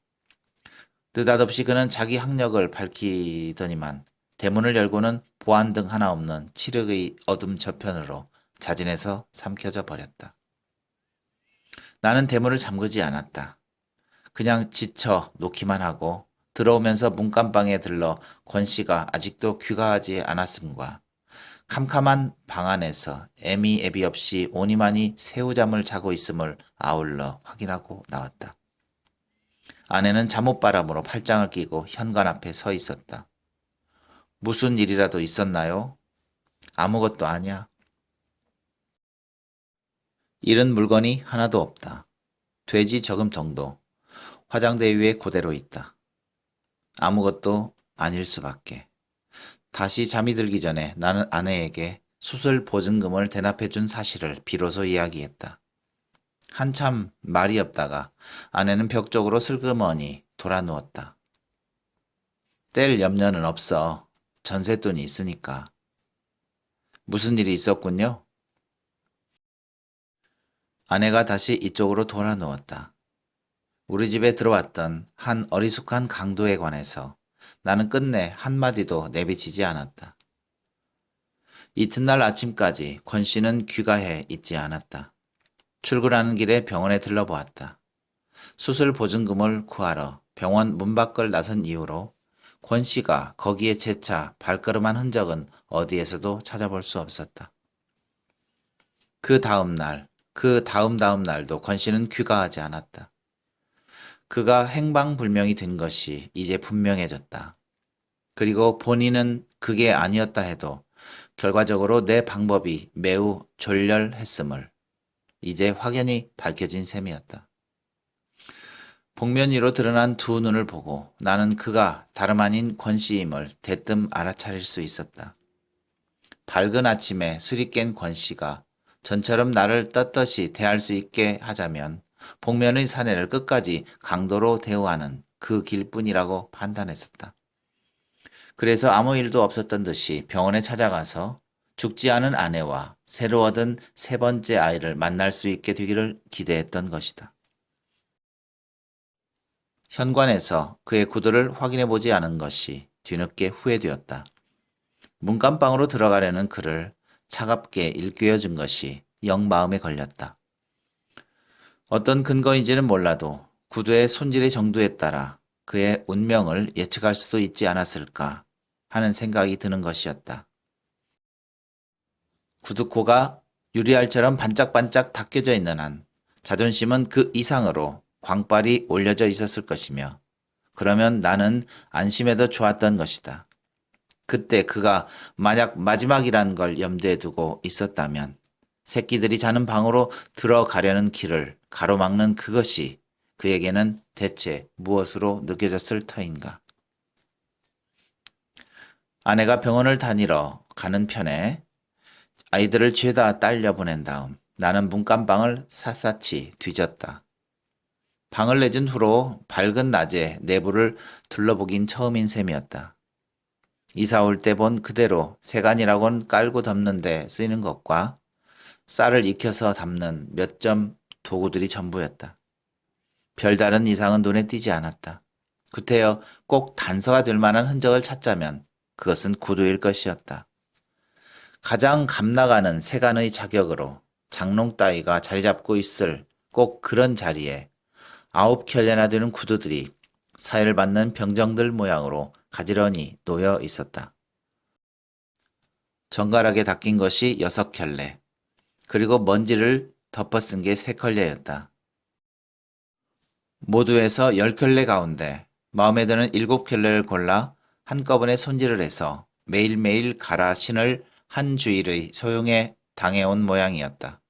느닷없이 그는 자기 학력을 밝히더니만 대문을 열고는 보안등 하나 없는 칠흑의 어둠 저편으로 자진해서 삼켜져 버렸다. 나는 대문을 잠그지 않았다. 그냥 지쳐 놓기만 하고 들어오면서 문간방에 들러 권 씨가 아직도 귀가하지 않았음과 캄캄한 방 안에서 애미 없이 오니만이 새우잠을 자고 있음을 아울러 확인하고 나왔다. 아내는 잠옷바람으로 팔짱을 끼고 현관 앞에 서 있었다. 무슨 일이라도 있었나요? 아무것도 아니야. 잃은 물건이 하나도 없다. 돼지 저금통도 화장대 위에 그대로 있다. 아무것도 아닐 수밖에. 다시 잠이 들기 전에 나는 아내에게 수술 보증금을 대납해 준 사실을 비로소 이야기했다. 한참 말이 없다가 아내는 벽 쪽으로 슬그머니 돌아 누웠다. 뗄 염려는 없어. 전세돈이 있으니까. 무슨 일이 있었군요? 아내가 다시 이쪽으로 돌아 누웠다. 우리 집에 들어왔던 한 어리숙한 강도에 관해서 나는 끝내 한마디도 내비치지 않았다. 이튿날 아침까지 권 씨는 귀가해 있지 않았다. 출근하는 길에 병원에 들러보았다. 수술 보증금을 구하러 병원 문 밖을 나선 이후로 권 씨가 거기에 재차 발걸음한 흔적은 어디에서도 찾아볼 수 없었다. 그 다음 날, 그 다음 날도 권 씨는 귀가하지 않았다. 그가 행방불명이 된 것이 이제 분명해졌다. 그리고 본인은 그게 아니었다 해도 결과적으로 내 방법이 매우 졸렬했음을 이제 확연히 밝혀진 셈이었다. 복면 위로 드러난 두 눈을 보고 나는 그가 다름 아닌 권 씨임을 대뜸 알아차릴 수 있었다. 밝은 아침에 술이 깬 권 씨가 전처럼 나를 떳떳이 대할 수 있게 하자면 복면의 사내를 끝까지 강도로 대우하는 그 길뿐이라고 판단했었다. 그래서 아무 일도 없었던 듯이 병원에 찾아가서 죽지 않은 아내와 새로 얻은 세 번째 아이를 만날 수 있게 되기를 기대했던 것이다. 현관에서 그의 구두를 확인해보지 않은 것이 뒤늦게 후회되었다. 문간방으로 들어가려는 그를 차갑게 일깨워준 것이 영 마음에 걸렸다. 어떤 근거인지는 몰라도 구두의 손질의 정도에 따라 그의 운명을 예측할 수도 있지 않았을까 하는 생각이 드는 것이었다. 구두코가 유리알처럼 반짝반짝 닦여져 있는 한 자존심은 그 이상으로 광빨이 올려져 있었을 것이며 그러면 나는 안심해도 좋았던 것이다. 그때 그가 만약 마지막이란 걸 염두에 두고 있었다면 새끼들이 자는 방으로 들어가려는 길을 가로막는 그것이 그에게는 대체 무엇으로 느껴졌을 터인가. 아내가 병원을 다니러 가는 편에 아이들을 죄다 딸려 보낸 다음 나는 문간방을 샅샅이 뒤졌다. 방을 내준 후로 밝은 낮에 내부를 둘러보긴 처음인 셈이었다. 이사 올 때 본 그대로 세간이라곤 깔고 덮는 데 쓰이는 것과 쌀을 익혀서 담는 몇 점 도구들이 전부였다. 별다른 이상은 눈에 띄지 않았다. 구태여 꼭 단서가 될 만한 흔적을 찾자면 그것은 구두일 것이었다. 가장 감나가는 세간의 자격으로 장롱 따위가 자리 잡고 있을 꼭 그런 자리에 9켤레나 되는 구두들이 사회를 받는 병정들 모양으로 가지런히 놓여 있었다. 정갈하게 닦인 것이 6켤레, 그리고 먼지를 덮어쓴 게 3켤레였다. 모두 해서 10켤레 가운데 마음에 드는 7켤레를 골라 한꺼번에 손질을 해서 매일매일 갈아 신을 한 주일의 소용에 당해온 모양이었다.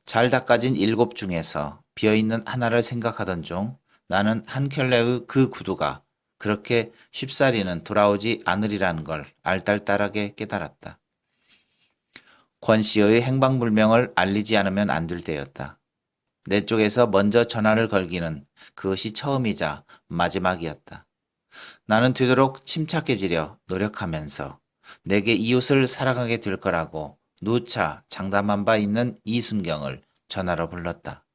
잘 닦아진 7 중에서 비어있는 하나를 생각하던 중 나는 한 켤레의 그 구두가 그렇게 쉽사리는 돌아오지 않으리라는 걸 알딸딸하게 깨달았다. 권 씨의 행방불명을 알리지 않으면 안 될 때였다. 내 쪽에서 먼저 전화를 걸기는 그것이 처음이자 마지막이었다. 나는 되도록 침착해지려 노력하면서 내게 이웃을 사랑하게 될 거라고 누차 장담한 바 있는 이순경을 전화로 불렀다.